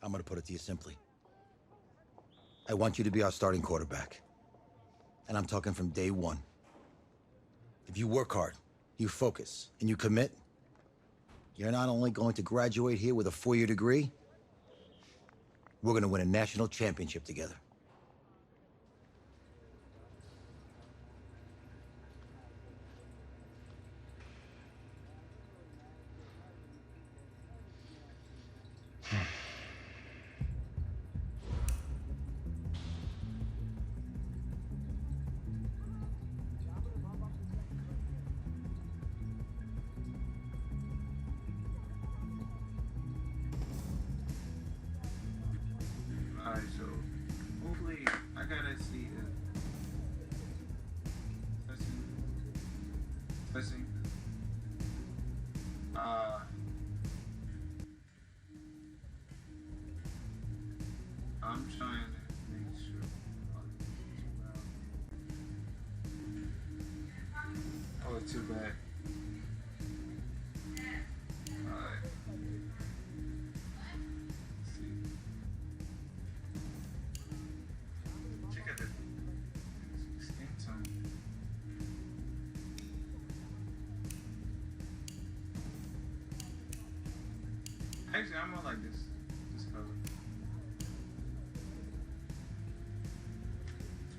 I'm gonna put it to you simply. I want you to be our starting quarterback. And I'm talking from day one. If you work hard, you focus, and you commit, you're not only going to graduate here with a 4-year degree, we're gonna win a national championship together. Alright, so hopefully I gotta see testing. I'm trying to make sure. Oh, too bad. Alright. Let's see. Check out the skin tone. Actually, I'm gonna like this color.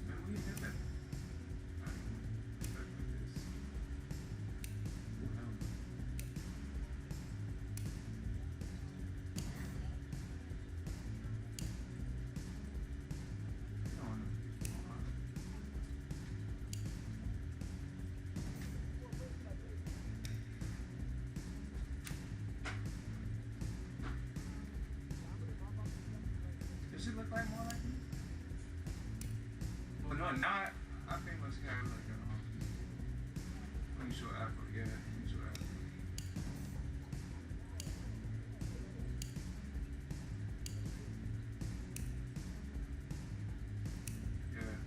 Man, we did that. Does it look like more like me? Well, no, not. I think let's have like a unusual afro. Yeah, unusual afro. Yeah.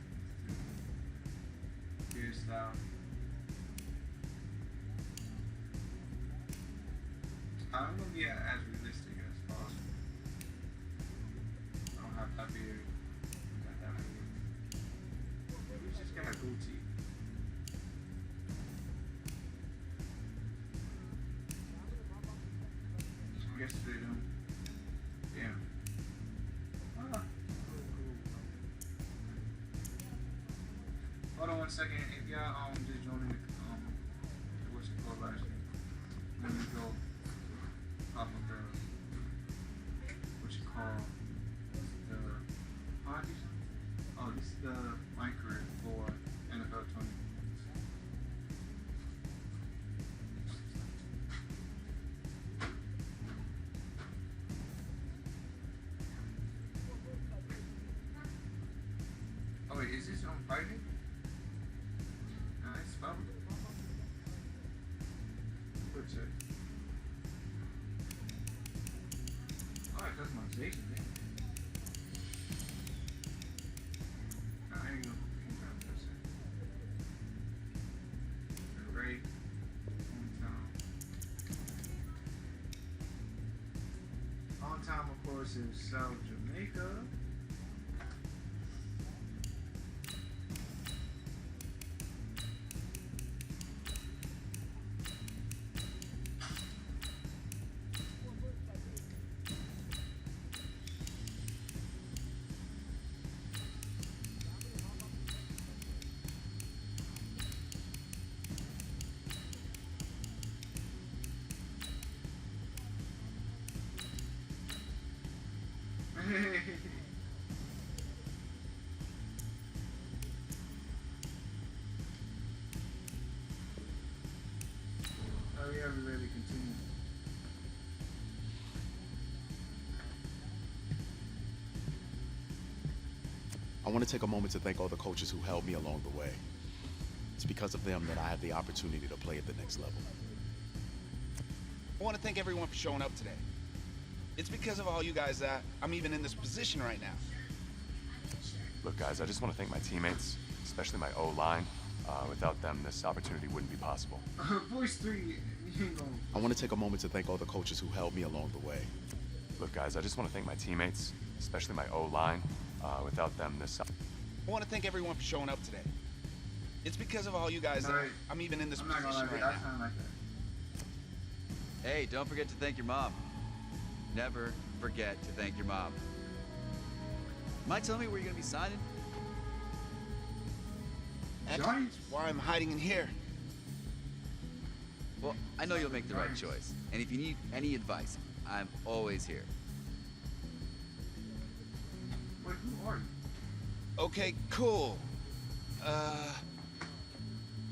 Hairstyle. I'm gonna be as realistic as possible. I don't have that beard. Got that beard. We just got a goatee. Yesterday, though. Damn. Ah. Hold on 1 second. If y'all just joining the what's it called last name? Let me go pop up the what you call the parties. Oh, this is the my career for NFL 20. Oh wait, is this on Friday? Nice, spell it. Good check. Alright, customization, man. Nah, I ain't gonna grab that shit. Great. On time, of course, is South Jamaica. Oh yeah, we ready to continue. I want to take a moment to thank all the coaches who helped me along the way. It's because of them that I have the opportunity to play at the next level. I want to thank everyone for showing up today. It's because of all you guys that I'm even in this position right now. Look, guys, I just want to thank my teammates, especially my O-line. Without them, this opportunity wouldn't be possible. Voice 3, you ain't gonna... I want to take a moment to thank all the coaches who helped me along the way. Look, guys, I just want to thank my teammates, especially my O-line. Without them, this... I want to thank everyone for showing up today. It's because of all you guys that I'm even in this I'm not gonna position lie, right that now. sounded like that. Hey, don't forget to thank your mom. Never forget to thank your mom. Mind telling me where you're gonna be signing? That's Giants? why I'm hiding in here. Well, I know you'll make the right choice. And if you need any advice, I'm always here. Wait, who are you? Okay, cool.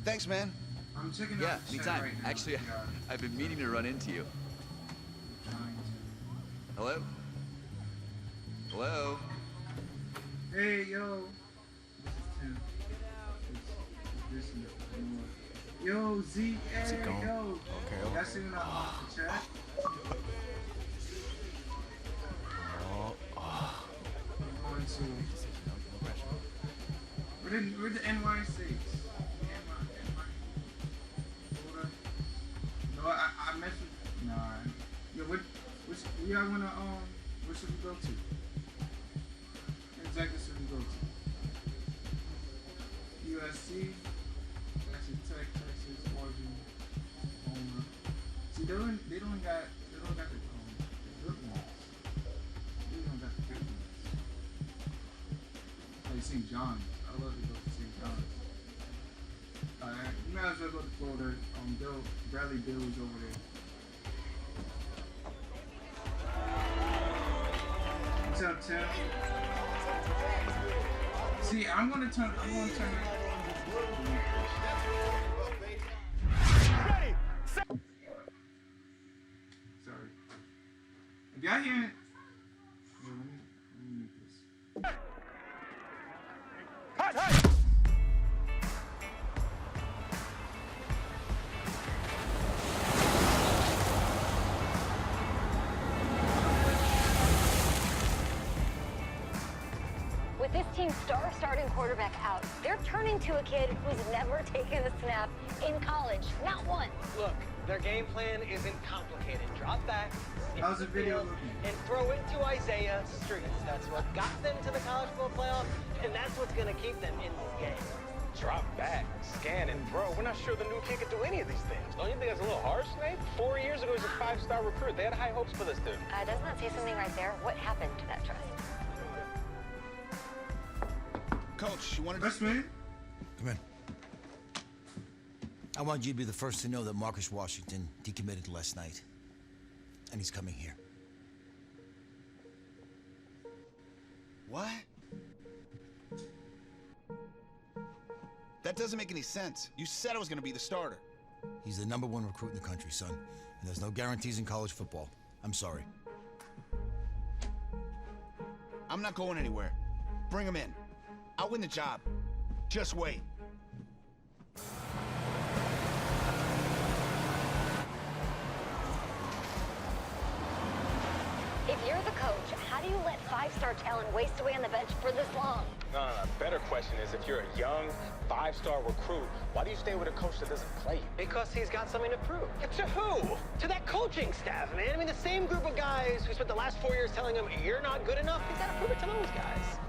Thanks, man. I'm checking Yeah, out the chat anytime. right now. Actually, Yeah. I've been meaning to run into you. Hello? Hello? Hey, yo. This is Tim. This is Yo, Z. Hey, it going? yo. Okay. Y'all see when I off the chat? I'm going to... Where the NYC? No, I messed with... Nah. Yo, which y'all wanna, where should we go to? Exactly should we go to? USC, Texas Tech, Texas, Oregon, Oklahoma. See, they don't got the good ones. They don't got the good ones. Like St. John's. I love to go to St. John's. You might as well go to Florida. Bradley Bill's over there. What's up, Tim? See, I'm gonna turn it. Sorry. If y'all hear it, let me mute this. With this team's starting quarterback out, they're turning to a kid who's never taken a snap in college. Not one. Look, their game plan isn't complicated. Drop back, How's the video field, looking? and throw it to Isaiah Streets. That's what got them to the college football playoff, and that's what's going to keep them in this game. Drop back, scan, and throw. We're not sure the new kid can do any of these things. Don't you think that's a little harsh, Nate? 4 years ago, he was a 5-star recruit. They had high hopes for this dude. Doesn't that say something right there? What happened to that trust? Coach, you wanted Best man? Come in. I want you to be the first to know that Marcus Washington decommitted last night. And he's coming here. What? That doesn't make any sense. You said I was gonna be the starter. He's the #1 recruit in the country, son. And there's no guarantees in college football. I'm sorry. I'm not going anywhere. Bring him in. I'll win the job. Just wait. If you're the coach, how do you let 5-star talent waste away on the bench for this long? No. Better question is, if you're a young 5-star recruit, why do you stay with a coach that doesn't play you? Because he's got something to prove. To who? To that coaching staff, man. I mean, the same group of guys who spent the last 4 years telling him, you're not good enough. He's got to prove it to those guys.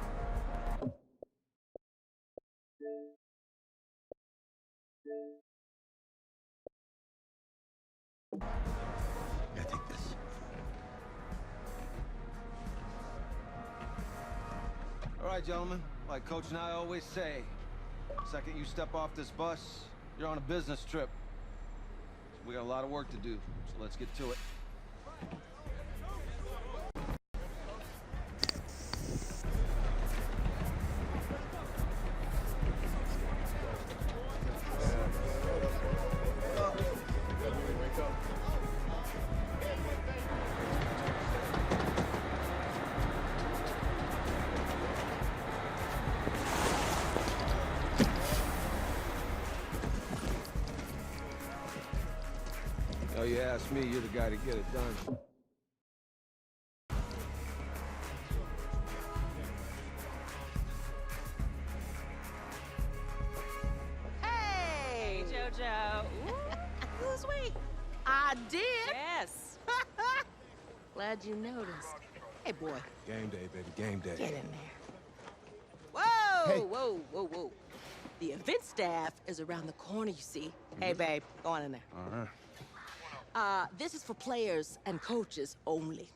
Yeah, take this. All right, gentlemen, like Coach and I always say, the second you step off this bus, you're on a business trip. So we got a lot of work to do, so let's get to it. Oh, you ask me, you're the guy to get it done. Hey, JoJo. Ooh, lose weight. I did. Yes. Glad you noticed. Hey, boy. Game day, baby, game day. Get in there. Whoa! Hey. Whoa, whoa, whoa. The event staff is around the corner, you see. Hey, babe, go on in there. All right. This is for players and coaches only.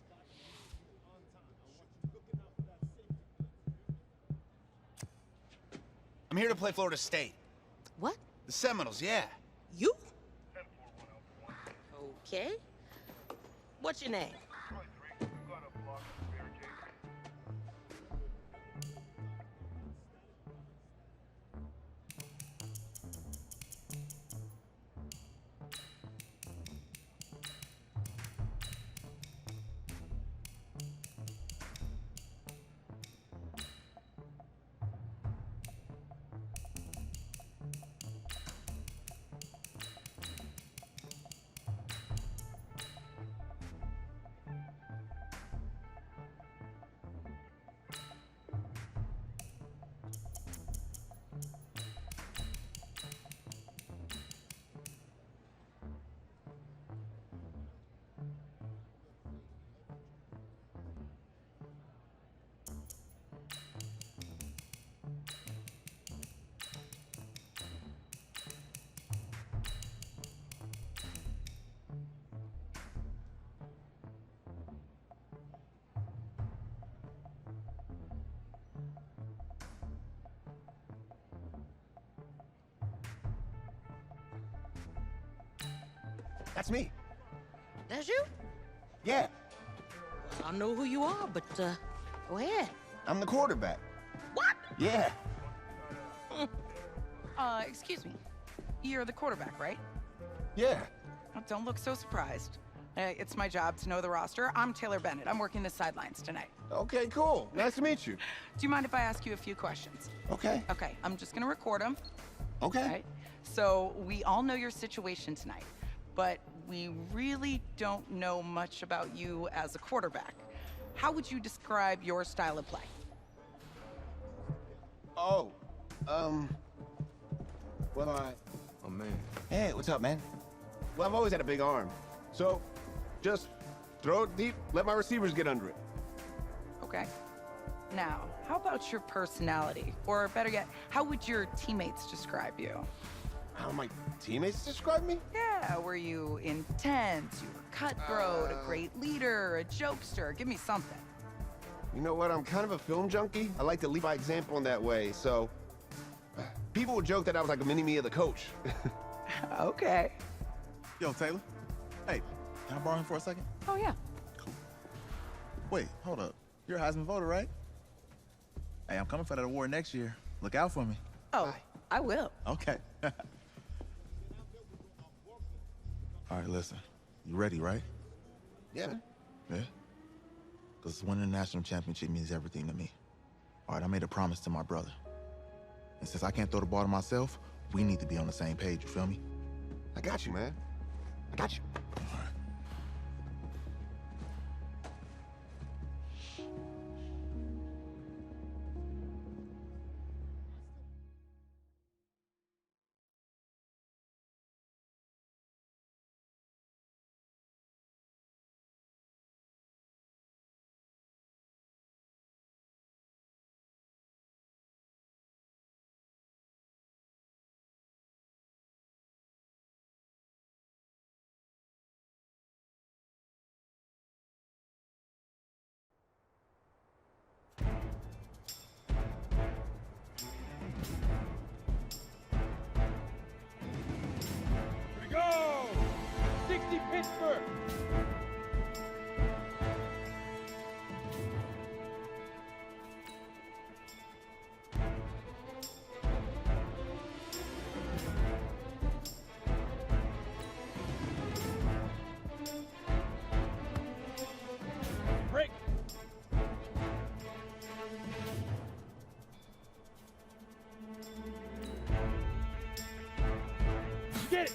I'm here to play Florida State. What? The Seminoles, yeah. You? Okay. What's your name? That's me. That's you? Yeah, I don't know who you are, but, go ahead. I'm the quarterback. What? Yeah. Excuse me. You're the quarterback, right? Yeah. Oh, don't look so surprised. It's my job to know the roster. I'm Taylor Bennett. I'm working the sidelines tonight. Okay, cool. Nice to meet you. Do you mind if I ask you a few questions? Okay. Okay, I'm just gonna record them. Okay. Right? So we all know your situation tonight, but we really don't know much about you as a quarterback. How would you describe your style of play? Oh, well, Oh, man. Hey, what's up, man? Well, I've always had a big arm. So, just throw it deep, let my receivers get under it. Okay. Now, how about your personality? Or better yet, how would your teammates describe you? How my teammates describe me? Yeah, were you intense? You were cutthroat, a great leader, a jokester? Give me something. You know what? I'm kind of a film junkie. I like to lead by example in that way, so... People would joke that I was like a mini-me of the coach. Okay. Yo, Taylor. Hey, can I borrow him for a second? Oh, yeah. Cool. Wait, hold up. You're a Heisman voter, right? Hey, I'm coming for that award next year. Look out for me. Oh, I will. Okay. All right, listen. You ready, right? Yeah. Yeah? Because winning the national championship means everything to me. All right, I made a promise to my brother. And since I can't throw the ball to myself, we need to be on the same page, you feel me? I got you, man. I got you. All right. Go! 60 Pittsburgh! Break! Get it!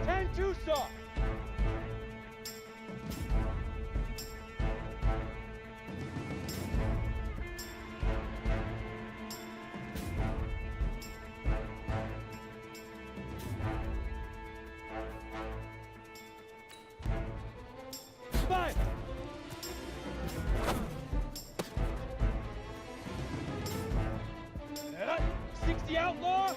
10-2 soft. Five. Head up. 60 outlaw.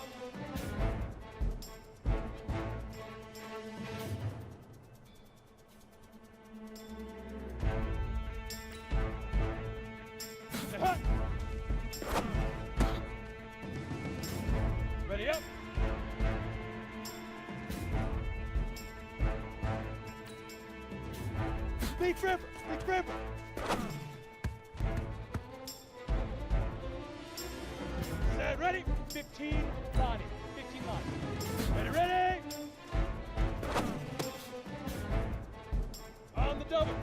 Ready up. Big Ripper! Big Ripper! Set, ready? 15, Lonnie. 15, Lonnie. Ready, ready! On the double.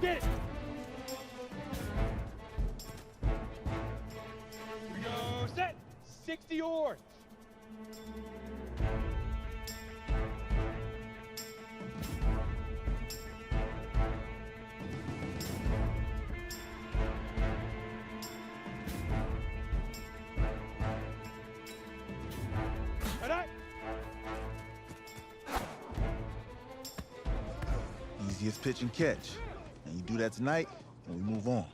Get it! Here we go, set! 60 oars! Easiest pitch and catch. And you do that tonight, and we move on.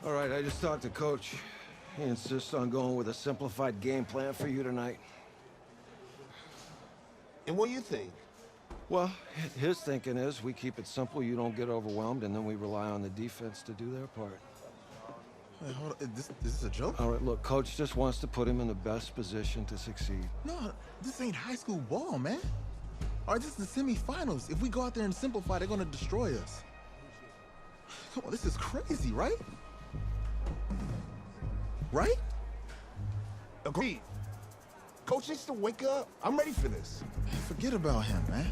All right, I just talked to Coach. He insists on going with a simplified game plan for you tonight. And what do you think? Well, his thinking is we keep it simple, you don't get overwhelmed, and then we rely on the defense to do their part. Hey, hold on. Is this a joke? All right, look, Coach just wants to put him in the best position to succeed. No, this ain't high school ball, man. All right, this is the semifinals. If we go out there and simplify, they're gonna destroy us. Come on, this is crazy, right? Right? Agreed. Coach needs to wake up. I'm ready for this. Man, forget about him, man.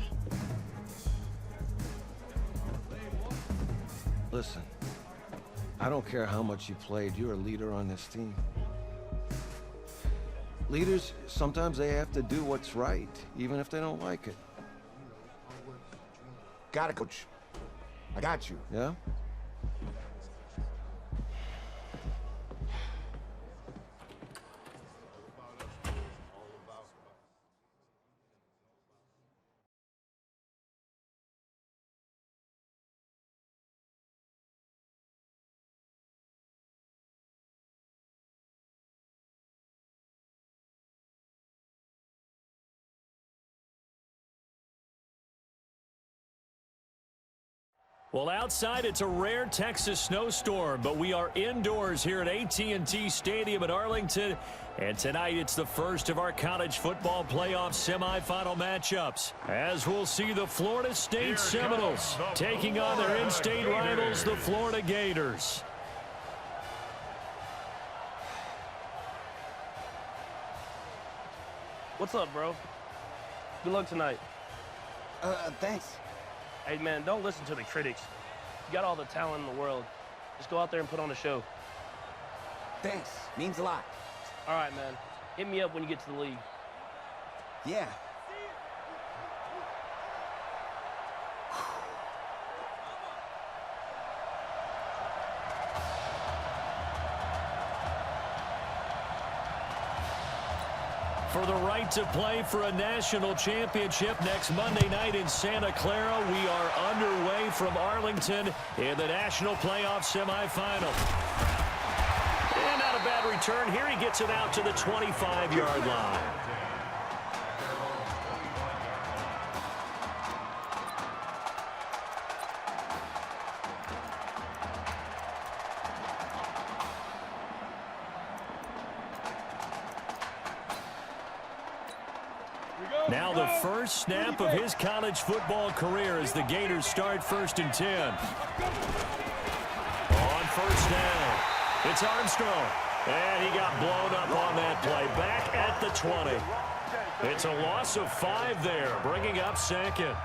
Listen, I don't care how much you played, you're a leader on this team. Leaders, sometimes they have to do what's right, even if they don't like it. Got it, Coach. I got you. Yeah? Well, outside, it's a rare Texas snowstorm, but we are indoors here at AT&T Stadium in Arlington. And tonight, it's the first of our college football playoff semifinal matchups, as we'll see the Florida State Seminoles taking on their in-state rivals, the Florida Gators. What's up, bro? Good luck tonight. Thanks. Hey, man, don't listen to the critics. You got all the talent in the world. Just go out there and put on a show. Thanks. Means a lot. All right, man. Hit me up when you get to the league. Yeah. For the right to play for a national championship next Monday night in Santa Clara, we are underway from Arlington in the national playoff semifinal. And not a bad on return here, he gets it out to the 25-yard line. Now the first snap of his college football career as the Gators start 1st and 10. On first down, it's Armstrong. And he got blown up on that play. Back at the 20. It's a loss of 5 there, bringing up 2nd.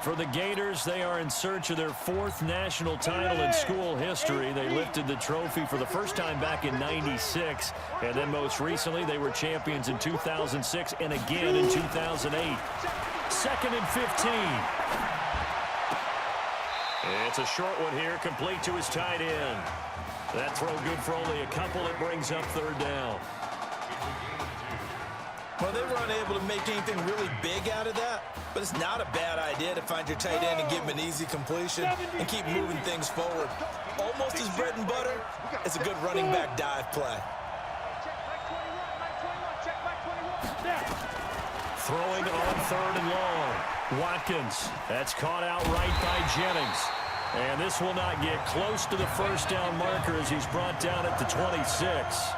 For the Gators, they are in search of their 4th national title in school history. They lifted the trophy for the first time back in '96, and then most recently they were champions in 2006 and again in 2008. 2nd and 15. It's a short one here, complete to his tight end. That throw good for only a couple. It brings up 3rd down. Well, they were unable to make anything really big out of that, but it's not a bad idea to find your tight end and give him an easy completion and keep moving things forward. Almost his bread and butter. It's a good running back dive play. Throwing on 3rd and long. Watkins. That's caught out right by Jennings. And this will not get close to the first down marker as he's brought down at the 26.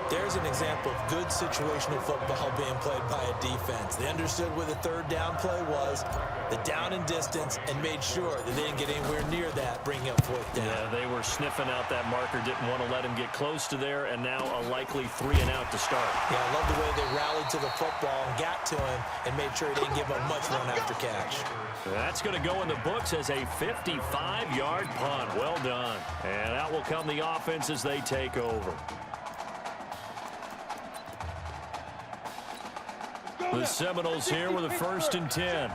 There's an example of good situational football being played by a defense. They understood where the 3rd down play was, the down and distance, and made sure that they didn't get anywhere near that, bringing up 4th down. Yeah, they were sniffing out that marker, didn't want to let him get close to there, and now a likely 3 and out to start. Yeah, I love the way they rallied to the football and got to him and made sure he didn't give him much run after catch. That's going to go in the books as a 55-yard punt. Well done. And out will come the offense as they take over. The Seminoles here with a 1st and 10.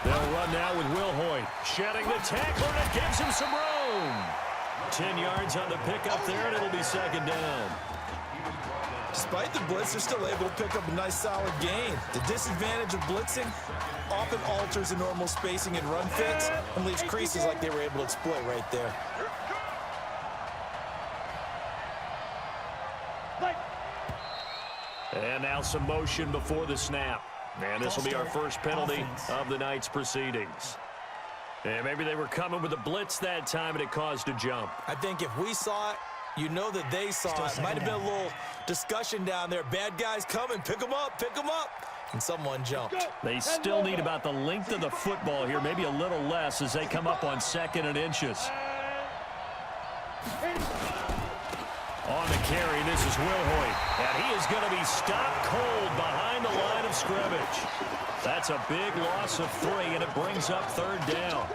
They'll run now with Will Hoyt. Shedding the tackler, and it gives him some room. 10 yards on the pickup there, and it'll be 2nd down. Despite the blitz, they're still able to pick up a nice solid gain. The disadvantage of blitzing often alters the normal spacing and run fits and leaves creases like they were able to exploit right there. And now some motion before the snap. And this will be our first penalty of the night's proceedings. And maybe they were coming with a blitz that time and it caused a jump. I think if we saw it, you know that they saw it. Might have been a little discussion down there. Bad guys coming, pick them up, and someone jumped. They still need about the length of the football here, maybe a little less as they come up on 2nd and inches. On the carry, this is Will Hoyt, and he is going to be stopped cold behind the line of scrimmage. That's a big loss of 3, and it brings up 3rd down.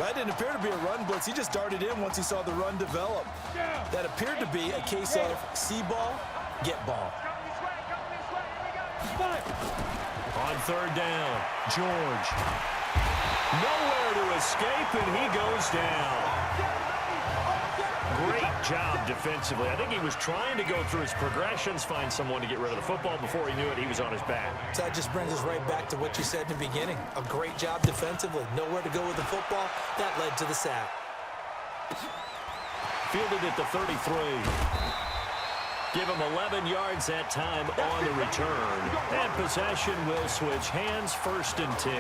That didn't appear to be a run blitz. He just darted in once he saw the run develop. That appeared to be a case of see ball, get ball. On 3rd down, George. Nowhere to escape, and he goes down. Great job defensively. I think he was trying to go through his progressions, find someone to get rid of the football. Before he knew it, he was on his back. So that just brings us right back to what you said in the beginning. A great job defensively. Nowhere to go with the football. That led to the sack. Fielded at the 33. Give him 11 yards that time on the return. And possession will switch hands, 1st and 10.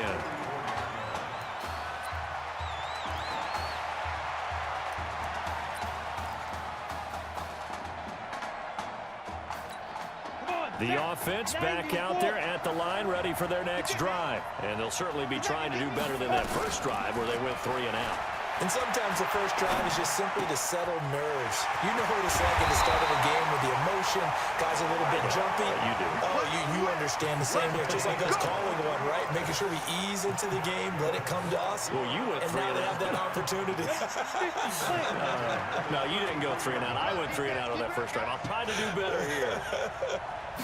The offense back out there at the line, ready for their next drive. And they'll certainly be trying to do better than that first drive where they went 3 and out. And sometimes the first drive is just simply to settle nerves. You know what it's like at the start of a game with the emotion, guys a little bit jumpy. You do. Oh, you understand the same here. Just like us calling one, right? Making sure we ease into the game, let it come to us. Well, you went 3 and now and they out. have that opportunity. No, you didn't go 3 and out. I went 3 and out on that first drive. I'll try to do better here.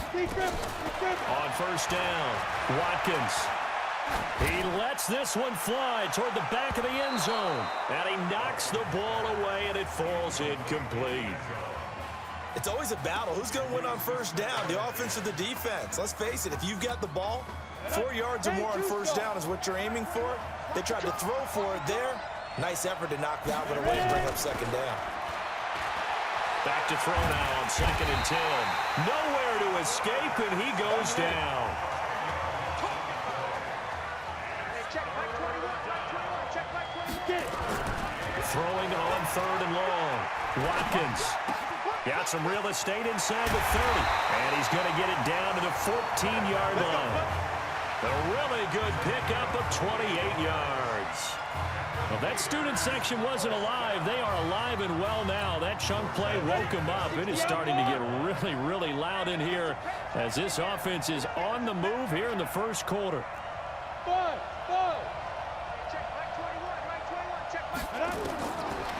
On 1st down, Watkins. He lets this one fly toward the back of the end zone. And he knocks the ball away, and it falls incomplete. It's always a battle. Who's going to win on 1st down, the offense or the defense? Let's face it, if you've got the ball, 4 yards or more on 1st down is what you're aiming for. They tried to throw for it there. Nice effort to knock Alvin away and bring up second down. Back to throw now on 2nd and 10. Nowhere to escape, and he goes down. Throwing on 3rd and long. Watkins got some real estate inside the 30, and he's going to get it down to the 14-yard line. A really good pickup of 28 yards. Well, that student section wasn't alive. They are alive and well now. That chunk play woke them up. It is starting to get really, really loud in here as this offense is on the move here in the first quarter.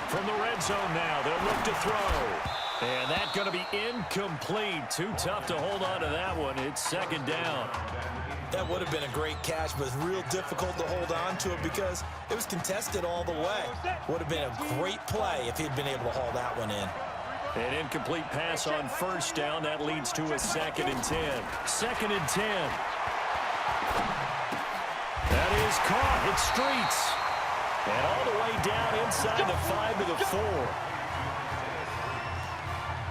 From the red zone now, they'll look to throw. And that's going to be incomplete. Too tough to hold on to that one. It's 2nd down. That would have been a great catch, but it's real difficult to hold on to it because it was contested all the way. Would have been a great play if he'd been able to haul that one in. An incomplete pass on 1st down. That leads to a 2nd and 10. 2nd and 10. That is caught. It streets. And all the way down inside the 5 to the 4.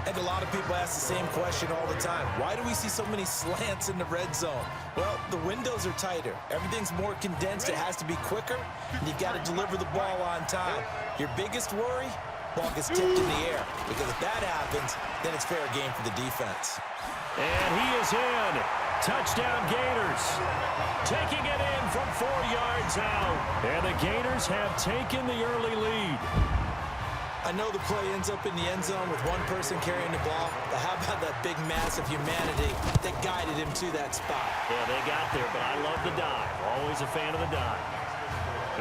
I think a lot of people ask the same question all the time. Why do we see so many slants in the red zone? Well, the windows are tighter. Everything's more condensed. It has to be quicker, and you've got to deliver the ball on time. Your biggest worry? Ball gets tipped in the air, because if that happens, then it's fair game for the defense. And he is in. Touchdown Gators. Taking it in from 4 yards out. And the Gators have taken the early lead. I know the play ends up in the end zone with one person carrying the ball, but how about that big mass of humanity that guided him to that spot? Yeah, they got there, but I love the dive. Always a fan of the dive.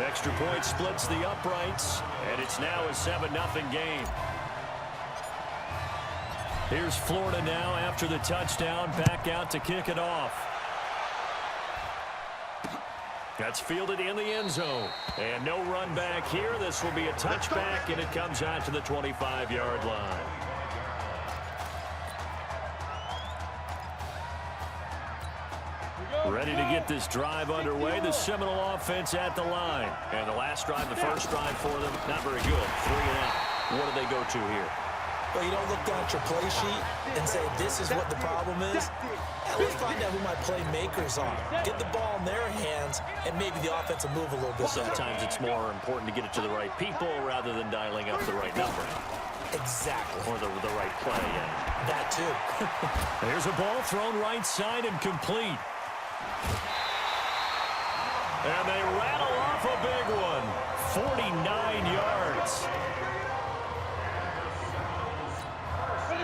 Extra point splits the uprights, and it's now a 7-0 game. Here's Florida now after the touchdown, back out to kick it off. That's fielded in the end zone. And no run back here. This will be a touchback, and it comes out to the 25-yard line. Ready to get this drive underway. The Seminole offense at the line. And the last drive, the first drive for them, not very good. 3 and out. What do they go to here? Well, you don't look down at your play sheet and say, this is what the problem is. Yeah, let's find out who my playmakers are. Get the ball in their hands, and maybe the offense will move a little bit better. Sometimes it's more important to get it to the right people rather than dialing up the right number. Exactly. Or the right play, yeah. That too. There's a ball thrown right side and complete. And they rattle off a big one. 49 yards.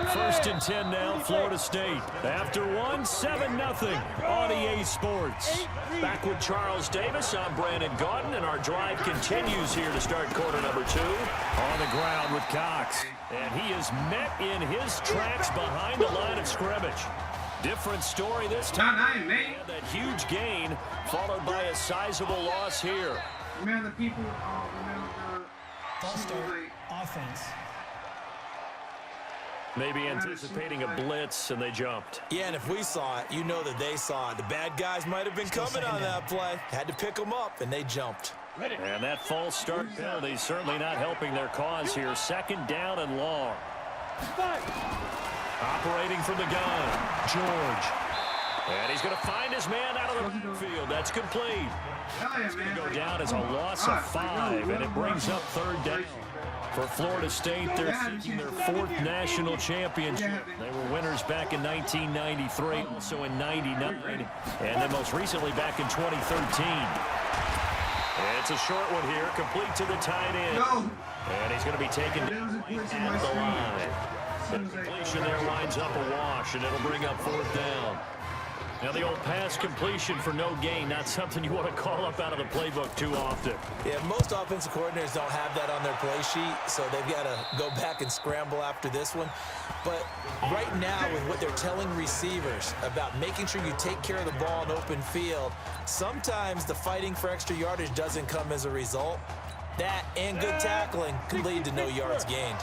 1st and 10 now, Florida State. After one, 7-0 on EA Sports. Back with Charles Davis, I'm Brandon Gaudin, and our drive continues here to start quarter number 2. On the ground with Cox. And he is met in his tracks behind the line of scrimmage. Different story this time. That huge gain, followed by a sizable loss here. Remember the people, remember the false start offense. Maybe anticipating a blitz, and they jumped. Yeah, and if we saw it, you know that they saw it. The bad guys might have been coming on that play. Had to pick them up, and they jumped. And that false start penalty certainly not helping their cause here. 2nd down and long. Operating from the gun, George. And he's going to find his man out of the field. That's complete. It's going to go down as a loss of 5, and it brings up 3rd down. For Florida State, they're seeking their 4th national championship. They were winners back in 1993, also in 99, and then most recently back in 2013. And it's a short one here, complete to the tight end. And he's going to be taken down at the line. The completion there winds up a wash, and it'll bring up 4th down. Now, the old pass completion for no gain, not something you want to call up out of the playbook too often. Yeah, most offensive coordinators don't have that on their play sheet, so they've got to go back and scramble after this one. But right now, with what they're telling receivers about making sure you take care of the ball in open field, sometimes the fighting for extra yardage doesn't come as a result. That and good tackling could lead to no yards gained.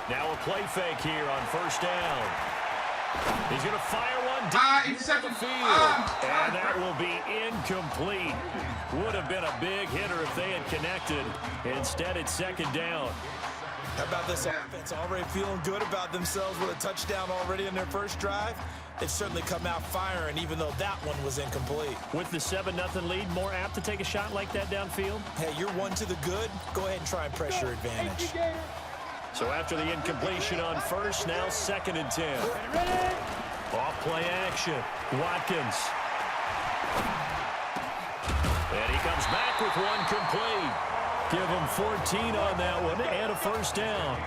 Now a play fake here on 1st down. He's going to fire one deep the field. And that will be incomplete. Would have been a big hitter if they had connected. Instead, it's second down. How about this offense already feeling good about themselves with a touchdown already in their first drive? They've certainly come out firing, even though that one was incomplete. With the 7-0 lead, more apt to take a shot like that downfield? Hey, you're one to the good. Go ahead and try and press your advantage. So after the incompletion on first, now 2nd and 10. Off play action. Watkins. And he comes back with one complete. Give him 14 on that one and a first down.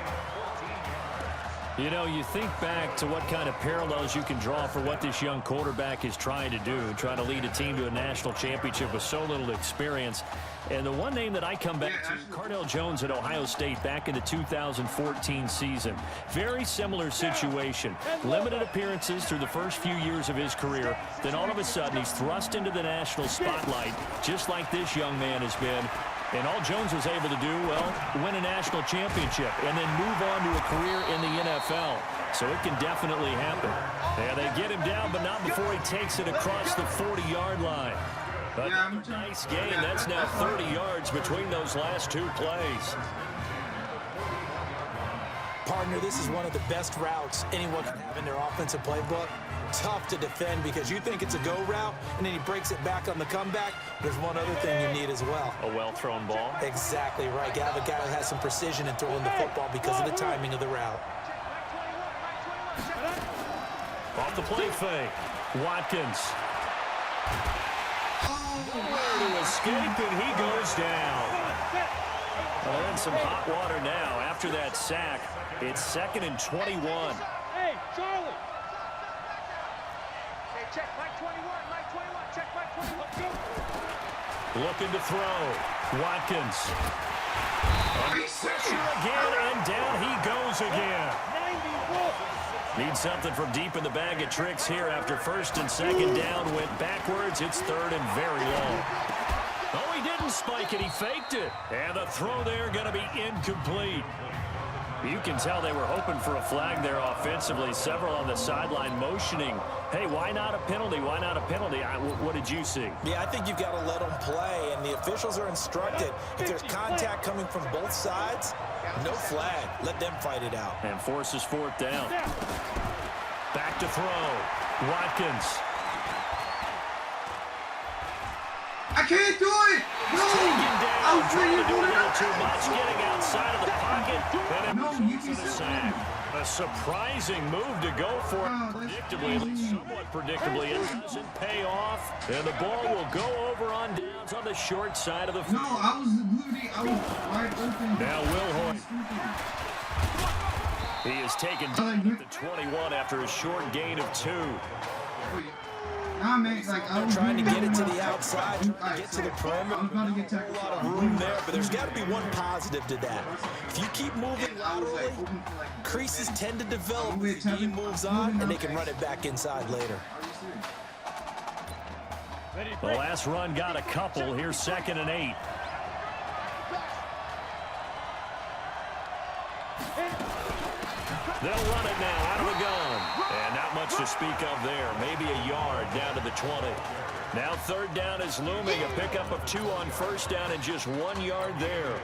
You know, you think back to what kind of parallels you can draw for what this young quarterback is trying to do, trying to lead a team to a national championship with so little experience. And the one name that I come back to, Cardell Jones at Ohio State back in the 2014 season. Very similar situation. Limited appearances through the first few years of his career. Then all of a sudden he's thrust into the national spotlight, just like this young man has been. And all Jones was able to do, well, win a national championship and then move on to a career in the NFL. So it can definitely happen. And they get him down, but not before he takes it across the 40-yard line. But nice gain. That's now 30 yards between those last two plays. Partner, this is one of the best routes anyone can have in their offensive playbook. Tough to defend because you think it's a go route, and then he breaks it back on the comeback. There's one other thing you need as well. A well-thrown ball? Exactly right. You have a guy who has some precision in throwing the football because of the timing of the route. Off the play fake. Watkins. Nowhere to escape, and he goes down. Well, they're in some hot water now. After that sack, it's 2nd and 21. Hey, Charlie! Hey, check Mike 21, Mike 21, check Mike 21, go! Looking to throw. Watkins. Under pressure again, and down he goes again. Needs something from deep in the bag of tricks here after 1st and 2nd down. Went backwards. It's 3rd and very long. Oh, he didn't spike it. He faked it. And the throw there going to be incomplete. You can tell they were hoping for a flag there offensively. Several on the sideline motioning. Hey, why not a penalty? Why not a penalty? What did you see? Yeah, I think you've got to let them play, and the officials are instructed. If there's contact coming from both sides, no flag. Let them fight it out. And forces 4th down. Back to throw. Watkins. I can't do it! No! I was trying to do a little too much, getting outside of the pocket. And it results in a sack. A surprising move to go for it predictably, at least somewhat predictably. It doesn't pay off, and the ball will go over on downs on the short side of the field. No, I was wide open. Now Will Hoyt. He is taken down at the 21 after a short gain of 2. Nah, man, like, I was trying to get it to the outside, trying to get to the perimeter. A lot of room there, but there's got to be one positive to that. If you keep moving laterally, creases tend to develop as the game moves on, and they can run it back inside later. The last run got a couple. Here's 2nd and 8. They'll run it now out of the gun. And not much to speak of there. Maybe a yard down to the 20. Now 3rd down is looming. A pickup of 2 on 1st down and just 1 yard there.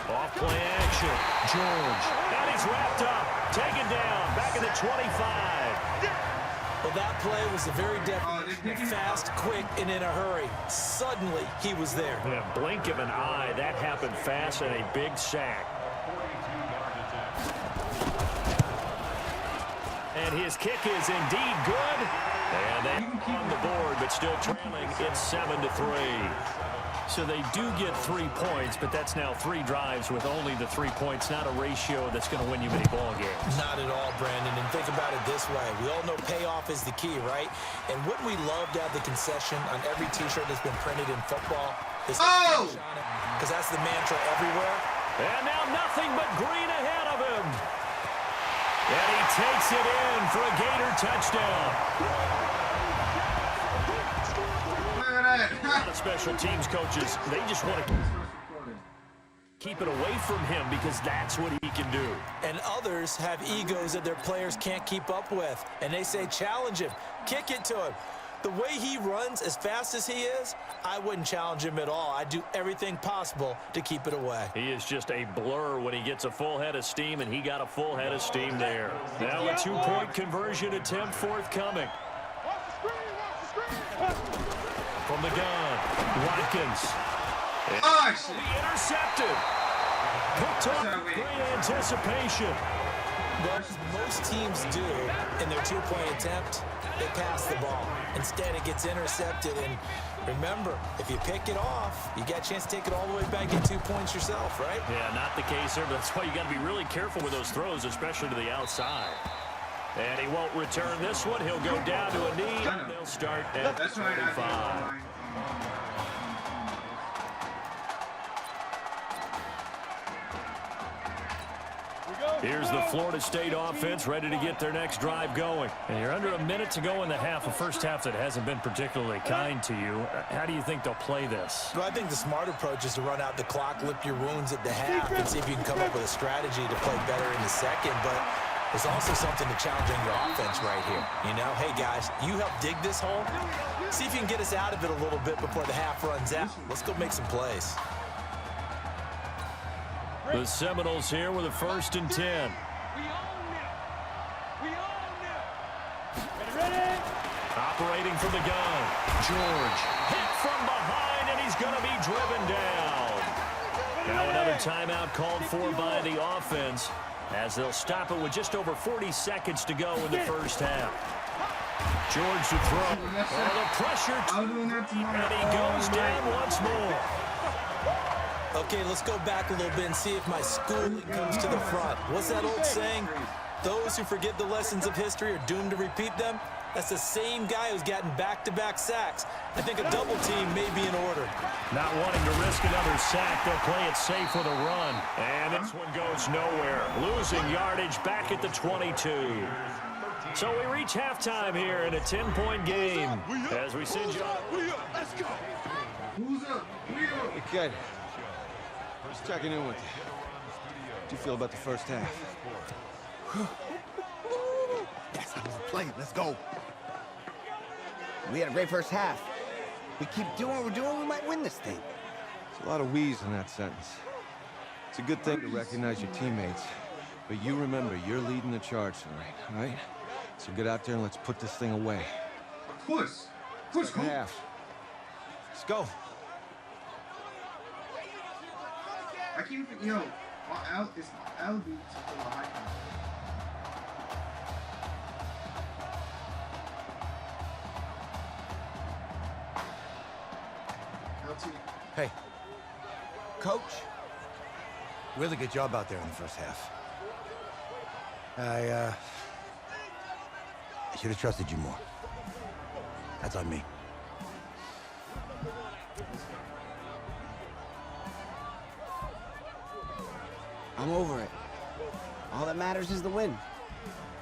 Off play action. George. And he's wrapped up. Taken down. Back at the 25. Well, that play was a very definite, fast, quick, and in a hurry. Suddenly, he was there. In a blink of an eye, that happened fast and a big sack. And his kick is indeed good. And they on the board, but still trailing. It's 7-3. So they do get 3 points, but that's now 3 drives with only the 3 points. Not a ratio that's going to win you many ball games. Not at all, Brandon. And think about it this way. We all know payoff is the key, right? And wouldn't we love to have the concession on every T-shirt that's been printed in football? Oh! Because that's the mantra everywhere. And now nothing but green ahead of him. And he takes it in for a Gator touchdown. Look at that that. A lot of special teams coaches, they just want to keep it away from him because that's what he can do. And others have egos that their players can't keep up with. And they say, challenge him, kick it to him. The way he runs as fast as he is, I wouldn't challenge him at all. I'd do everything possible to keep it away. He is just a blur when he gets a full head of steam, and he got a full head of steam there. Now a two-point conversion attempt forthcoming. From the gun, Watkins. Intercepted. Picked up. Great anticipation. What most teams do in their two-point attempt, they pass the ball. Instead, it gets intercepted. And remember, if you pick it off, you got a chance to take it all the way back, get 2 points yourself, right? Yeah, not the case here, but that's why you got to be really careful with those throws, especially to the outside. And he won't return this one. He'll go down to a knee, and they'll start at 25. Here's the Florida State offense ready to get their next drive going. And you're under a minute to go in the half, a first half that hasn't been particularly kind to you. How do you think they'll play this? Well, I think the smart approach is to run out the clock, lick your wounds at the half, and see if you can come up with a strategy to play better in the second. But there's also something to challenging your offense right here. You know, hey, guys, you help dig this hole. See if you can get us out of it a little bit before the half runs out. Let's go make some plays. The Seminoles here with a 1st and 10. Operating from the gun. George hit from behind, and he's going to be driven down. Now another timeout called for by the offense as they'll stop it with just over 40 seconds to go in the first half. George to throw. Oh, the pressure. And he goes down once more. Okay, let's go back a little bit and see if my schooling comes to the front. What's that old saying? Those who forget the lessons of history are doomed to repeat them. That's the same guy who's gotten back-to-back sacks. I think a double team may be in order. Not wanting to risk another sack, they'll play it safe with a run. And this one goes nowhere. Losing yardage back at the 22. So we reach halftime here in a 10-point game. As we send you on. Let's go. Who's up? Hey, kid. Just checking in with you. How do you feel about the first half? That's how we play. Let's go. We had a great first half. We keep doing what we're doing, we might win this thing. There's a lot of wheeze in that sentence. It's a good thing to recognize your teammates. But you remember, you're leading the charge tonight, all right? So get out there and let's put this thing away. Of course. Second half. Let's go. I can't even, yo, it's LB to the high. Hey, Coach. Really good job out there in the first half. I should have trusted you more. That's on me. I'm over it. All that matters is the win.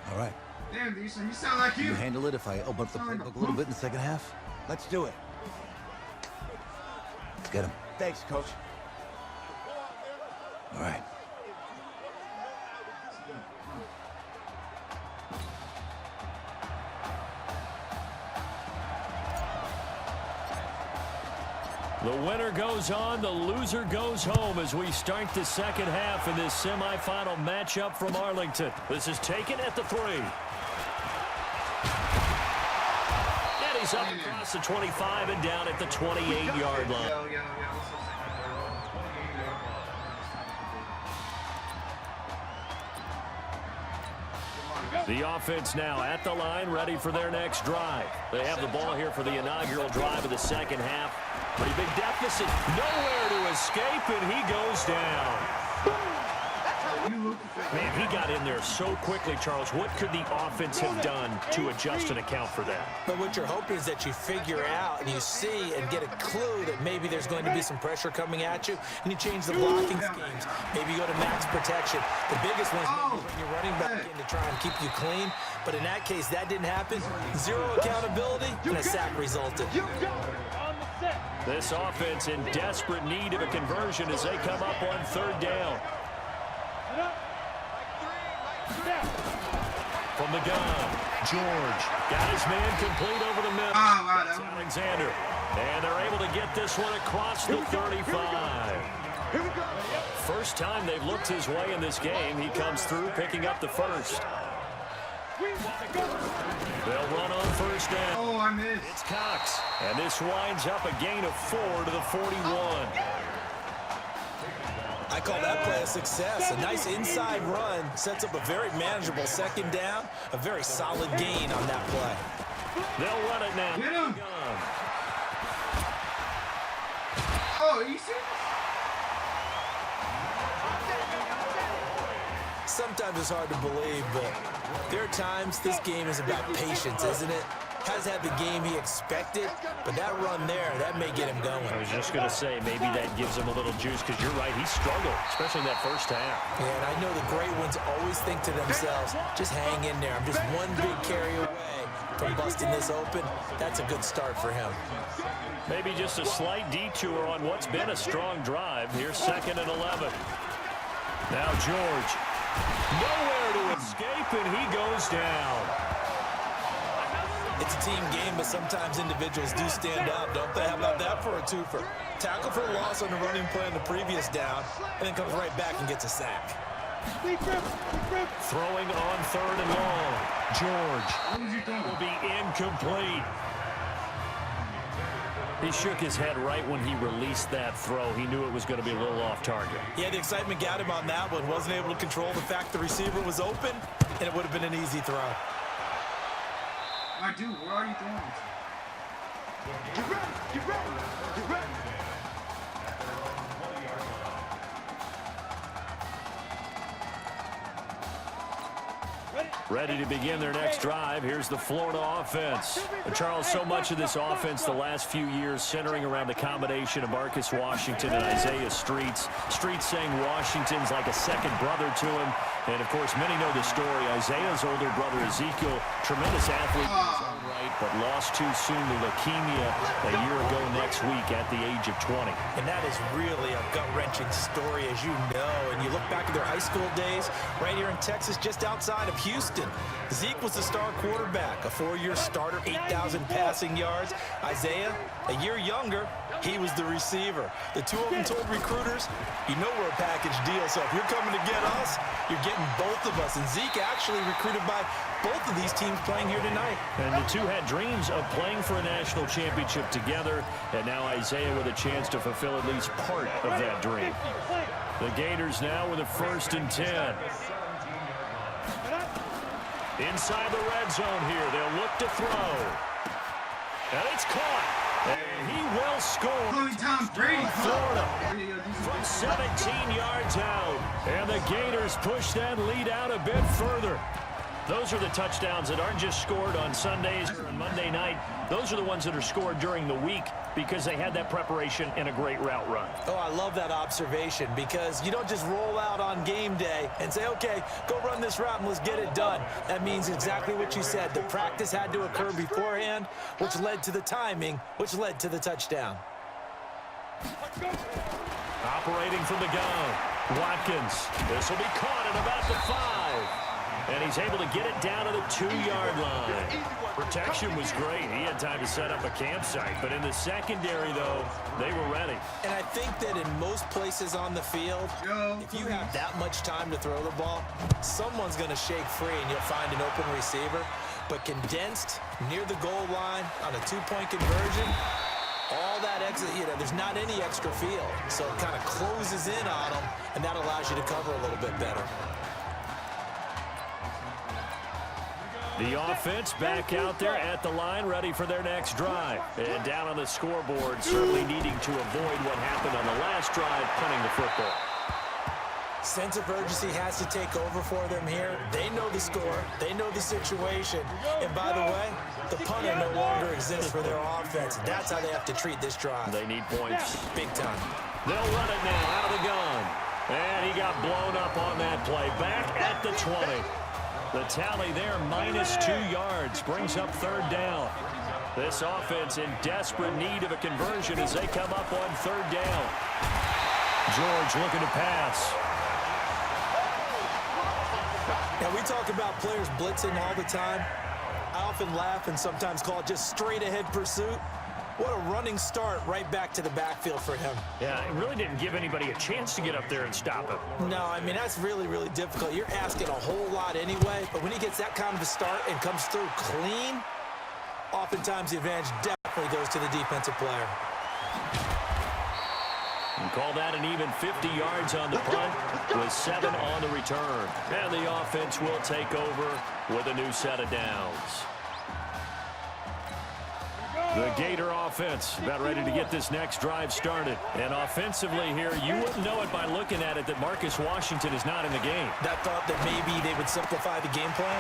All right. Damn, you sound like You handle it if I open up the playbook a little bit in the second half? Let's do it. Let's get him. Thanks, Coach. All right. The winner goes on, the loser goes home as we start the second half in this semifinal matchup from Arlington. This is taken at the 3. And he's up across the 25 and down at the 28-yard line. The offense now at the line, ready for their next drive. They have the ball here for the inaugural drive of the second half. Pretty big deficit, nowhere to escape, and he goes down. Man, he got in there so quickly, Charles. What could the offense have done to adjust and account for that? But what you're hoping is that you figure out and you see and get a clue that maybe there's going to be some pressure coming at you, and you change the blocking schemes. Maybe you go to max protection. The biggest one is maybe bring your running back in to try and keep you clean. But in that case, that didn't happen. Zero accountability, and a sack resulted. This offense in desperate need of a conversion as they come up on third down. From the gun, George got his man complete over the middle. That's Alexander. And they're able to get this one across the 35. First time they've looked his way in this game. He comes through picking up the first. They'll run on first down. Oh, I missed. It's Cox. And this winds up a gain of 4 to the 41. I call that play a success. A nice inside run sets up a very manageable second down. A very solid gain on that play. They'll run it now. Get him. Oh, are you serious? Sometimes it's hard to believe, but there are times this game is about patience, isn't it? Has had the game he expected, but that run there, that may get him going. I was just going to say, maybe that gives him a little juice, because you're right, he struggled, especially in that first half. Yeah, and I know the great ones always think to themselves, just hang in there. I'm just one big carry away from busting this open. That's a good start for him. Maybe just a slight detour on what's been a strong drive. Here's 2nd and 11. Now George. Nowhere to escape, and he goes down. It's a team game, but sometimes individuals do stand out, don't they? How about that for a twofer? Tackle for a loss on the running play on the previous down, and then comes right back and gets a sack. Throwing on 3rd and long. George will be incomplete. He shook his head right when he released that throw. He knew it was going to be a little off target. Yeah, the excitement got him on that one. Wasn't able to control the fact the receiver was open, and it would have been an easy throw. My dude, where are you throwing it to? Get ready! Get ready! Get ready! Ready to begin their next drive. Here's the Florida offense. And Charles, so much of this offense the last few years centering around the combination of Marcus Washington and Isaiah Streets. Streets saying Washington's like a second brother to him. And, of course, many know the story. Isaiah's older brother, Ezekiel, tremendous athlete in his own right, but lost too soon to leukemia a year ago next week at the age of 20. And that is really a gut-wrenching story, as you know. And you look back at their high school days right here in Texas, just outside of Houston. Zeke was the star quarterback, a 4-year starter, 8,000 passing yards. Isaiah, a year younger, he was the receiver. The two of them told recruiters, you know we're a package deal, so if you're coming to get us, you're getting both of us. And Zeke actually recruited by both of these teams playing here tonight. And the two had dreams of playing for a national championship together, and now Isaiah with a chance to fulfill at least part of that dream. The Gators now with a 1st and 10. Inside the red zone here, they'll look to throw. And it's caught. And he will score. Florida from 17 yards out. And the Gators push that lead out a bit further. Those are the touchdowns that aren't just scored on Sundays or on Monday night. Those are the ones that are scored during the week because they had that preparation and a great route run. Oh, I love that observation because you don't just roll out on game day and say, okay, go run this route and let's get it done. That means exactly what you said. The practice had to occur beforehand, which led to the timing, which led to the touchdown. Operating from the gun, Watkins. This will be caught at about the 5. And he's able to get it down to the 2-yard line. Protection was great. He had time to set up a campsite. But in the secondary, though, they were ready. And I think that in most places on the field, if you have that much time to throw the ball, someone's going to shake free and you'll find an open receiver. But condensed near the goal line on a 2-point conversion, all that exit, there's not any extra field. So it kind of closes in on them, and that allows you to cover a little bit better. The offense back out there at the line, ready for their next drive. And down on the scoreboard, certainly needing to avoid what happened on the last drive, punting the football. Sense of urgency has to take over for them here. They know the score. They know the situation. And by the way, the punter no longer exists for their offense. That's how they have to treat this drive. They need points. Big time. They'll run it now out of the gun. And he got blown up on that play. Back at the 20. The tally there, -2 yards, brings up 3rd down. This offense in desperate need of a conversion as they come up on third down. George looking to pass. Now, we talk about players blitzing all the time. I often laugh and sometimes call it just straight-ahead pursuit. What a running start right back to the backfield for him. Yeah, it really didn't give anybody a chance to get up there and stop him. No, I mean, that's really, really difficult. You're asking a whole lot anyway, but when he gets that kind of a start and comes through clean, oftentimes the advantage definitely goes to the defensive player. And call that an even 50 yards on the punt with 7 on the return. And the offense will take over with a new set of downs. The Gator offense about ready to get this next drive started. And offensively here, you wouldn't know it by looking at it that Marcus Washington is not in the game. That thought that maybe they would simplify the game plan?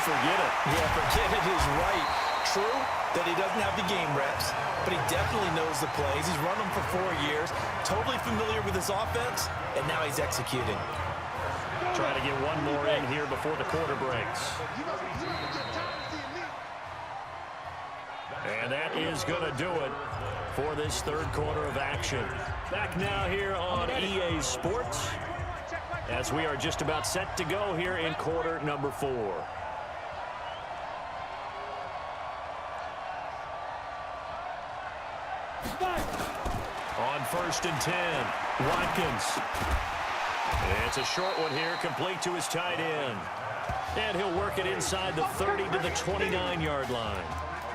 Forget it. Yeah, forget it is right. True that he doesn't have the game reps, but he definitely knows the plays. He's run them for 4 years, totally familiar with his offense, and now he's executing. Try to get one more in here before the quarter breaks. And that is going to do it for this third quarter of action. Back now here on EA Sports as we are just about set to go here in quarter number 4. On 1st and 10, Watkins. It's a short one here, complete to his tight end. And he'll work it inside the 30 to the 29-yard line.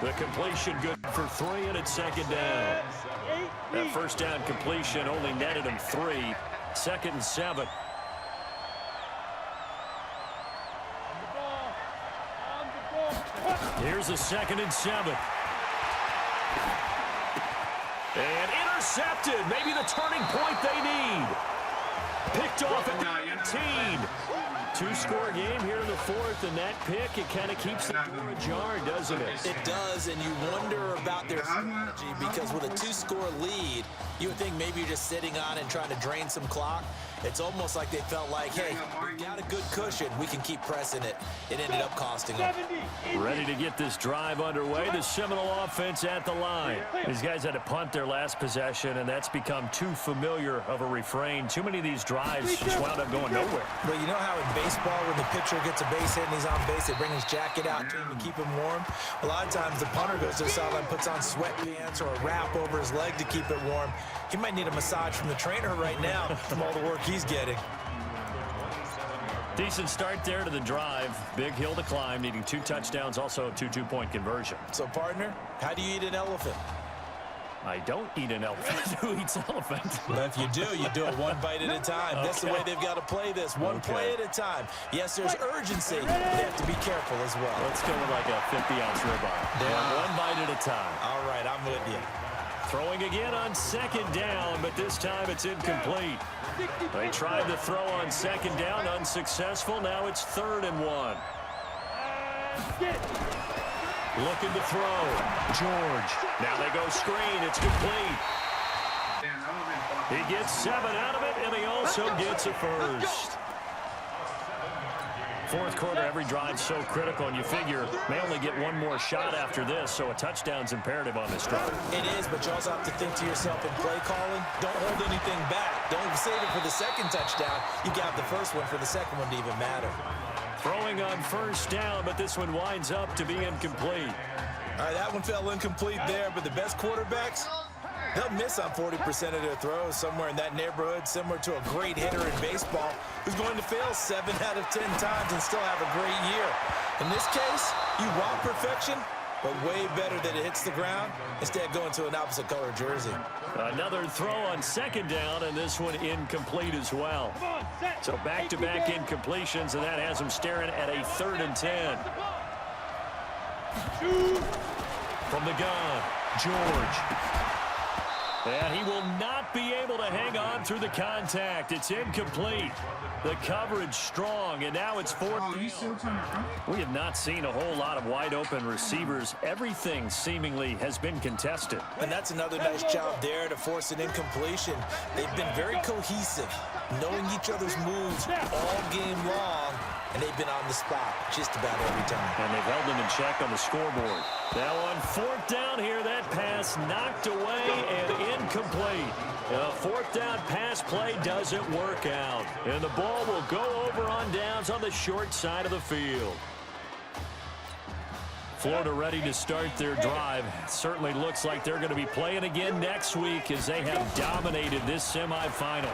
The completion good for 3, and it's 2nd down. That first down completion only netted him 3. 2nd and 7. Here's a 2nd and 7. And intercepted. Maybe the turning point they need. Picked off at the 19. 2-score game here in the 4th, and that pick, it kind of keeps the door ajar, doesn't it? It does, and you wonder about their strategy because with a 2-score lead, you would think maybe you're just sitting on and trying to drain some clock. It's almost like they felt like, hey, we got a good cushion. We can keep pressing it. It ended up costing them. Ready to get this drive underway. The Seminole offense at the line. These guys had to punt their last possession, and that's become too familiar of a refrain. Too many of these drives just wound up going nowhere. But you know how in baseball, when the pitcher gets a base hit and he's on base, they bring his jacket out to him to keep him warm? A lot of times the punter goes to the sideline, puts on sweatpants or a wrap over his leg to keep it warm. He might need a massage from the trainer right now from all the work he's getting. Decent start there to the drive. Big hill to climb, needing 2 touchdowns, also a 2-2-point conversion. So, partner, how do you eat an elephant? I don't eat an elephant. Who eats elephant? But if you do it one bite at a time. Okay. That's the way they've got to play this. One play at a time. Yes, there's urgency, but they have to be careful as well. Let's go with like a 50-ounce ribeye. One bite at a time. All right, I'm with you. Throwing again on 2nd down, but this time it's incomplete. They tried to throw on 2nd down, unsuccessful. Now it's 3rd and 1. Looking to throw. George. Now they go screen. It's complete. He gets 7 out of it, and he also gets a first. 4th quarter, every drive so critical, and you figure may only get one more shot after this, so a touchdown's imperative on this drive. It is, but you also have to think to yourself in play calling, don't hold anything back. Don't save it for the 2nd touchdown. You got the first one for the 2nd one to even matter. Throwing on 1st down, but this one winds up to be incomplete. All right, that one fell incomplete there, but the best quarterbacks, they'll miss on 40% of their throws, somewhere in that neighborhood, similar to a great hitter in baseball who's going to fail 7 out of 10 times and still have a great year. In this case, you want perfection, but way better that it hits the ground instead of going to an opposite color jersey. Another throw on 2nd down, and this one incomplete as well. So back-to-back incompletions, and that has him staring at a 3rd and 10. From the gun, George. And he will not be able to hang on through the contact. It's incomplete. The coverage strong, and now it's 4th down. We have not seen a whole lot of wide-open receivers. Everything seemingly has been contested. And that's another nice job there to force an incompletion. They've been very cohesive, knowing each other's moves all game long, and they've been on the spot just about every time. And they've held them in check on the scoreboard. Now on 4th down here, that pass knocked away and incomplete. A 4th down pass play doesn't work out. And the ball will go over on downs on the short side of the field. Florida ready to start their drive. Certainly looks like they're going to be playing again next week as they have dominated this semifinal.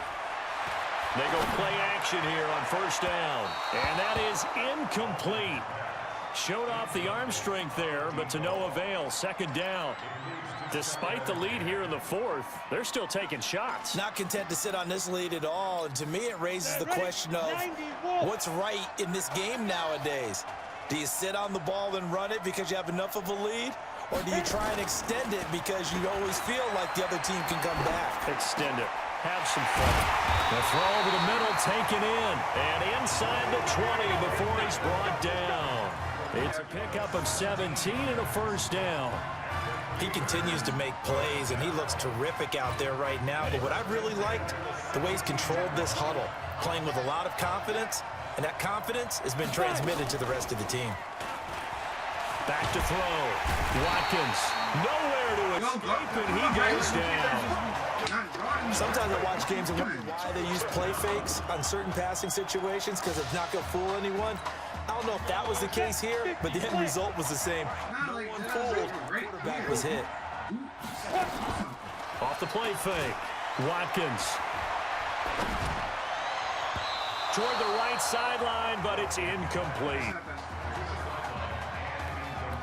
They go play action here on 1st down. And that is incomplete. Showed off the arm strength there, but to no avail. 2nd down. Despite the lead here in the 4th, they're still taking shots. Not content to sit on this lead at all. And to me, it raises the question of what's right in this game nowadays. Do you sit on the ball and run it because you have enough of a lead? Or do you try and extend it because you always feel like the other team can come back? Extend it. Have some fun. The throw over the middle taken in. And inside the 20 before he's brought down. It's a pickup of 17 and a 1st down. He continues to make plays, and he looks terrific out there right now. But what I've really liked, the way he's controlled this huddle, playing with a lot of confidence, and that confidence has been transmitted to the rest of the team. Back to throw. Watkins, nowhere to escape, and he goes down. Sometimes I watch games and wonder why they use play fakes on certain passing situations because it's not going to fool anyone. I don't know if that was the case here, but the end result was the same. No one fooled. Quarterback was hit. Off the play fake. Watkins. Toward the right sideline, but it's incomplete.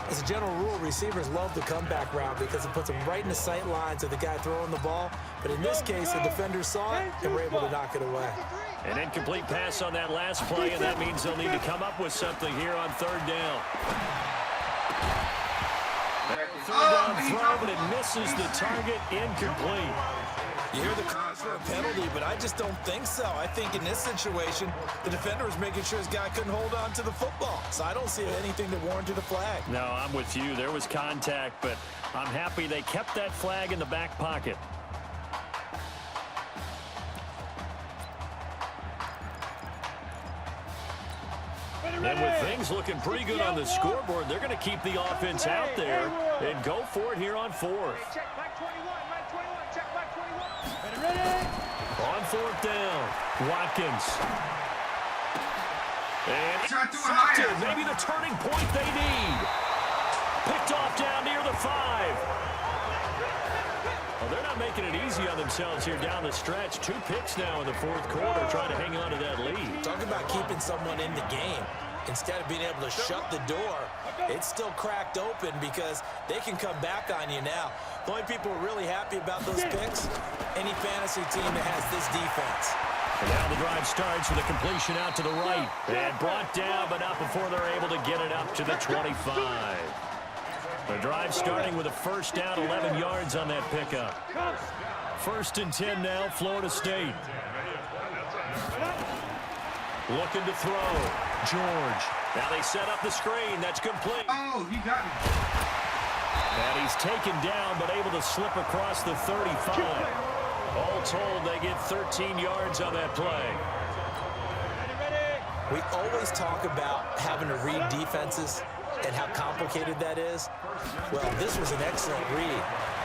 As a general rule, receivers love the comeback route because it puts them right in the sight lines of the guy throwing the ball. But in this case, the defenders saw it and were able to knock it away. An incomplete pass on that last play, and that means they'll need to come up with something here on 3rd down. Third down throw, but it misses the target. Incomplete. You hear the calls for a penalty, but I just don't think so. I think in this situation, the defender was making sure his guy couldn't hold on to the football. So I don't see anything that warranted a flag. No, I'm with you. There was contact, but I'm happy they kept that flag in the back pocket. And with things looking pretty good on the scoreboard, they're going to keep the offense out there and go for it here on 4th. On 4th down, Watkins. And intercepted. Maybe the turning point they need. Picked off down near the 5. Well, they're not making it easy on themselves here down the stretch. 2 picks now in the 4th quarter, trying to hang on to that lead. Talk about keeping someone in the game. Instead of being able to shut the door, it's still cracked open because they can come back on you now. The only people who are really happy about those picks, any fantasy team that has this defense. And now the drive starts with a completion out to the right. And brought down, but not before they're able to get it up to the 25. The drive starting with a 1st down, 11 yards on that pickup. 1st and 10 now, Florida State. Looking to throw. George. Now they set up the screen. That's complete. Oh, he got me. And he's taken down, but able to slip across the 35. All told, they get 13 yards on that play. We always talk about having to read defenses and how complicated that is. Well, this was an excellent read.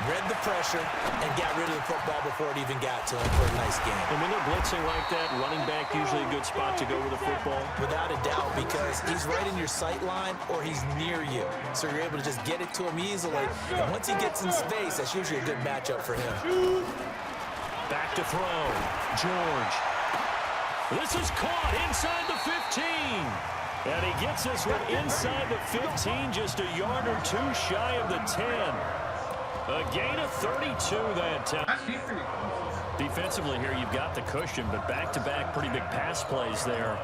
Read the pressure and got rid of the football before it even got to him for a nice game. And when they're blitzing like that, running back usually a good spot to go with the football? Without a doubt, because he's right in your sight line or he's near you. So you're able to just get it to him easily. And once he gets in space, that's usually a good matchup for him. Back to throw. George. This is caught inside the 15. And he gets this one inside the 15, just a yard or 2 shy of the 10. A gain of 32 that time. Defensively here, you've got the cushion, but back-to-back pretty big pass plays there.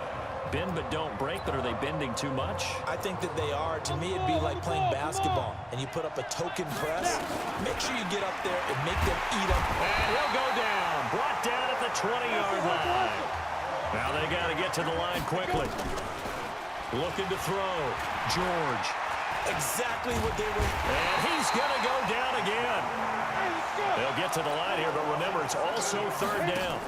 Bend but don't break, but are they bending too much? I think that they are. To me, it'd be like playing basketball, and you put up a token press. Make sure you get up there and make them eat up. And he'll go down. Brought down at the 20-yard line. Now they got to get to the line quickly. Looking to throw. George. Exactly what they were. And he's going to go down again. They'll get to the line here, but remember, it's also 3rd down.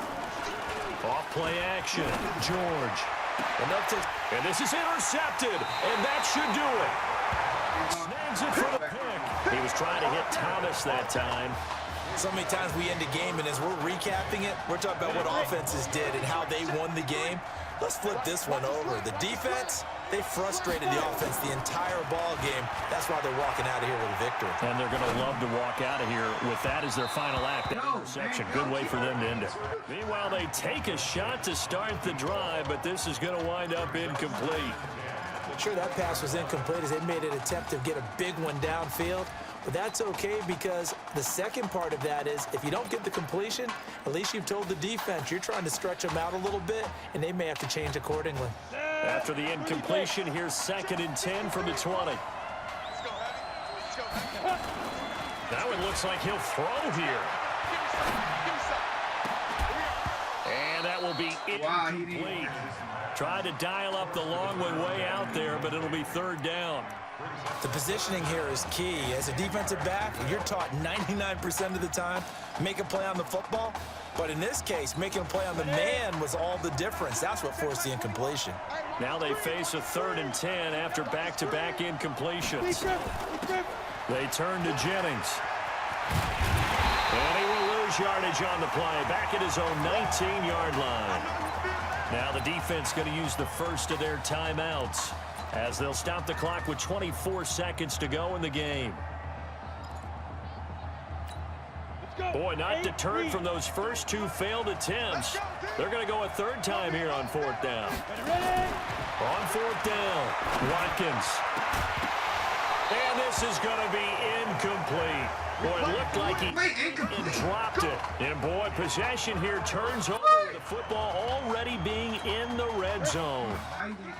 Off play action. George. And this is intercepted, and that should do it. Snags it for the pick. He was trying to hit Thomas that time. So many times we end a game, and as we're recapping it, we're talking about what offenses did and how they won the game. Let's flip this one over. The defense, they frustrated the offense the entire ball game. That's why they're walking out of here with a victory. And they're going to love to walk out of here with that as their final act. That interception, good way for them to end it. Meanwhile, they take a shot to start the drive, but this is going to wind up incomplete. Sure, that pass was incomplete as they made an attempt to get a big one downfield. But that's okay because the second part of that is if you don't get the completion, at least you've told the defense you're trying to stretch them out a little bit, and they may have to change accordingly. After the incompletion, here's 2nd and 10 from the 20. Now it looks like he'll throw here. And that will be incomplete. Tried to dial up the long one way out there, but it'll be 3rd down. The positioning here is key. As a defensive back, you're taught 99% of the time, make a play on the football. But in this case, making a play on the man was all the difference. That's what forced the incompletion. Now they face a 3rd and 10 after back-to-back incompletions. They turn to Jennings. And he will lose yardage on the play, back at his own 19-yard line. Now the defense going to use the first of their timeouts as they'll stop the clock with 24 seconds to go in the game. Boy, not deterred from those first 2 failed attempts. They're going to go a 3rd time here on 4th down. On 4th down, Watkins. And this is going to be incomplete. Boy, it looked like he dropped it. And boy, possession here turns over. The football already being in the red zone.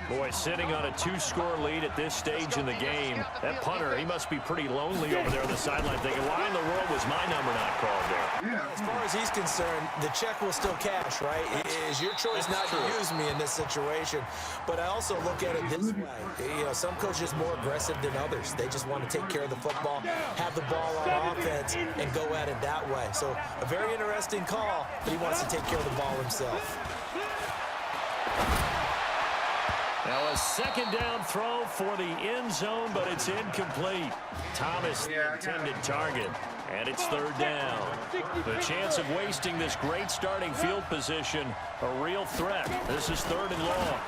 Boy, sitting on a 2-score lead at this stage in the game. That punter, he must be pretty lonely over there on the sideline thinking, why in the world was my number not called there? As far as he's concerned, the check will still cash, right? It is your choice not to use me in this situation. But I also look at it this way. You know, some coaches are more aggressive than others. They just want to take care of the football, have the ball on offense, and go at it that way. So a very interesting call, but he wants to take care of the ball himself. Now a 2nd down throw for the end zone, but it's incomplete. Thomas, the intended target, and it's 3rd down. The chance of wasting this great starting field position, a real threat. This is 3rd and long.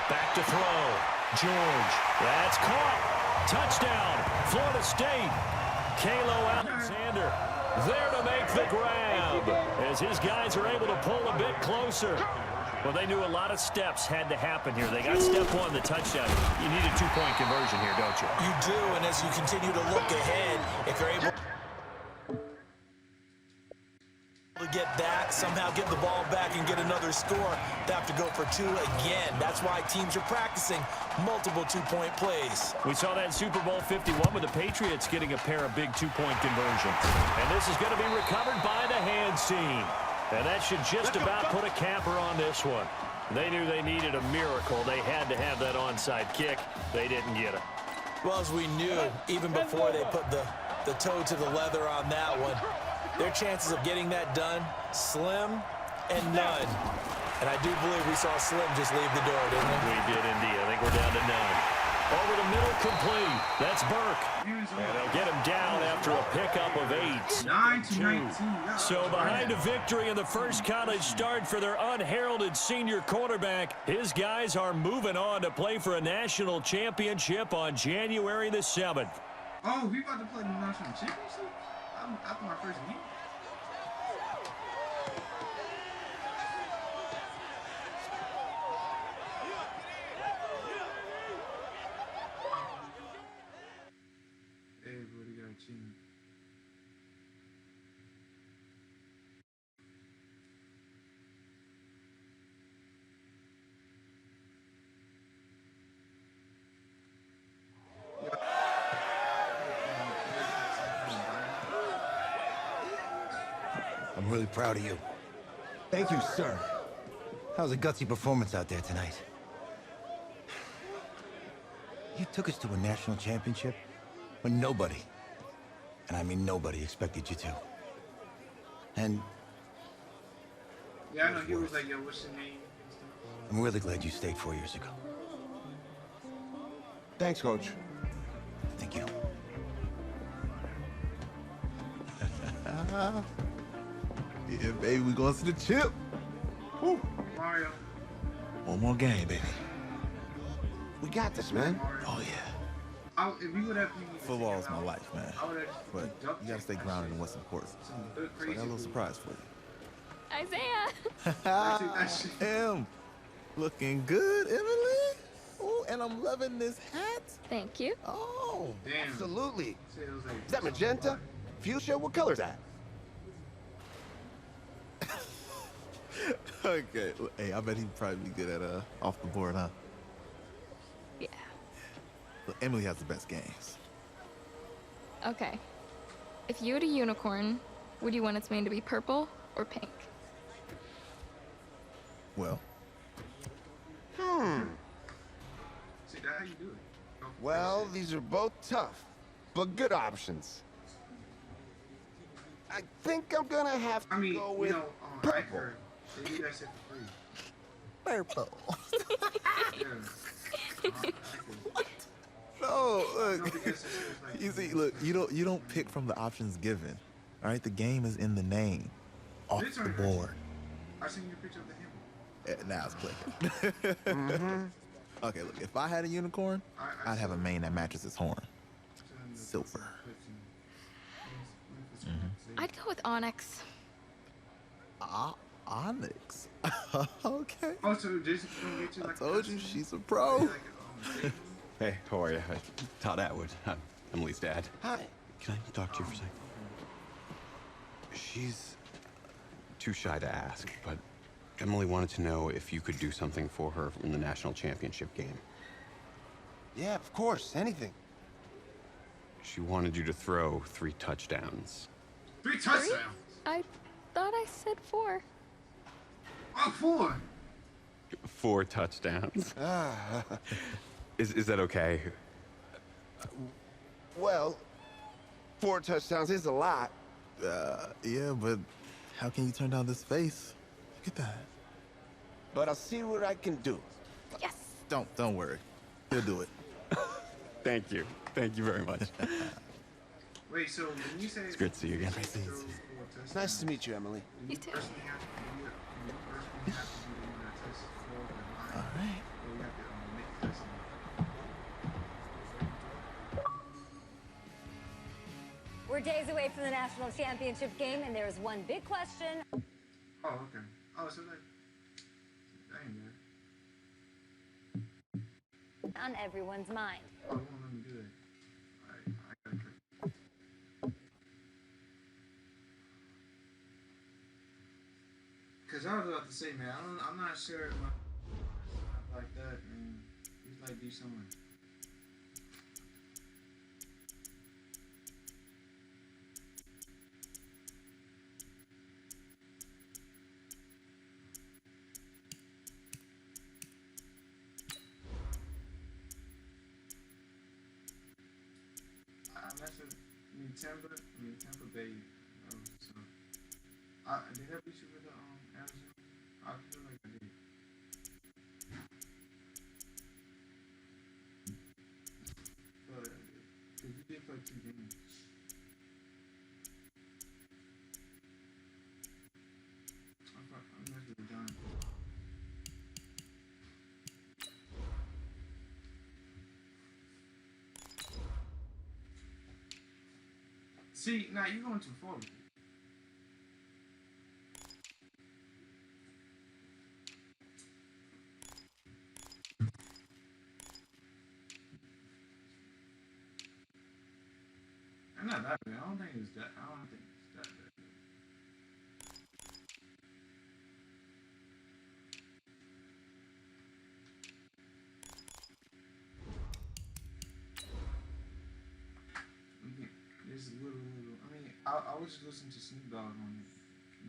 Back to throw. George. That's caught. Touchdown, Florida State. Kalo Alexander there to make the grab as his guys are able to pull a bit closer. Well, they knew a lot of steps had to happen here. They got step 1, the touchdown. You need a 2-point conversion here, don't you? You do, and as you continue to look ahead, if you're able to get that, somehow get the ball back and get another score, they have to go for 2 again. That's why teams are practicing multiple 2-point plays. We saw that in Super Bowl 51 with the Patriots getting a pair of big 2-point conversions. And this is going to be recovered by the hands team. And that should just about put a capper on this one. They knew they needed a miracle. They had to have that onside kick. They didn't get it. Well, as we knew, even before they put the toe to the leather on that one, their chances of getting that done, slim and none. And I do believe we saw Slim just leave the door, didn't we? We did indeed. I think we're down to 9. Over the middle, complete. That's Burke. And they'll get him down after a pickup of 8. 9-2. So behind a victory in the first college start for their unheralded senior quarterback, his guys are moving on to play for a national championship on January the 7th. Oh, we about to play the national championship? After my first game? Everybody got a team. I'm really proud of you. Thank you, sir. That was a gutsy performance out there tonight. You took us to a national championship when nobody, and I mean nobody, expected you to. And yeah, I know he was like, yo, what's your name? I'm really glad you stayed 4 years ago. Thanks, Coach. Thank you. Yeah, baby, we going to the chip. Woo. Mario. One more game, baby. We got this, man. Oh, yeah. If you would have Football is my life, man. I would have But you gotta stay grounded in what's important. So I got a little surprise for you. Isaiah! Em, looking good, Emily. Oh, and I'm loving this hat. Thank you. Oh, Damn. Absolutely. Is that magenta? Fuchsia? What color's that? Okay. Hey, I bet he'd probably be good at off the board, huh? Yeah. Look, Emily has the best games. Okay. If you had a unicorn, would you want its mane to be purple or pink? Well, See, that's how you do it. Well, these are both tough, but good options. I think I'm gonna have to go with purple. They do that shit for free. Purple. Yeah. No, look. You see, look, you don't pick from the options given. All right, the game is in the name, off the board. I seen your picture of the hammer. Now it's clicking. Okay, look, if I had a unicorn, I'd have a mane that matches its horn. Silver. I'd go with onyx. Onyx. Okay. Oh, so Jason gonna get you like I told you, she's a pro. Hey, how are you? Todd Atwood. I'm Emily's dad. Hi. Can I talk to you for a second? She's too shy to ask, but Emily wanted to know if you could do something for her in the national championship game. Yeah, of course. Anything. She wanted you to throw 3 touchdowns. 3 touchdowns? I thought I said 4. Oh, 4. 4 touchdowns. Is that okay? Well, 4 touchdowns is a lot. Yeah, but how can you turn down this face? Look at that. But I'll see what I can do. Yes. Don't worry. He'll do it. Thank you. Thank you very much. Wait, so when you say It's great to see you again. Nice to meet you, Emily. You too. All right. We're days away from the national championship game, and there is one big question Oh, okay. Oh, so like, dang, man. on everyone's mind. Oh, you won't let me do it. I gotta click. Cause I was about to say, man, I'm not sure if my like that, man. He's like be somewhere. That's Tampa Bay. So, did I beat you with the Arizona? I feel like I did. But cause you did play 2 games. I'm not really done. See, now you're going too far with it. I'm not that bad. I don't think it's that. I don't think it's that bad. There's a little. I mean, I was just listening to Snoop Dogg on it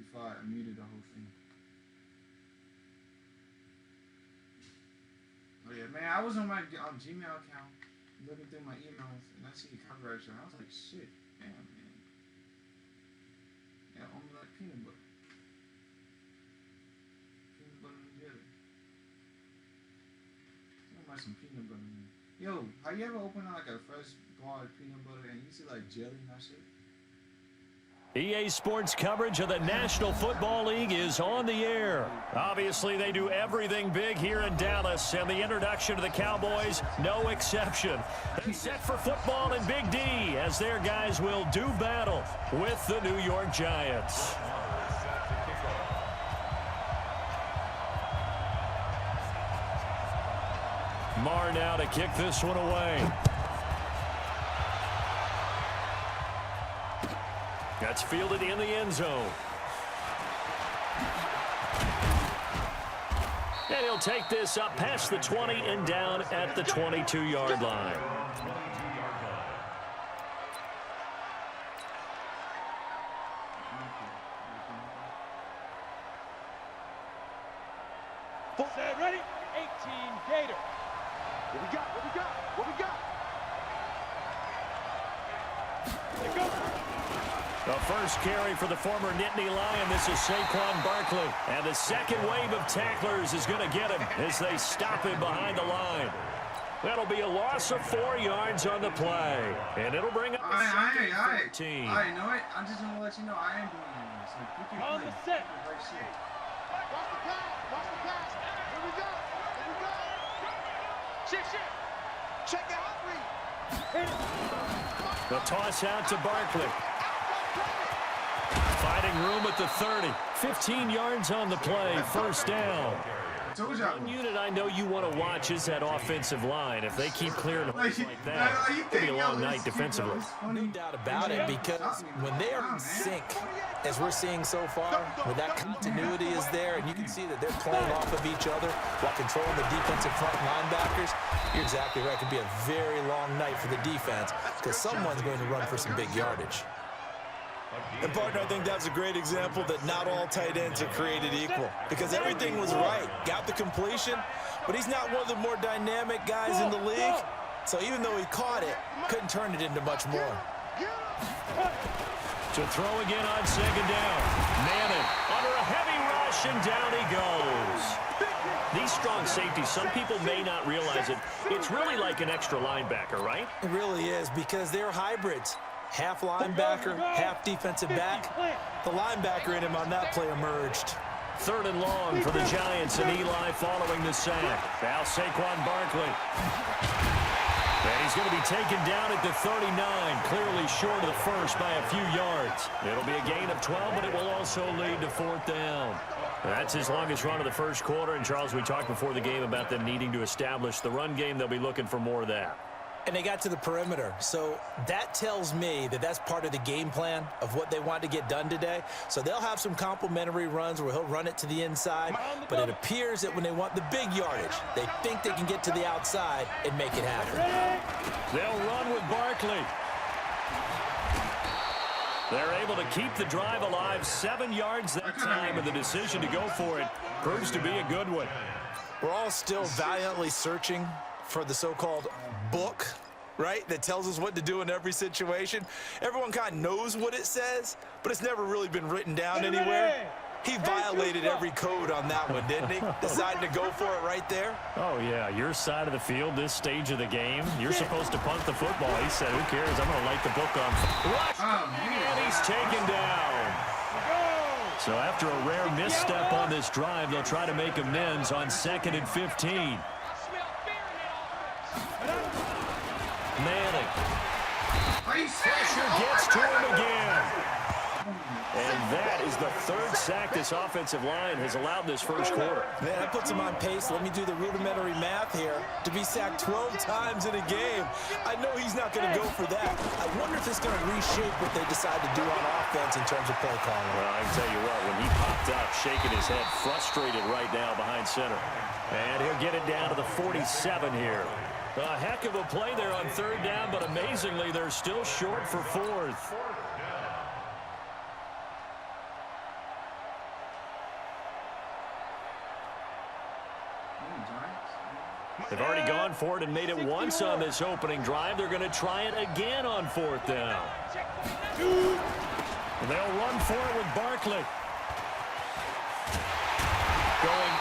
before I muted the whole thing. Oh yeah, man, I was on my Gmail account looking through my emails and I see the copyright strike. I was like, shit, damn, man. Yeah, only like peanut butter. Peanut butter and jelly. want some peanut butter, man. Yo, have you ever opened like a fresh bar of peanut butter and you see like jelly and that shit? EA Sports coverage of the National Football League is on the air. Obviously, they do everything big here in Dallas, and the introduction to the Cowboys, no exception. They're set for football in Big D as their guys will do battle with the New York Giants. Marr now to kick this one away. That's fielded in the end zone. And he'll take this up past the 20 and down at the 22-yard line. Set, ready? 18 Gator. What we got? What we got? What we got? Here goes. The first carry for the former Nittany Lion. This is Saquon Barkley. And the second wave of tacklers is going to get him as they stop him behind the line. That'll be a loss of 4 yards on the play. And it'll bring up a second and 14. I know it. I'm just going to let you know I am doing this. Like, you can On play. the set. Right shit. Watch the pass. Watch the pass. Here we go. Here we go. Shit. Check out. Hit it. The toss out to Barkley. Finding room at the 30. 15 yards on the play. First down. One unit I know you want to watch is that offensive line. If they keep clearing holes like that, it'll be a long night defensively. No doubt about it, because when they are in sync, as we're seeing so far, where that continuity is there, and you can see that they're playing off of each other while controlling the defensive front linebackers, you're exactly right. It could be a very long night for the defense because someone's going to run for some big yardage. And partner, I think that's a great example that not all tight ends are created equal, because everything was right. Got the completion, but he's not one of the more dynamic guys in the league. So even though he caught it, couldn't turn it into much more. To throw again on second down. Manning under a heavy rush, and down he goes. These strong safeties, some people may not realize it. It's really like an extra linebacker, right? It really is, because they're hybrids. Half linebacker, half defensive back. The linebacker in him on that play emerged. Third and long for the Giants, and Eli following the sack. Now Saquon Barkley. And he's going to be taken down at the 39, clearly short of the first by a few yards. It'll be a gain of 12, but it will also lead to fourth down. That's his longest run of the first quarter. And, Charles, we talked before the game about them needing to establish the run game. They'll be looking for more of that. And they got to the perimeter. So that tells me that that's part of the game plan of what they want to get done today. So they'll have some complementary runs where he'll run it to the inside. But it appears that when they want the big yardage, they think they can get to the outside and make it happen. They'll run with Barkley. They're able to keep the drive alive. 7 yards that time, and the decision to go for it proves to be a good one. We're all still valiantly searching for the so-called book, right, that tells us what to do in every situation. Everyone kind of knows what it says, but it's never really been written down anywhere. He violated every code on that one, didn't he? Deciding to go for it right there. Oh, yeah, your side of the field, this stage of the game, you're supposed to punt the football. He said, who cares? I'm going to light the book on fire. And he's taken down. So after a rare misstep on this drive, they'll try to make amends on 2nd and 15. Manning. Pressure gets to him again. And that is the third sack this offensive line has allowed this first quarter. Man, that puts him on pace. Let me do the rudimentary math here. To be sacked 12 times in a game, I know he's not going to go for that. I wonder if it's going to reshape what they decide to do on offense in terms of play calling. Well, I can tell you what, when he popped up, shaking his head, frustrated right now behind center. And he'll get it down to the 47 here. A heck of a play there on third down, but amazingly, they're still short for fourth. They've already gone for it and made it once on this opening drive. They're going to try it again on fourth down. They'll run for it with Barkley. Going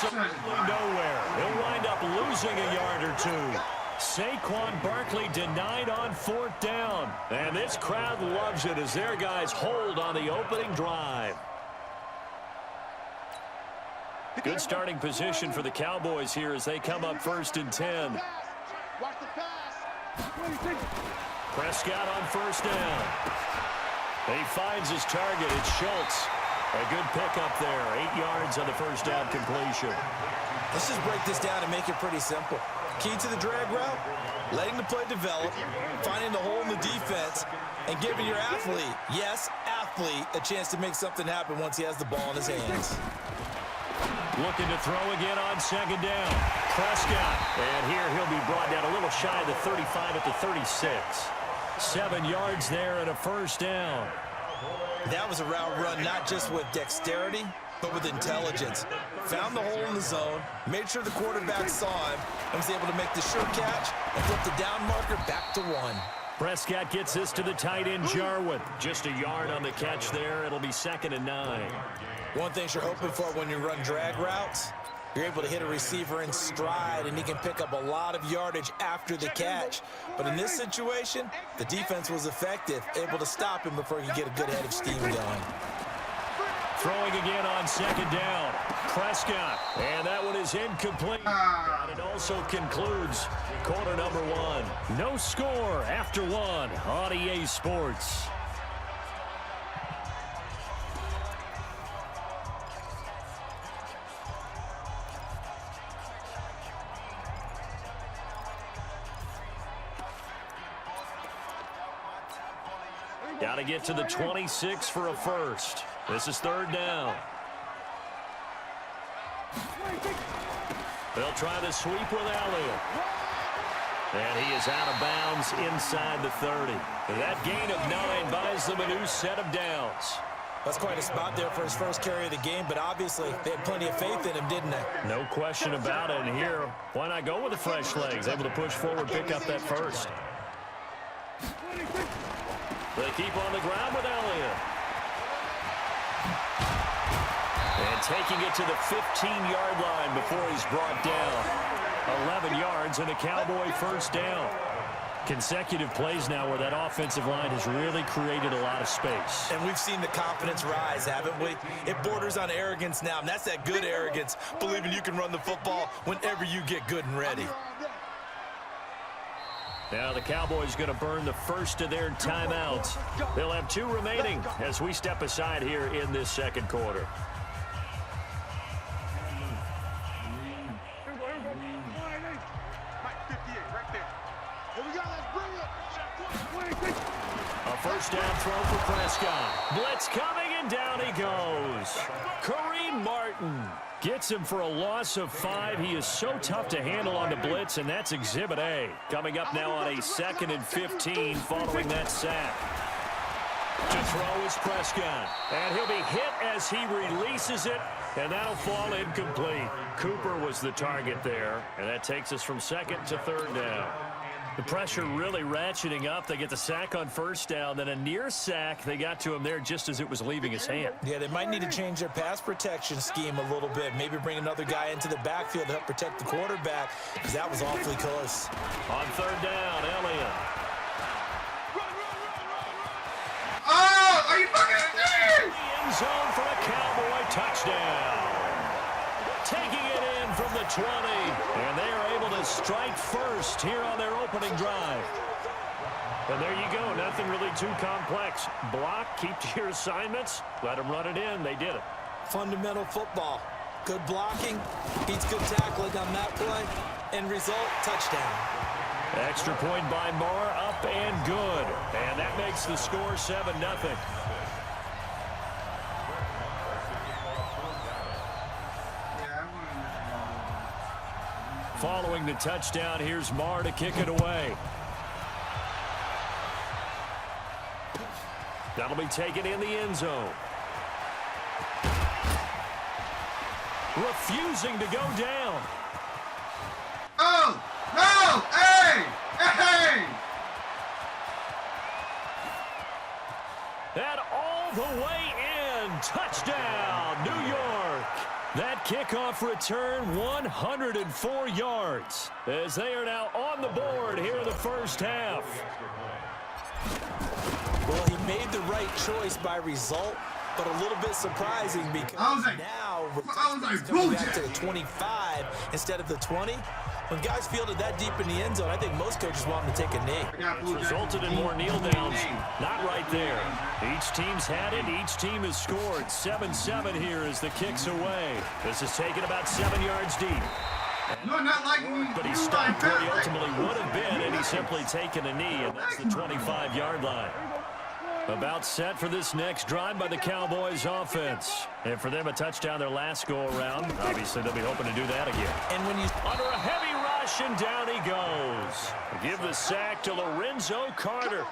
absolutely nowhere. He'll wind up losing a yard or two. Saquon Barkley denied on 4th down. And this crowd loves it as their guys hold on the opening drive. Good starting position for the Cowboys here as they come up 1st and 10. Prescott on 1st down. He finds his target. It's Schultz. A good pickup there. 8 yards on the 1st down completion. Let's just break this down and make it pretty simple. Key to the drag route, letting the play develop, finding the hole in the defense, and giving your athlete, yes, athlete, a chance to make something happen once he has the ball in his hands. Looking to throw again on 2nd down. Prescott. And here he'll be brought down a little shy of the 35 at the 36. 7 yards there and a 1st down. That was a route run not just with dexterity, but with intelligence. Found the hole in the zone, made sure the quarterback saw him, and was able to make the sure catch and flip the down marker back to 1. Prescott gets this to the tight end, Jarwin. Just a yard on the catch there. It'll be 2nd and 9. One thing you're hoping for when you run drag routes, you're able to hit a receiver in stride, and he can pick up a lot of yardage after the catch. But in this situation, the defense was effective, able to stop him before he could get a good head of steam going. Throwing again on 2nd down. Prescott. And that one is incomplete. And it also concludes quarter number 1. No score after 1 on EA Sports. Got to get to the 26 for a first. This is 3rd down. They'll try the sweep with Elliott. And he is out of bounds inside the 30. That gain of 9 buys them a new set of downs. That's quite a spot there for his first carry of the game, but obviously they had plenty of faith in him, didn't they? No question about it. And here, why not go with the fresh legs? Able to push forward, pick up that first. They keep on the ground with Elliott. And taking it to the 15-yard line before he's brought down. 11 yards and a Cowboy 1st down. Consecutive plays now where that offensive line has really created a lot of space. And we've seen the confidence rise, haven't we? It borders on arrogance now, and that's that good arrogance, believing you can run the football whenever you get good and ready. Now the Cowboys going to burn the first of their timeouts. They'll have 2 remaining as we step aside here in this 2nd quarter. A 1st down throw for Prescott. Blitz coming, and down he goes. Kareem Martin gets him for a loss of 5. He is so tough to handle on the blitz, and that's Exhibit A. Coming up now on a 2nd and 15 following that sack. To throw is Prescott. And he'll be hit as he releases it, and that'll fall incomplete. Cooper was the target there, and that takes us from 2nd to 3rd down. The pressure really ratcheting up. They get the sack on 1st down, then a near sack. They got to him there just as it was leaving his hand. Yeah, they might need to change their pass protection scheme a little bit. Maybe bring another guy into the backfield to help protect the quarterback, because that was awfully close. On 3rd down, Elliott. Oh, are you fucking serious? End zone for a Cowboy touchdown. Taking it in from the 20, and they are able to strike first here on their opening drive. And there you go, nothing really too complex. Block, keep to your assignments, let them run it in. They did it. Fundamental football. Good blocking, beats good tackling on that play. End result, touchdown. Extra point by Moore, up and good. And that makes the score 7-0. Following the touchdown, here's Marr to kick it away. That'll be taken in the end zone. Refusing to go down. Oh, no, hey, hey. And all the way in. Touchdown, New York. That kickoff return, 104 yards, as they are now on the board here in the first half. Well, he made the right choice by result, but a little bit surprising because now with touchdowns coming back to the 25 instead of the 20, when guys fielded that deep in the end zone, I think most coaches want them to take a knee. It's resulted in more kneel downs. Not right there. Each team's had it. Each team has scored. 7-7 here as the kick's away. This is taken about 7 yards deep. But he stopped where he ultimately would have been, and he's simply taken a knee, and that's the 25-yard line. About set for this next drive by the Cowboys offense. And for them, a touchdown their last go-around. Obviously, they'll be hoping to do that again. And when you... Under a heavy rush, and down he goes. Give the sack to Lorenzo Carter.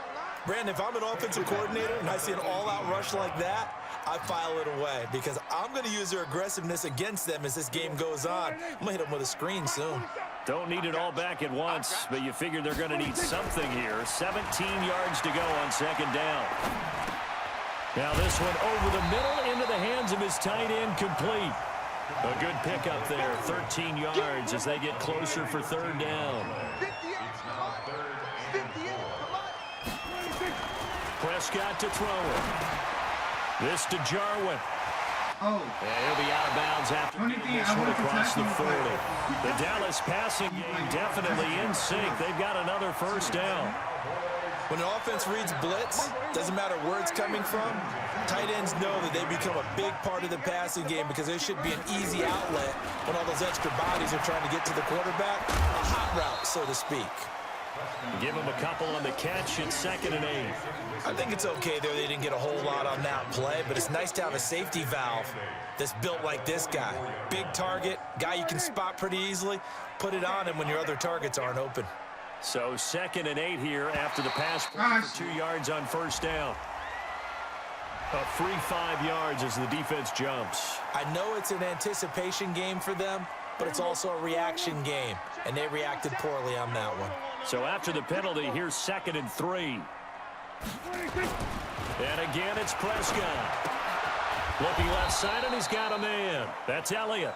Brandon, if I'm an offensive coordinator and I see an all-out rush like that, I file it away because I'm going to use their aggressiveness against them as this game goes on. I'm going to hit them with a screen soon. Don't need it all back at once, but you figure they're going to need something here. 17 yards to go on second down. Now this one over the middle into the hands of his tight end, complete. A good pickup there, 13 yards as they get closer for third down. Prescott to throw it. This to Jarwin. Oh. He'll be out of bounds after this one across the 40. The Dallas passing game definitely in sync. They've got another first down. When an offense reads blitz, doesn't matter where it's coming from, tight ends know that they become a big part of the passing game because there should be an easy outlet when all those extra bodies are trying to get to the quarterback. A hot route, so to speak. Give him a couple on the catch at 2nd and 8. I think it's okay there. They didn't get a whole lot on that play, but it's nice to have a safety valve that's built like this guy. Big target, guy you can spot pretty easily. Put it on him when your other targets aren't open. So 2nd and 8 here after the pass play for 2 yards on first down. A free 5 yards as the defense jumps. I know it's an anticipation game for them, but it's also a reaction game, and they reacted poorly on that one. So after the penalty, here's 2nd and 3. And again, it's Prescott. Looking left side, and he's got a man. That's Elliott.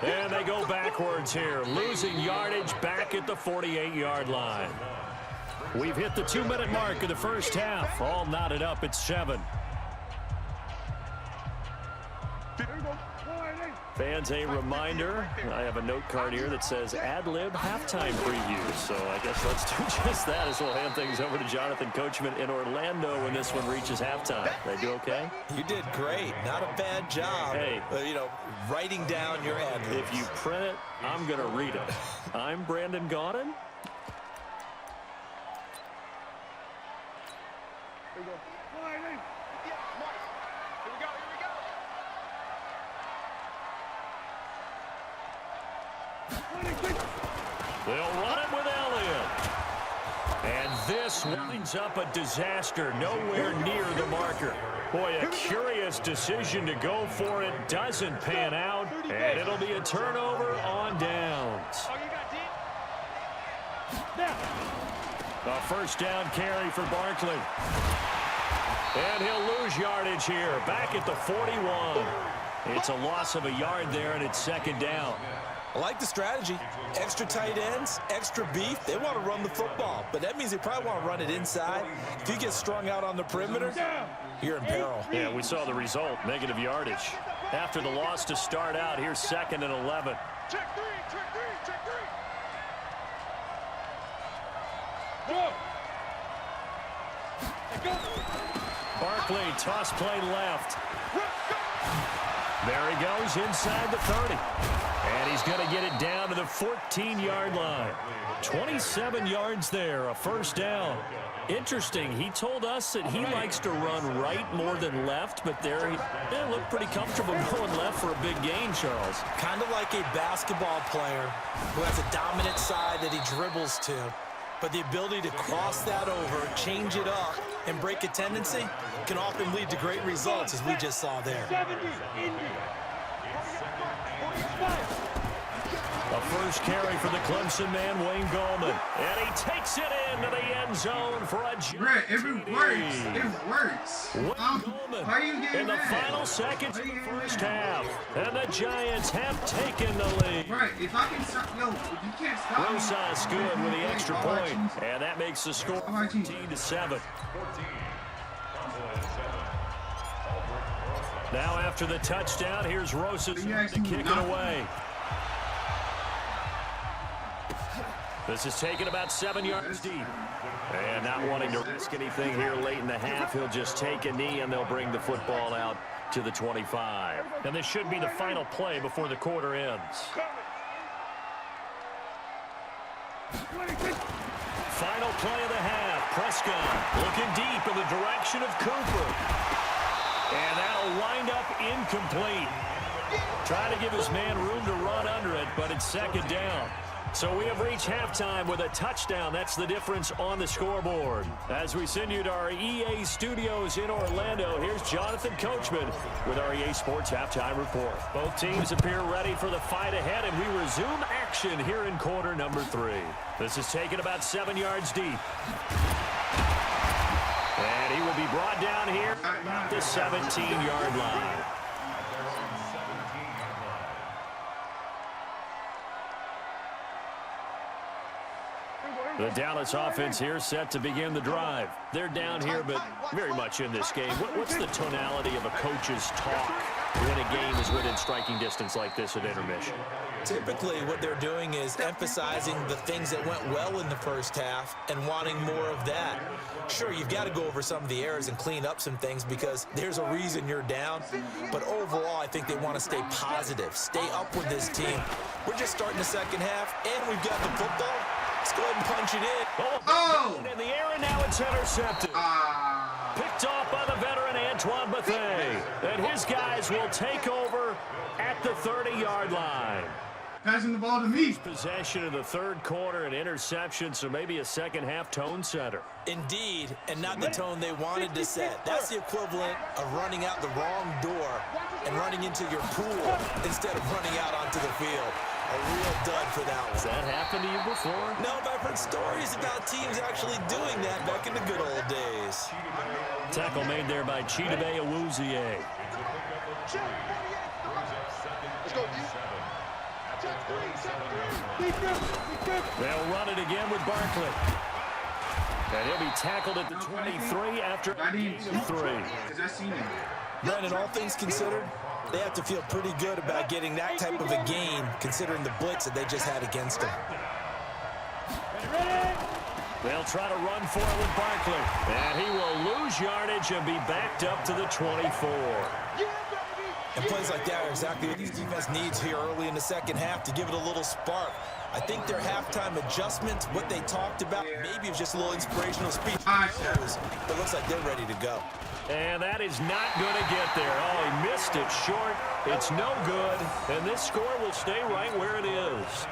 And they go backwards here, losing yardage back at the 48-yard line. We've hit the 2-minute mark of the first half. All knotted up at 7. Fans, a reminder, I have a note card here that says ad-lib halftime preview. So I guess let's do just that as we'll hand things over to Jonathan Coachman in Orlando when this one reaches halftime. They do okay? You did great. Not a bad job. Hey, writing down your ad-libs. If you print it, I'm going to read it. I'm Brandon Gaudin. They'll run it with Elliott. And this winds up a disaster nowhere near the marker. Boy, a curious decision to go for it. Doesn't pan out, and it'll be a turnover on downs. A first down carry for Barkley. And he'll lose yardage here, back at the 41. It's a loss of a yard there, and it's 2nd down. I like the strategy. Extra tight ends, extra beef. They want to run the football, but that means they probably want to run it inside. If you get strung out on the perimeter, you're in peril. Yeah, we saw the result, negative yardage. After the loss to start out, here's 2nd and 11. Check three, check three, check three. Barkley, toss play left. There he goes inside the 30. And he's going to get it down to the 14-yard line. 27 yards there, a first down. Interesting, he told us that he likes to run right more than left, but there he looked pretty comfortable going left for a big gain, Charles. Kind of like a basketball player who has a dominant side that he dribbles to, but the ability to cross that over, change it up, and break a tendency can often lead to great results, as we just saw there. A first carry for the Clemson man, Wayne Gallman. And he takes it into the end zone for a Bruh, it works. It works. How are you getting in the mad? final seconds of the first half. And the Giants have taken the lead. Right, if I can stop, yo, if you can't stop me. Rosas good with the extra point. And that makes the score 14-7. Now after the touchdown, here's Rosas to kick it away. This is taken about 7 yards deep. And not wanting to risk anything here late in the half, he'll just take a knee and they'll bring the football out to the 25. And this should be the final play before the quarter ends. Final play of the half. Prescott looking deep in the direction of Cooper. And that'll wind up incomplete. Trying to give his man room to run under it, but it's second down. So we have reached halftime with a touchdown. That's the difference on the scoreboard. As we send you to our EA studios in Orlando, here's Jonathan Coachman with our EA Sports Halftime Report. Both teams appear ready for the fight ahead, and we resume action here in quarter number 3. This is taken about 7 yards deep. And he will be brought down here at the 17-yard line. The Dallas offense here set to begin the drive. They're down here, but very much in this game. What's the tonality of a coach's talk when a game is within striking distance like this at intermission? Typically, what they're doing is emphasizing the things that went well in the first half and wanting more of that. Sure, you've got to go over some of the errors and clean up some things because there's a reason you're down. But overall, I think they want to stay positive, stay up with this team. We're just starting the second half, and we've got the football. Let's go ahead and punch it in. Oh! In the air, and now it's intercepted. Picked off by the veteran Antoine Bethea. And his guys will take over at the 30-yard line. Passing the ball to me. Possession of the third quarter and interception, so maybe a second-half tone setter. Indeed, and not the tone they wanted to set. That's the equivalent of running out the wrong door and running into your pool instead of running out onto the field. A real dud for that one. Has that happened to you before? No, but I've heard stories about teams actually doing that back in the good old days. Tackle made there by Chidobe Awuzie. They'll run it again with Barkley. And he'll be tackled at the 23 after a gain of 3. Brandon, all things considered, they have to feel pretty good about getting that type of a gain, considering the blitz that they just had against them. They'll try to run for it with Barkley. And he will lose yardage and be backed up to the 24. And plays like that are exactly what these defense needs here early in the second half to give it a little spark. I think their halftime adjustment, what they talked about, maybe it was just a little inspirational speech. But it looks like they're ready to go. And that is not going to get there. Oh, he missed it short. It's no good. And this score will stay right where it is.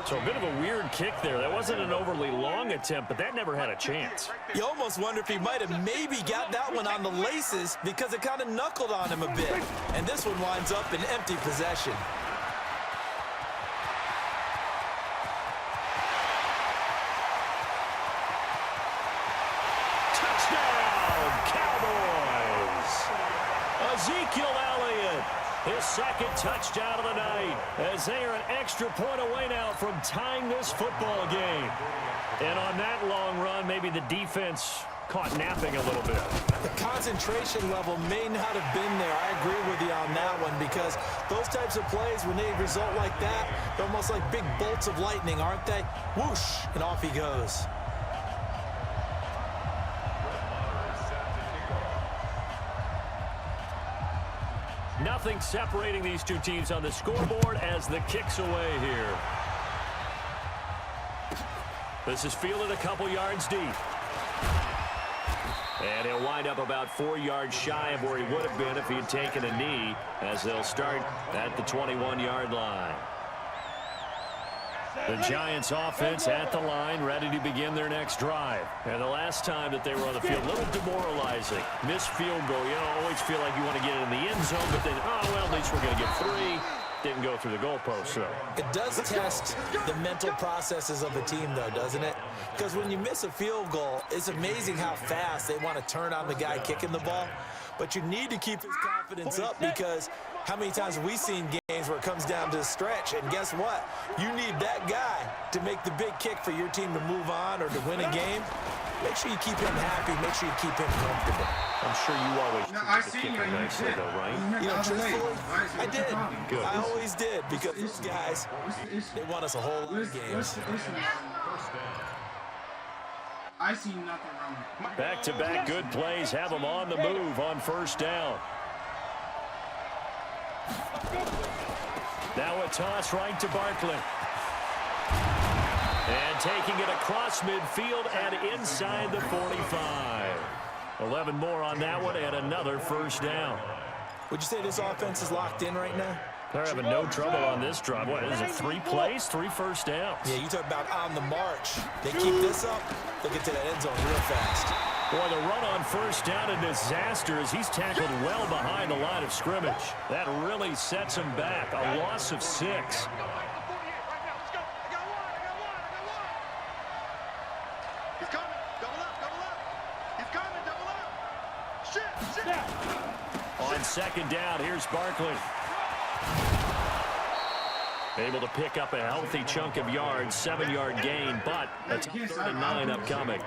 So a bit of a weird kick there. That wasn't an overly long attempt, but that never had a chance. You almost wonder if he might have maybe got that one on the laces because it kind of knuckled on him a bit. And this one winds up in empty possession. Touchdown, Cowboys! Ezekiel Elliott, his second touchdown of the night, as they are an extra point away now from tying this football game. And on that long run, maybe the defense caught napping a little bit. The concentration level may not have been there. I agree with you on that one because those types of plays, when they result like that, they're almost like big bolts of lightning, aren't they? Whoosh, and off he goes. Nothing separating these two teams on the scoreboard as the kick's away here. This is fielded a couple yards deep. And he'll wind up about 4 yards shy of where he would have been if he had taken a knee, as they'll start at the 21-yard line. The Giants offense at the line, ready to begin their next drive. And the last time that they were on the field, a little demoralizing. Missed field goal. You don't always feel like you want to get it in the end zone, but then, oh, well, at least we're going to get 3. didn't go through the goalpost, though. It does test the mental processes of a team, though, doesn't it? Because when you miss a field goal, it's amazing how fast they want to turn on the guy kicking the ball. But you need to keep his confidence up, because how many times have we seen games where it comes down to a stretch? And guess what? You need that guy to make the big kick for your team to move on or to win a game. Make sure you keep him happy. Make sure you keep him comfortable. I'm sure you always treat the kicker nicely, though, right? You know, truthfully, I did. Good. I always did, because these guys, they won us a whole lot of games. I see nothing wrong with it. Back-to-back good plays have them on the move on first down. Now a toss right to Barkley. And taking it across midfield and inside the 45. 11 more on that one and another first down. Would you say this offense is locked in right now? They're having no trouble on this drive. What is it, 3 plays, 3 first downs? Yeah, you talk about on the march. They keep this up, they'll get to that end zone real fast. Boy, the run on first down, a disaster as he's tackled well behind the line of scrimmage. That really sets him back. A loss of 6. On second down, here's Barkley. Able to pick up a healthy chunk of yards, 7-yard gain, but that's 3rd and 9 upcoming.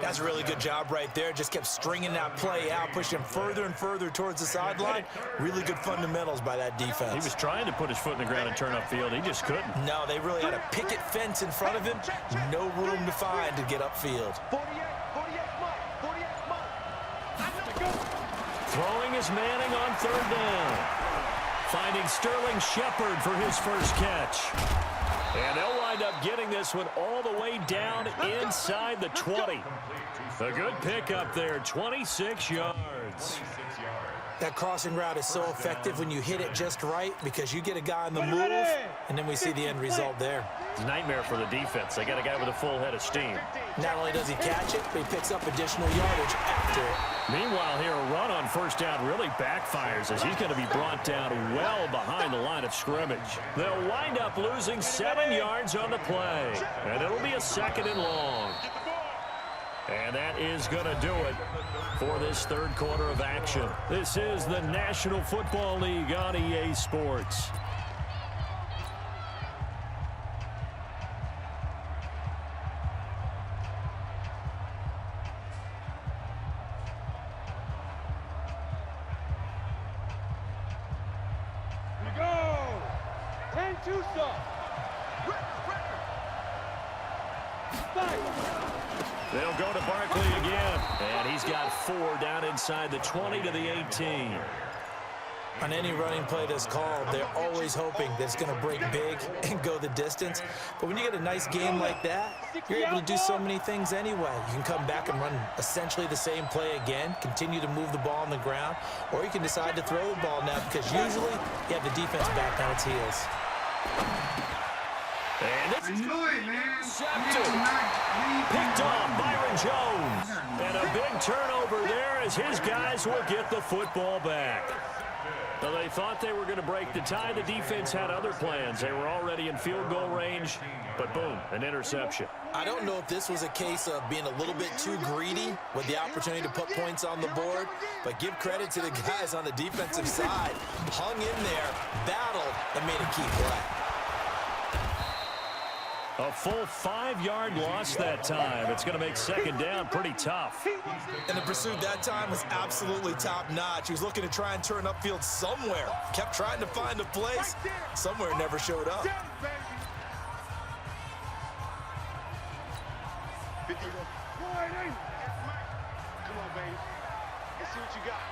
That's a really good job right there. Just kept stringing that play out, pushing him further and further towards the sideline. Really good fundamentals by that defense. He was trying to put his foot in the ground and turn upfield. He just couldn't. No, they really had a picket fence in front of him. No room to find to get upfield. Throwing is Manning on 3rd down. Finding Sterling Shepard for his first catch. And they'll wind up getting this one all the way down inside the 20. A good pickup there, 26 yards. That crossing route is so effective when you hit it just right, because you get a guy on the move, and then we see the end result there. It's a nightmare for the defense. They got a guy with a full head of steam. Not only does he catch it, but he picks up additional yardage after it. Meanwhile, here a run on first down really backfires as he's going to be brought down well behind the line of scrimmage. They'll wind up losing 7 yards on the play, and it'll be a 2nd and long. And that is going to do it for this 3rd quarter of action. This is the National Football League on EA Sports. We go! 10 Tucson! They'll go to Barkley again, and he's got 4 down inside the 20 to the 18. On any running play that's called, they're always hoping that it's going to break big and go the distance. But when you get a nice game like that, you're able to do so many things anyway. You can come back and run essentially the same play again, continue to move the ball on the ground, or you can decide to throw the ball now, because usually you have the defense back on its heels. And this is intercepted. Picked off Byron Jones. And a big turnover there as his guys will get the football back. Now, they thought they were going to break the tie. The defense had other plans. They were already in field goal range, but boom, an interception. I don't know if this was a case of being a little bit too greedy with the opportunity to put points on the board, but give credit to the guys on the defensive side. Hung in there, battled, and made a key play. A full 5-yard loss that time. It's going to make 2nd down pretty tough. And the pursuit that time was absolutely top-notch. He was looking to try and turn upfield somewhere. Kept trying to find a place. Somewhere it never showed up. 50. Come on, baby. Let's see what you got.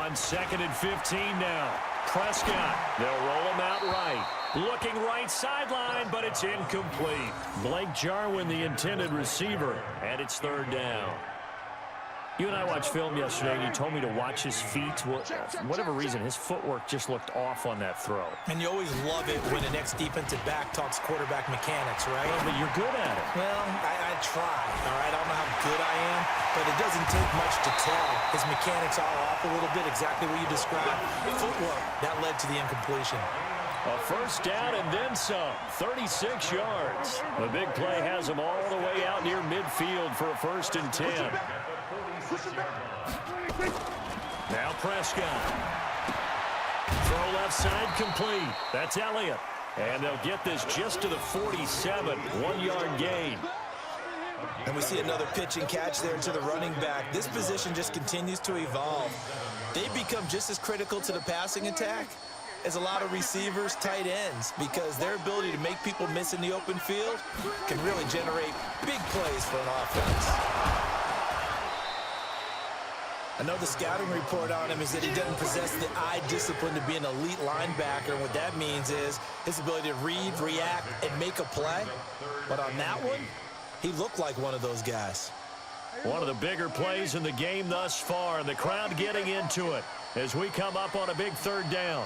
On 2nd and 15 now. Prescott. They'll roll him out right. Looking right sideline, but it's incomplete. Blake Jarwin, the intended receiver, and it's 3rd down. You and I watched film yesterday, and you told me to watch his feet. Well, for whatever reason, his footwork just looked off on that throw. And you always love it when the next defensive back talks quarterback mechanics, right? Well, but you're good at it. Well, I try, all right? I don't know how good I am, but it doesn't take much to tell. His mechanics are off a little bit, exactly what you described. Footwork, that led to the incompletion. A first down and then some, 36 yards. The big play has him all the way out near midfield for a 1st and 10. Now Prescott. Throw left side complete. That's Elliott. And they'll get this just to the 47, 1-yard gain. And we see another pitch and catch there to the running back. This position just continues to evolve. They become just as critical to the passing attack as a lot of receivers, tight ends, because their ability to make people miss in the open field can really generate big plays for an offense. I know the scouting report on him is that he doesn't possess the eye discipline to be an elite linebacker, and what that means is his ability to read, react, and make a play. But on that one, he looked like one of those guys. One of the bigger plays in the game thus far, and the crowd getting into it as we come up on a big 3rd down.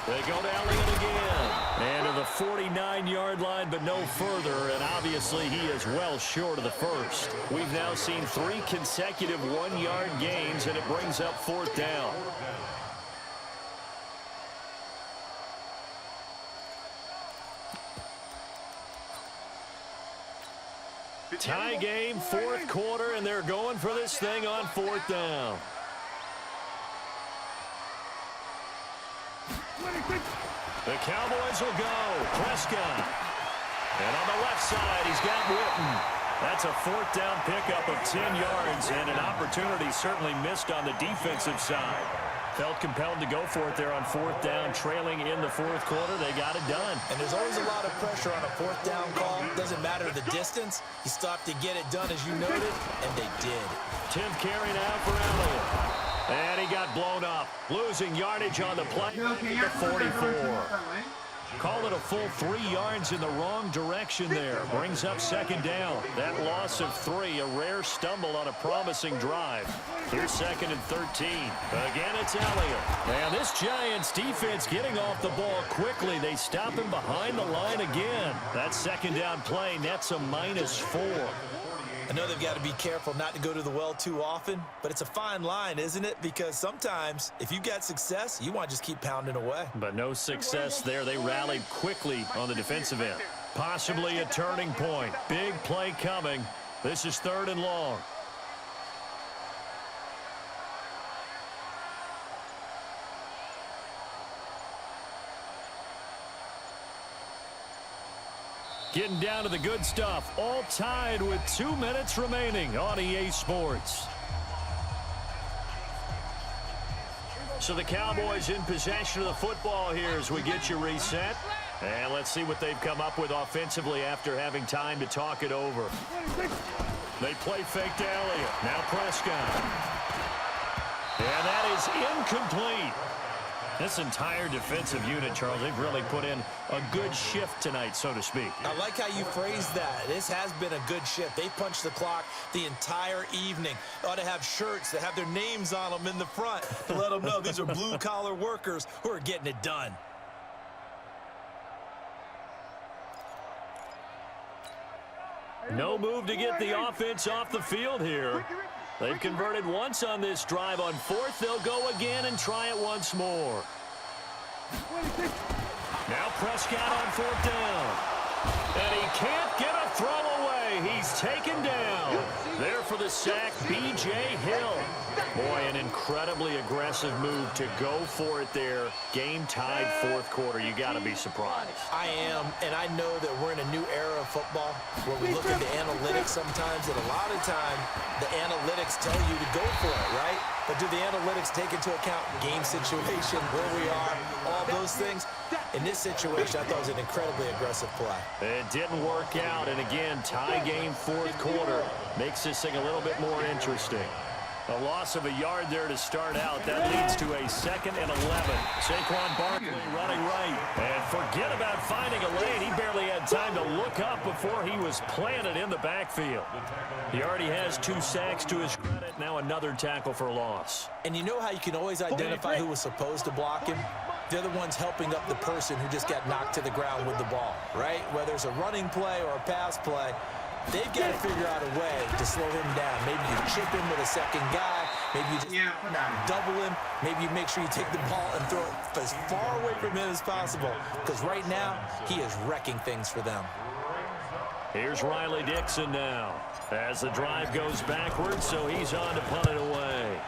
They go to Elliott again. And to the 49-yard line, but no further. And obviously, he is well short of the first. We've now seen 3 consecutive 1-yard gains, and it brings up 4th down. Tie game, 4th quarter, and they're going for this thing on 4th down. The Cowboys will go. Prescott. And on the left side, he's got Witten. That's a 4th down pickup of 10 yards, and an opportunity certainly missed on the defensive side. Felt compelled to go for it there on 4th down, trailing in the 4th quarter. They got it done. And there's always a lot of pressure on a 4th down call. Doesn't matter the distance. You stop to get it done, as you noted, and they did. 10th carry now for Elliott. And he got blown up, losing yardage on the play at the 44. Call it a full 3 yards in the wrong direction there. Brings up 2nd down. That loss of 3, a rare stumble on a promising drive. Here's 2nd and 13. Again, it's Elliott. And this Giants defense getting off the ball quickly. They stop him behind the line again. That 2nd down play nets a -4. I know they've got to be careful not to go to the well too often, but it's a fine line, isn't it? Because sometimes, if you got success, you want to just keep pounding away. But no success there. They rallied quickly on the defensive end. Possibly a turning point. Big play coming. This is 3rd and long. Getting down to the good stuff. All tied with 2 minutes remaining on EA Sports. So the Cowboys in possession of the football here as we get you reset. And let's see what they've come up with offensively after having time to talk it over. They play fake to Elliott. Now Prescott. And that is incomplete. This entire defensive unit, Charles, they've really put in a good shift tonight, so to speak. I like how you phrased that. This has been a good shift. They punched the clock the entire evening. They ought to have shirts that have their names on them in the front to let them know these are blue-collar workers who are getting it done. No move to get the offense off the field here. They've converted once on this drive. On 4th, they'll go again and try it once more. Now Prescott on 4th down. And he can't get a throw away. He's taken down. There for the sack, B.J. Hill. Boy, an incredibly aggressive move to go for it there. Game tied 4th quarter. You got to be surprised. I am, and I know that we're in a new era of football where we look into analytics sometimes, and a lot of time the analytics tell you to go for it, right? But do the analytics take into account game situation, where we are, all those things? In this situation, I thought it was an incredibly aggressive play. It didn't work out, and again, tie game 4th quarter makes this thing a little bit more interesting. A loss of a yard there to start out. That leads to a 2nd and 11. Saquon Barkley running right. And forget about finding a lane. He barely had time to look up before he was planted in the backfield. He already has 2 sacks to his credit. Now another tackle for loss. And you know how you can always identify who was supposed to block him? They're the ones helping up the person who just got knocked to the ground with the ball, right? Whether it's a running play or a pass play, they've got to figure out a way to slow him down. Maybe you chip him with a second guy. Maybe you just double him. Maybe you make sure you take the ball and throw it as far away from him as possible. Because right now, he is wrecking things for them. Here's Riley Dixon now as the drive goes backwards, so he's on to punt it away.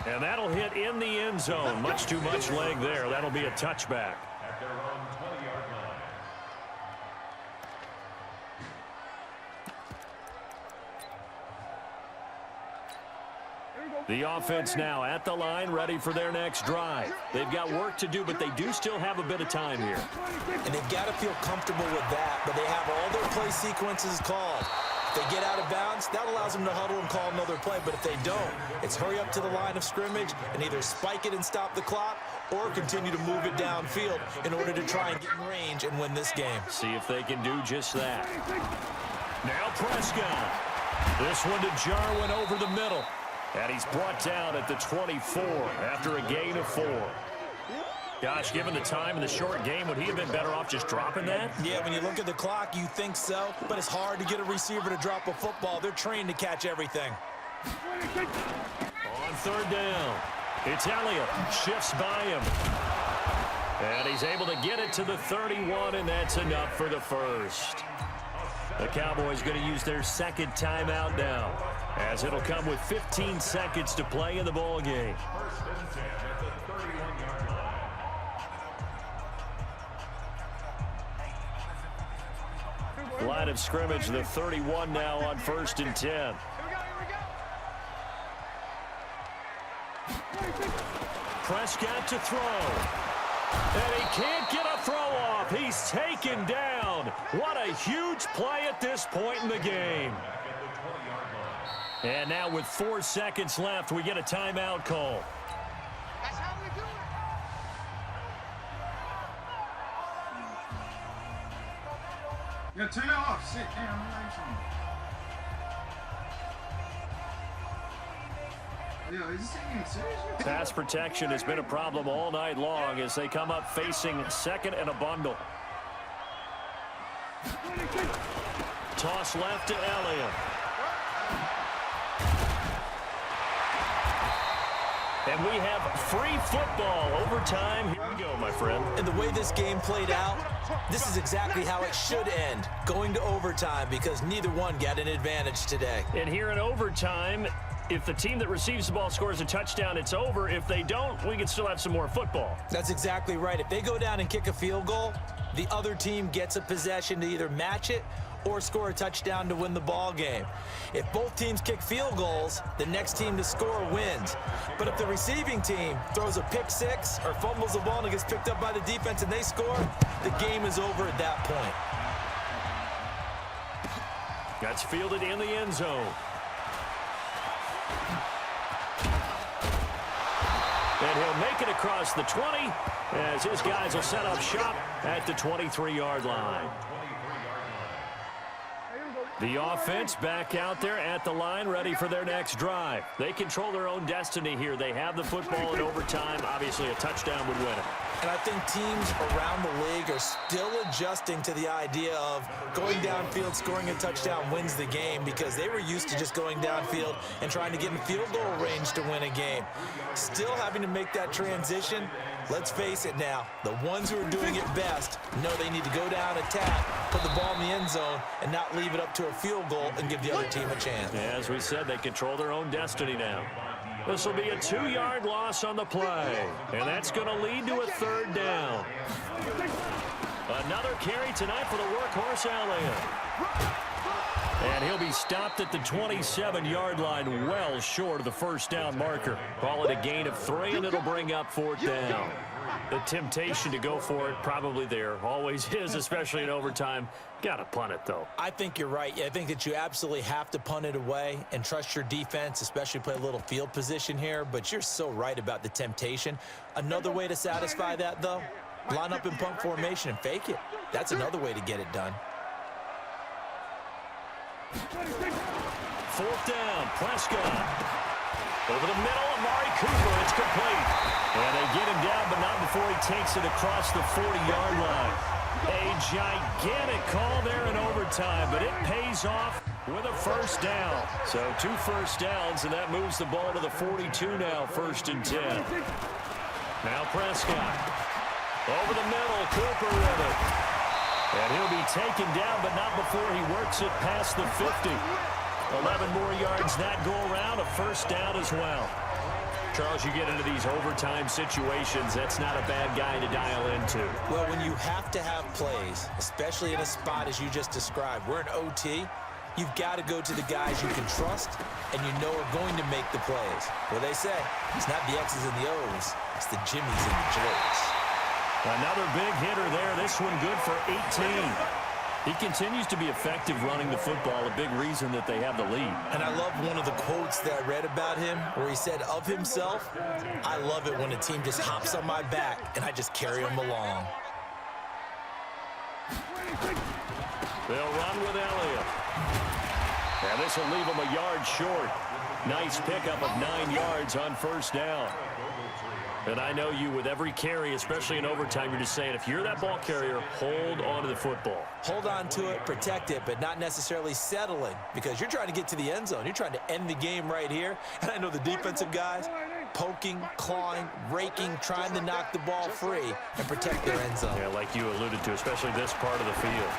And that'll hit in the end zone. Much too much leg there. That'll be a touchback. The offense now at the line, ready for their next drive. They've got work to do, but they do still have a bit of time here. And they've got to feel comfortable with that, but they have all their play sequences called. If they get out of bounds, that allows them to huddle and call another play. But if they don't, it's hurry up to the line of scrimmage and either spike it and stop the clock or continue to move it downfield in order to try and get in range and win this game. See if they can do just that. Now Prescott. This one to Jarwin over the middle. And he's brought down at the 24 after a gain of 4. Gosh, given the time in the short game, would he have been better off just dropping that? Yeah, when you look at the clock, you think so, but it's hard to get a receiver to drop a football. They're trained to catch everything. On 3rd down, it's Elliott. Shifts by him. And he's able to get it to the 31, and that's enough for the first. The Cowboys going to use their 2nd timeout now, as it'll come with 15 seconds to play in the ball game. Line of scrimmage, the 31 now on 1st and 10. Prescott to throw. And he can't get a throw off. He's taken down. What a huge play at this point in the game. And now with 4 seconds left, we get a timeout call. That's how we do it. Yeah, turn it off. Sit down. Yo, is this thing serious? Pass protection has been a problem all night long as they come up facing 2nd and a bundle. Toss left to Elliott. And we have free football overtime. Here we go, my friend. And the way this game played out, this is exactly how it should end, going to overtime, because neither one got an advantage today. And here in overtime, if the team that receives the ball scores a touchdown, it's over. If they don't, we can still have some more football. That's exactly right. If they go down and kick a field goal, the other team gets a possession to either match it or score a touchdown to win the ball game. If both teams kick field goals, the next team to score wins. But if the receiving team throws a pick six or fumbles the ball and it gets picked up by the defense and they score, the game is over at that point. That's fielded in the end zone. And he'll make it across the 20 as his guys will set up shop at the 23-yard line. The offense back out there at the line, ready for their next drive. They control their own destiny here. They have the football in overtime. Obviously, a touchdown would win it. And I think teams around the league are still adjusting to the idea of going downfield, scoring a touchdown wins the game, because they were used to just going downfield and trying to get in field goal range to win a game. Still having to make that transition. Let's face it now, the ones who are doing it best know they need to go down, attack, put the ball in the end zone, and not leave it up to a field goal and give the other team a chance. Yeah, as we said, they control their own destiny now. This will be a 2-yard loss on the play, and that's going to lead to a 3rd down. Another carry tonight for the workhorse Elliott. And he'll be stopped at the 27-yard line, well short of the first down marker. Call it a gain of 3, and it'll bring up 4th down. The temptation to go for it probably there. Always is, especially in overtime. Got to punt it, though. I think you're right. I think that you absolutely have to punt it away and trust your defense, especially play a little field position here. But you're so right about the temptation. Another way to satisfy that, though, line up in punt formation and fake it. That's another way to get it done. 4th down, Prescott. Over the middle, Amari Cooper, it's complete. And they get him down, but not before he takes it across the 40-yard line. A gigantic call there in overtime, but it pays off with a first down. So 2 first downs, and that moves the ball to the 42 now, 1st and 10. Now Prescott. Over the middle, Cooper with it. And he'll be taken down, but not before he works it past the 50. 11 more yards that go around, a first down as well. Charles, you get into these overtime situations, that's not a bad guy to dial into. Well, when you have to have plays, especially in a spot as you just described, we're in OT, you've got to go to the guys you can trust and you know are going to make the plays. Well, they say, it's not the X's and the O's, it's the Jimmies and the Joes. Another big hitter there, this one good for 18. He continues to be effective running the football, a big reason that they have the lead. And I love one of the quotes that I read about him where he said of himself, I love it when a team just hops on my back and I just carry them along. They'll run with Elliott. And this will leave him a yard short. Nice pickup of 9 yards on first down. And I know you, with every carry, especially in overtime, you're just saying, if you're that ball carrier, hold on to the football. Hold on to it, protect it, but not necessarily settling, because you're trying to get to the end zone. You're trying to end the game right here. And I know the defensive guys poking, clawing, raking, trying to knock the ball free and protect their end zone. Yeah, like you alluded to, especially this part of the field.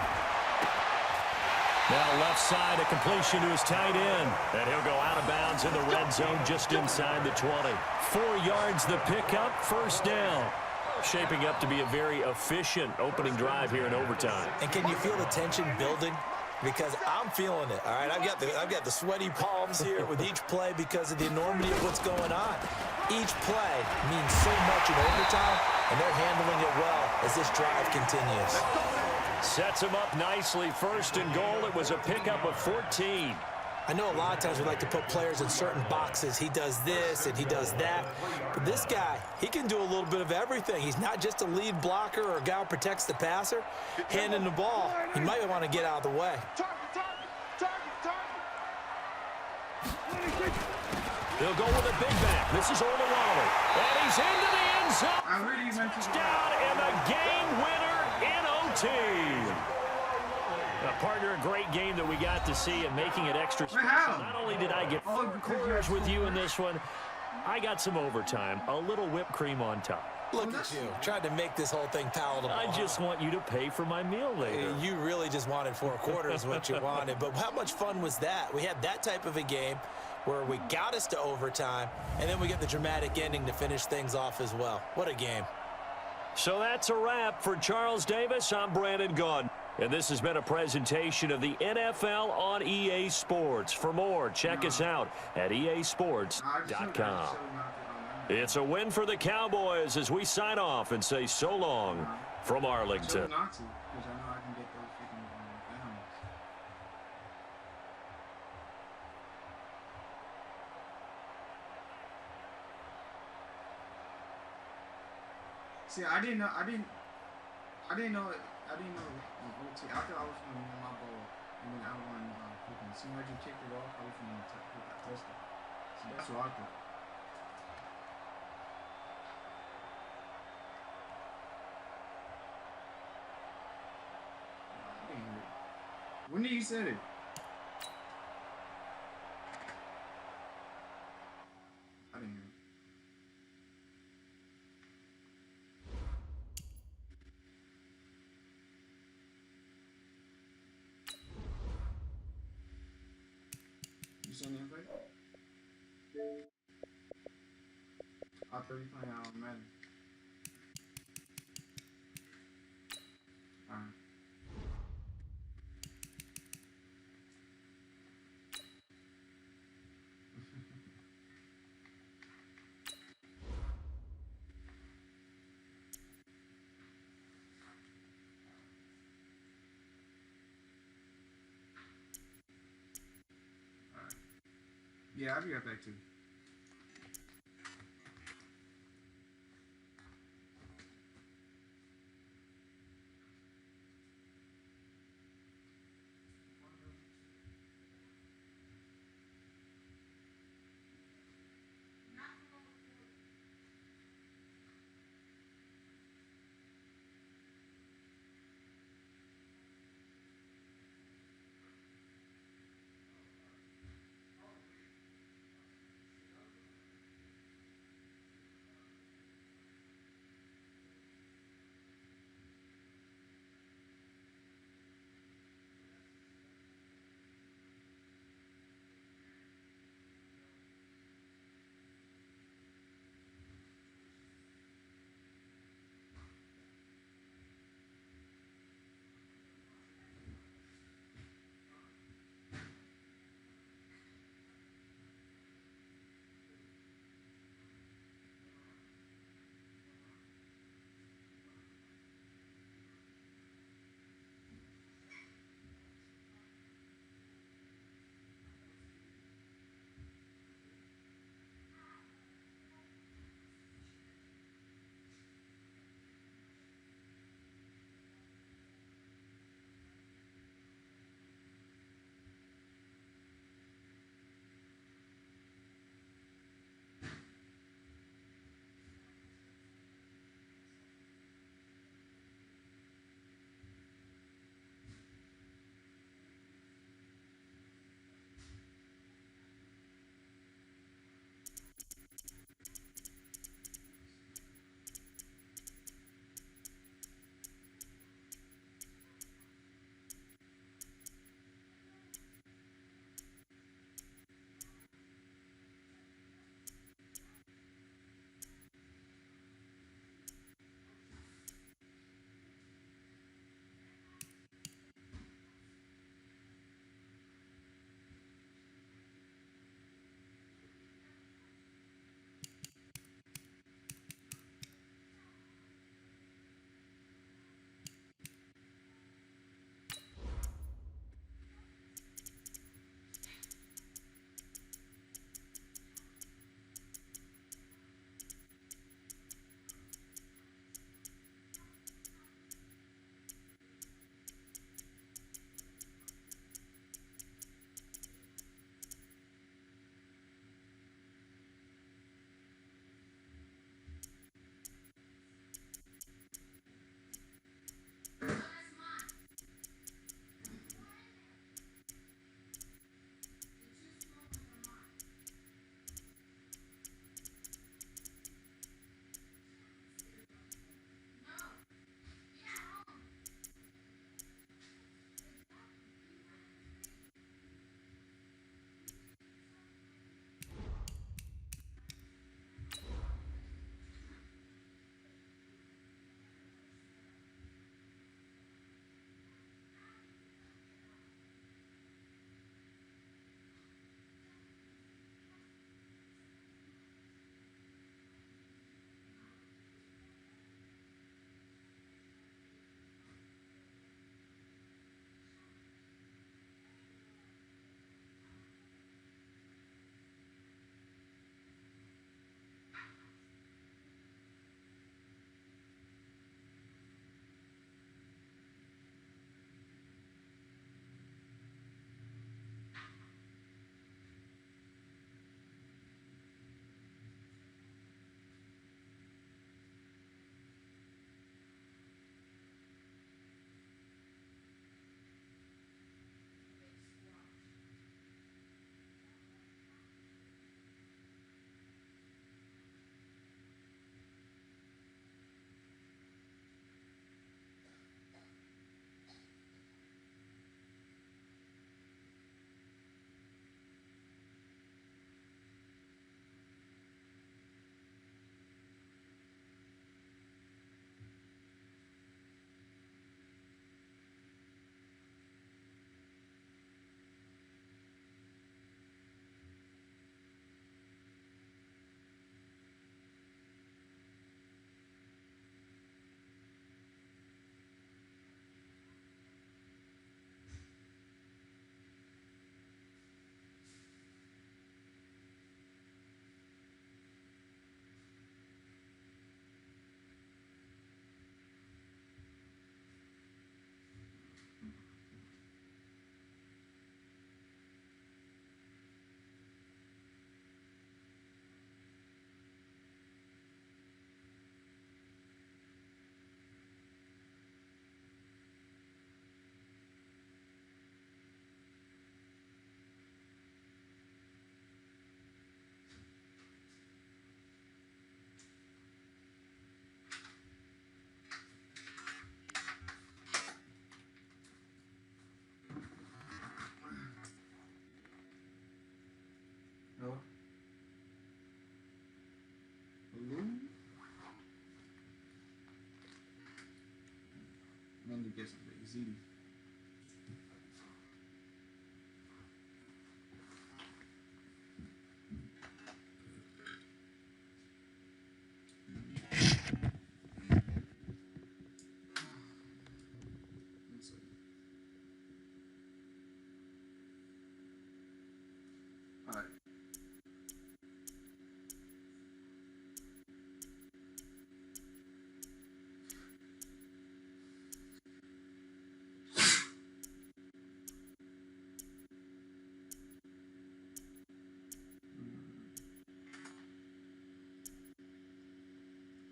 Now left side, a completion to his tight end. And he'll go out of bounds in the red zone just inside the 20. 4 yards the pickup, first down. Shaping up to be a very efficient opening drive here in overtime. And can you feel the tension building? Because I'm feeling it, all right? I've got the sweaty palms here with each play because of the enormity of what's going on. Each play means so much in overtime, and they're handling it well as this drive continues. Sets him up nicely. First and goal. It was a pickup of 14. I know a lot of times we like to put players in certain boxes. He does this and he does that. But this guy, he can do a little bit of everything. He's not just a lead blocker or a guy who protects the passer. Handing the ball, he might want to get out of the way. They'll go with a big back. This is Olawale. And he's into the end zone. Down and a game winner in OT. Partner, a great game that we got to see and making it extra special. Not only did I get 4 quarters with you in this one, I got some overtime, a little whipped cream on top. Look at you, trying to make this whole thing palatable. I just want you to pay for my meal later. You really just wanted 4 quarters what you wanted, but how much fun was that? We had that type of a game where we got us to overtime, and then we get the dramatic ending to finish things off as well. What a game. So that's a wrap for Charles Davis. I'm Brandon Gaudin. And this has been a presentation of the NFL on EA Sports. For more, check us out at easports.com. It's a win for the Cowboys as we sign off and say so long from Arlington. See, I didn't know OT. I thought I was going to win my ball, and then I won cooking. As soon as you kicked it off, I was going to hit that touchdown. So that's what I thought. I didn't hear it. When did you say it? I didn't hear it. You send the invite? I thought you playing out on Madden. Alright. Yeah, I'll be right back too. me get some big ZD. Alright.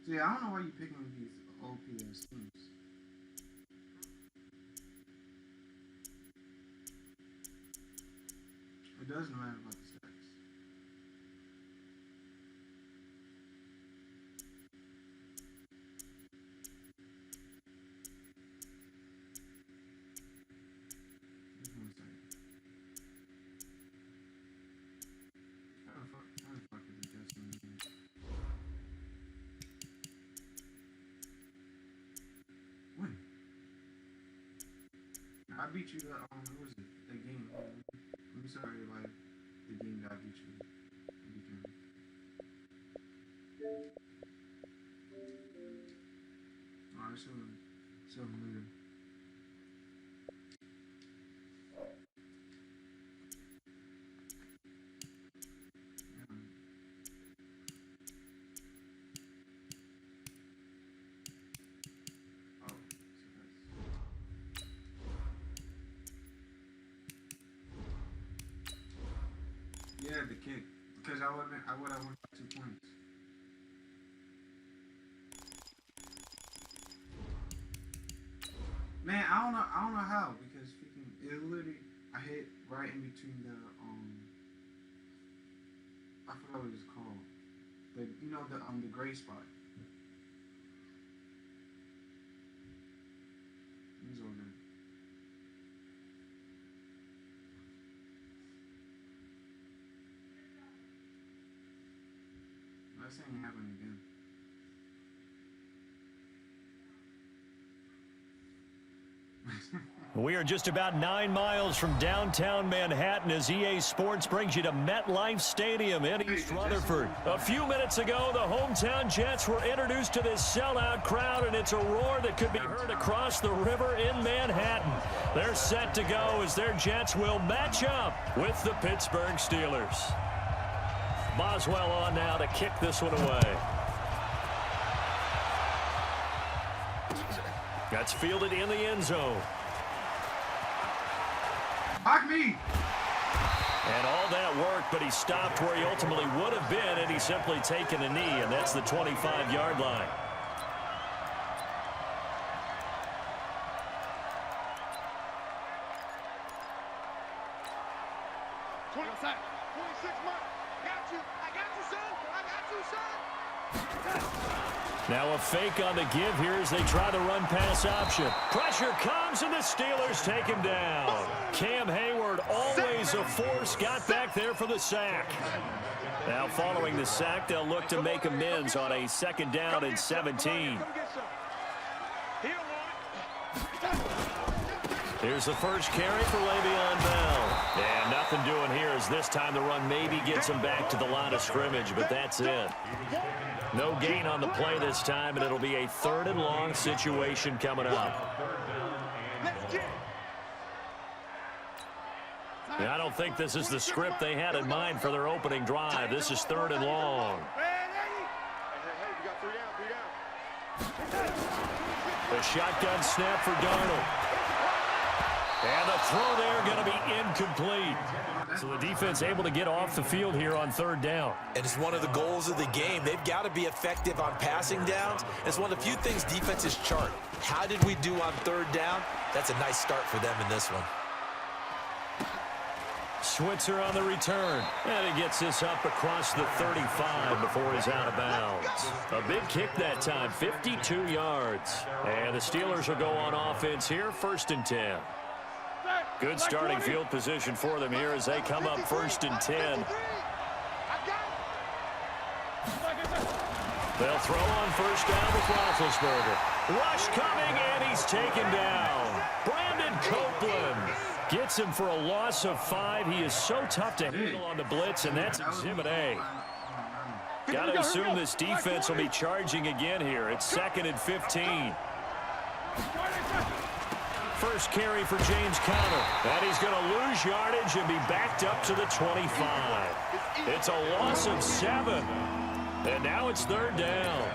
See, I don't know why you picking these OPS teams. It doesn't matter about the stats. How the fuck is it just in here? When? I beat you the what was it? The game. I'm sorry, like the game that I beat you. Alright, so later. Yeah, the kick. Because I would have won 2 points. Man, I don't know how, because freaking it literally I hit right in between the I forgot what it's called. The gray spot. It's all good. That ain't happening again. We are just about 9 miles from downtown Manhattan as EA Sports brings you to MetLife Stadium in East Rutherford. A few minutes ago, the hometown Jets were introduced to this sellout crowd, and it's a roar that could be heard across the river in Manhattan. They're set to go as their Jets will match up with the Pittsburgh Steelers. Boswell on now to kick this one away. That's fielded in the end zone. Fuck me! And all that worked, but he stopped where he ultimately would have been, and he's simply taken a knee, and that's the 25-yard line. Now a fake on the give here as they try the run-pass option. Pressure comes, and the Steelers take him down. Cam Hayward, always a force, got back there for the sack. Now following the sack, they'll look to make amends on a 2nd down and 17. Here's the first carry for Le'Veon Bell. And nothing doing here as this time the run maybe gets him back to the line of scrimmage, but that's it. No gain on the play this time, and it'll be a 3rd and long situation coming up. Yeah, I don't think this is the script they had in mind for their opening drive. This is 3rd and long. The shotgun snap for Darnold. And the throw there going to be incomplete. So the defense able to get off the field here on 3rd down. And it's one of the goals of the game. They've got to be effective on passing downs. It's one of the few things defenses chart. How did we do on 3rd down? That's a nice start for them in this one. Switzer on the return. And he gets this up across the 35 before he's out of bounds. A big kick that time, 52 yards. And the Steelers will go on offense here, 1st and 10. Good starting field position for them here as they come up 1st and 10. They'll throw on first down with Roethlisberger. Rush coming, and he's taken down. Brandon Copeland gets him for a loss of 5. He is so tough to handle on the blitz, and that's Exhibit A. Got to assume this defense will be charging again here. It's 2nd and 15. First carry for James Conner. And he's going to lose yardage and be backed up to the 25. It's a loss of 7. And now it's 3rd down.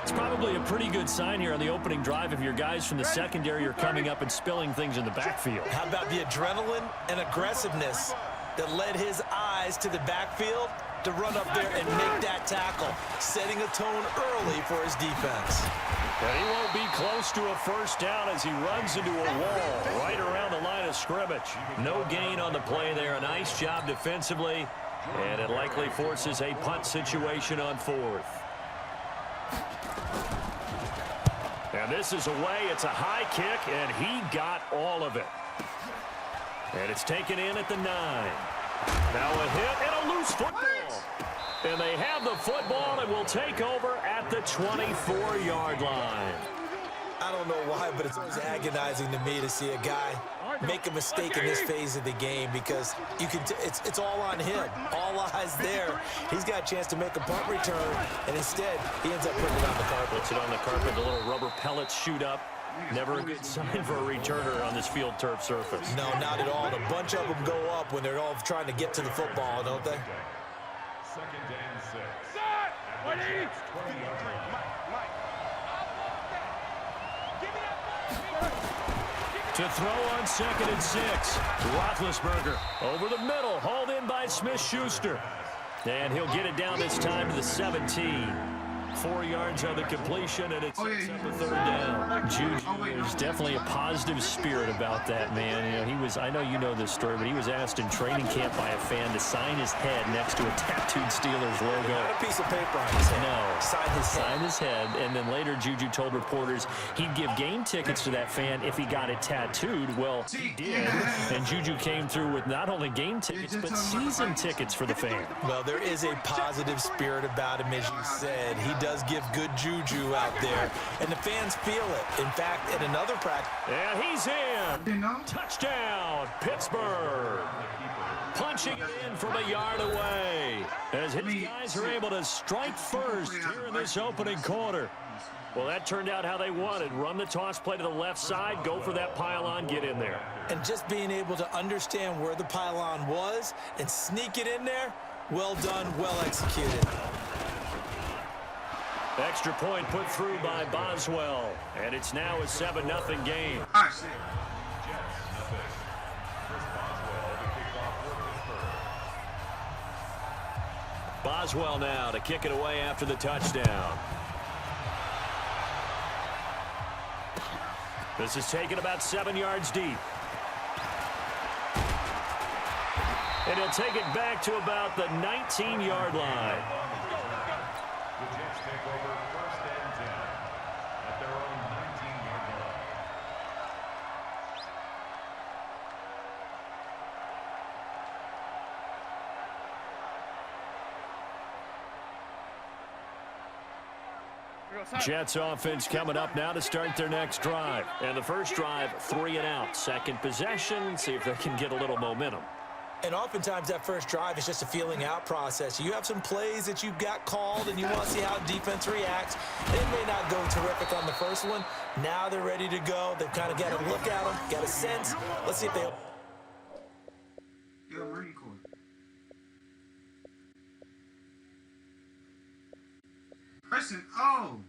It's probably a pretty good sign here on the opening drive if your guys from the secondary are coming up and spilling things in the backfield. How about the adrenaline and aggressiveness that led his eyes to the backfield to run up there and make that tackle, setting a tone early for his defense. And he won't be close to a first down as he runs into a wall right around the line of scrimmage. No gain on the play there. A nice job defensively, and it likely forces a punt situation on 4th. And this is away. It's a high kick, and he got all of it. And it's taken in at the 9. Now a hit and a loose football. And they have the football and will take over at the 24-yard line. I don't know why, but it's always agonizing to me to see a guy make a mistake in this phase of the game because you can. It's all on him. All eyes there. He's got a chance to make a punt return, and instead he ends up putting it on the carpet. Puts it on the carpet. The little rubber pellets shoot up. Never a good sign for a returner on this field turf surface. No, not at all. And a bunch of them go up when they're all trying to get to the football, don't they? 2nd and 6. Set! To throw on 2nd and 6. Roethlisberger over the middle, hauled in by Smith-Schuster. And he'll get it down this time to the 17. 4 yards on the completion, and it's up a 3rd down. Juju is definitely a positive spirit about that, man. You know, he was, I know you know this story, but he was asked in training camp by a fan to sign his head next to a tattooed Steelers logo. Not a piece of paper on his head. No. Sign his head. And then later Juju told reporters he'd give game tickets to that fan if he got it tattooed. Well, he did. And Juju came through with not only game tickets, but season tickets for the fan. Well, there is a positive spirit about him, as you said. He does give good juju out there, and the fans feel it. In fact, at another practice. And he's in. Touchdown, Pittsburgh. Punching it in from a yard away as his guys are able to strike first here in this opening quarter. Well, that turned out how they wanted. Run the toss play to the left side, go for that pylon, get in there. And just being able to understand where the pylon was and sneak it in there, well done, well executed. Extra point put through by Boswell, and it's now a 7-0 game. Boswell now to kick it away after the touchdown. This is taken about 7 yards deep. And he'll take it back to about the 19-yard line. The Jets take over 1st and 10 at their own 19-yard line. Jets offense coming up now to start their next drive. And the first drive, 3 and out. Second possession, see if they can get a little momentum. And oftentimes that first drive is just a feeling out process. You have some plays that you've got called and you want to see how defense reacts. It may not go terrific on the first one. Now they're ready to go. They've kind of got to look at them, got a sense. Let's see if they... Yo, Marine Corps. Preston, oh,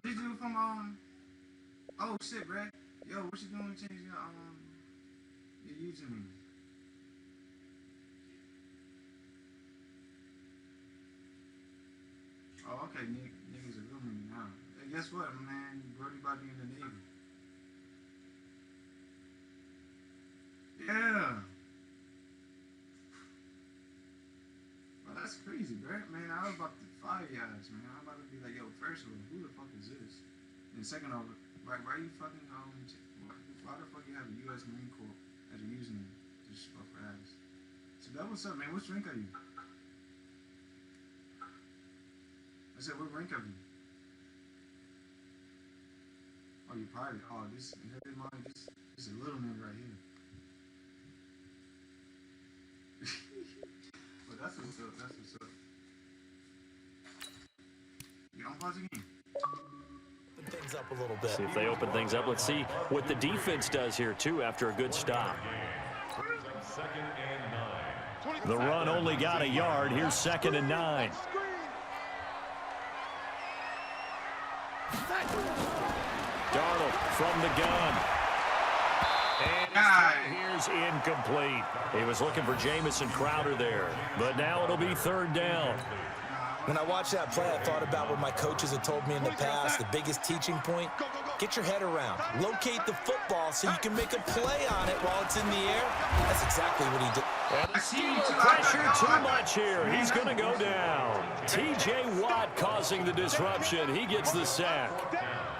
did you from, oh shit, Brad. Yo, what you doing to change your username? Oh, okay, niggas are rooming me now. Hey, guess what, man? Brody about to be in the Navy. Yeah. Well, that's crazy, bro. Man, I was about to fire y'all, man. I'm about to be like, yo, first of all, who the fuck is this? And second of all, why you fucking, why the fuck you have a U.S. Marine Corps as a username? Just fuck for ass. So, that, what's up, man? Which drink are you? 'Cause I don't know, man. You Brody about to be in the Navy. Yeah. Well, that's crazy, bro. Man, I was about to fire y'all, man. I'm about to be like, yo, first of all, who the fuck is this? And second of all, why you fucking, why the fuck you have a U.S. Marine Corps as a username? Just fuck for ass. So that was up, man. Which drink are you? said, what rank are you? Oh, you probably. Oh, this is a little nigga right here. But that's what's up. That's what's up. You don't pause again. Things up a little bit. See if they open things up. Let's see what the defense does here, too, after a good stop. The run only got a yard. Here's 2nd and 9. Darnold from the gun. And here's incomplete. He was looking for Jamison Crowder there, but now it'll be 3rd down. When I watched that play, I thought about what my coaches had told me in the past. The biggest teaching point, get your head around. Locate the football so you can make a play on it while it's in the air. That's exactly what he did. And the Steelers pressure too much here. He's going to go down. T.J. Watt causing the disruption. He gets the sack.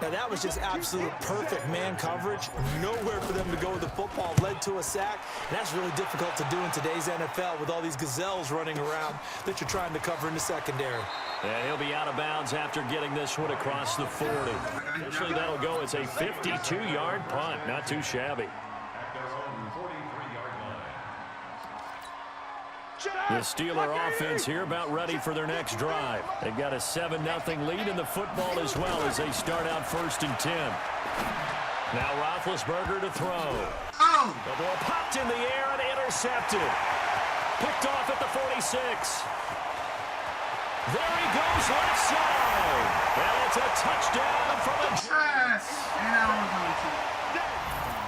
Now, that was just absolute perfect man coverage. Nowhere for them to go with the football. Led to a sack. And that's really difficult to do in today's NFL with all these gazelles running around that you're trying to cover in the secondary. And he'll be out of bounds after getting this one across the 40. Officially, that'll go as a 52-yard punt. Not too shabby. The Steeler offense here about ready for their next drive. They've got a 7-0 lead in the football as well as they start out 1st and 10. Now Roethlisberger to throw. The ball popped in the air and intercepted. Picked off at the 46. There he goes left side. And it's a touchdown from a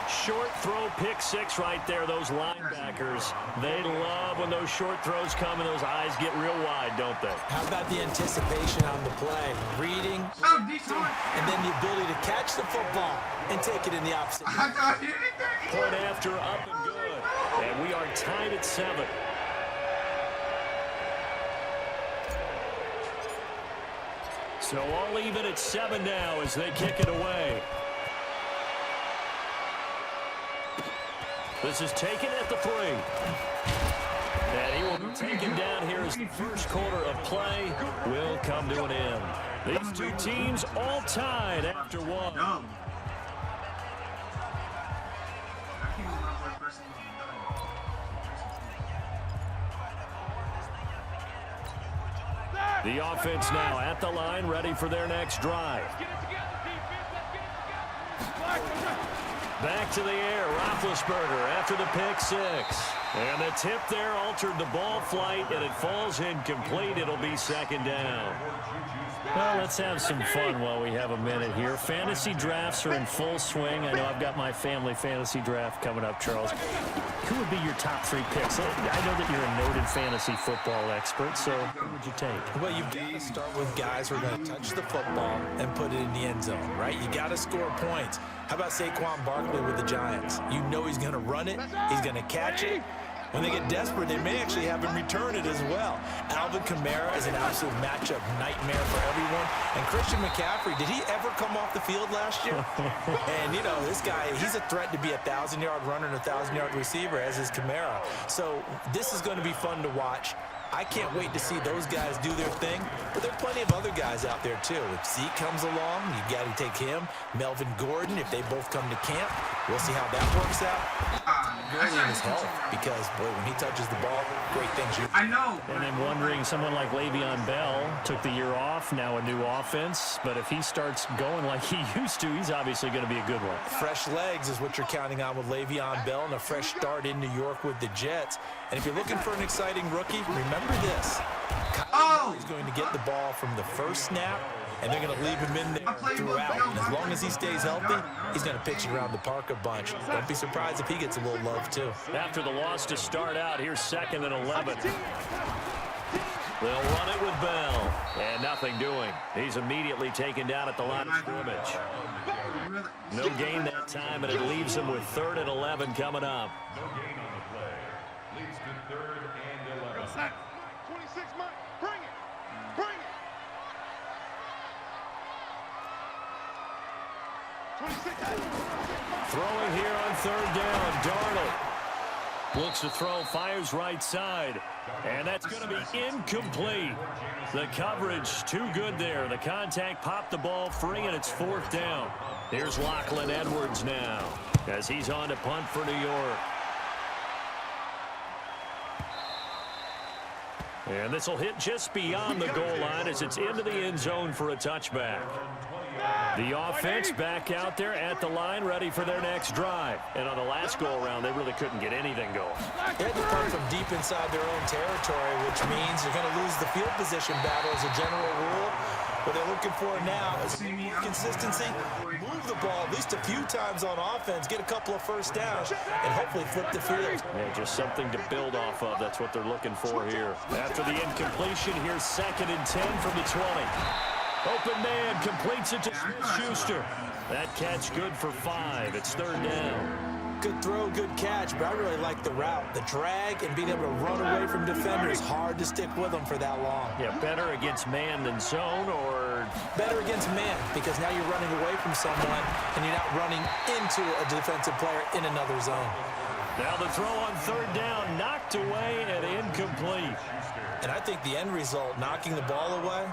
short throw, pick 6 right there. Those linebackers, they love when those short throws come and those eyes get real wide, don't they? How about the anticipation on the play? Reading, and then the ability to catch the football and take it in the opposite direction. Point after, up and good. And we are tied at 7. So all even at 7 now as they kick it away. This is taken at the 3. And he will be taken down here as the first quarter of play will come to an end. These two teams all tied after 1. The offense now at the line, ready for their next drive. Back to the air, Roethlisberger after the pick 6. And the tip there altered the ball flight, and it falls incomplete. It'll be 2nd down. Well, let's have some fun while we have a minute here. Fantasy drafts are in full swing. I know I've got my family fantasy draft coming up, Charles. Who would be your top 3 picks? I know that you're a noted fantasy football expert, so who would you take? Well, you've got to start with guys who are going to touch the football and put it in the end zone, right? You got to score points. How about Saquon Barkley with the Giants? You know he's going to run it. He's going to catch it. When they get desperate, they may actually have him return it as well. Alvin Kamara is an absolute matchup nightmare for everyone. And Christian McCaffrey, did he ever come off the field last year? And, you know, this guy, he's a threat to be a 1,000-yard runner and a 1,000-yard receiver, as is Kamara. So this is going to be fun to watch. I can't wait to see those guys do their thing, but there are plenty of other guys out there, too. If Zeke comes along, you got to take him. Melvin Gordon, if they both come to camp, we'll see how that works out. Really in his health, because, boy, when he touches the ball, great things. I know. And I'm wondering, someone like Le'Veon Bell took the year off, now a new offense, but if he starts going like he used to, he's obviously going to be a good one. Fresh legs is what you're counting on with Le'Veon Bell and a fresh start in New York with the Jets. And if you're looking for an exciting rookie, remember this. Kyle is going to get the ball from the first snap, and they're going to leave him in there throughout. And as long as he stays healthy, he's going to pitch it around the park a bunch. Don't be surprised if he gets a little love, too. After the loss to start out, here's 2nd and 11. They'll run it with Bell, and nothing doing. He's immediately taken down at the line of scrimmage. No gain that time, and it leaves him with 3rd and 11 coming up. No gain on the play. Leads to 3rd and 11. 26 Mike, bring it. Bring it. 26. Throwing here on 3rd down, Darnold. Looks to throw, fires right side. And that's going to be incomplete. The coverage too good there. The contact popped the ball free, and it's 4th down. Here's Lachlan Edwards now as he's on to punt for New York. And this will hit just beyond the goal line as it's into the end zone for a touchback. The offense back out there at the line, ready for their next drive. And on the last go-around, they really couldn't get anything going. They had to punt from deep inside their own territory, which means they're going to lose the field position battle as a general rule. What they're looking for now is consistency, move the ball at least a few times on offense, get a couple of first downs, and hopefully flip the field. Yeah, just something to build off of. That's what they're looking for here. After the incompletion, here's 2nd and 10 from the 20. Open man completes it to Smith-Schuster. That catch good for 5. It's 3rd down. Good throw, good catch, but I really like the route. The drag and being able to run away from defenders, hard to stick with them for that long. Yeah, better against man than zone, or? Better against man, because now you're running away from someone and you're not running into a defensive player in another zone. Now the throw on 3rd down, knocked away and incomplete. And I think the end result, knocking the ball away,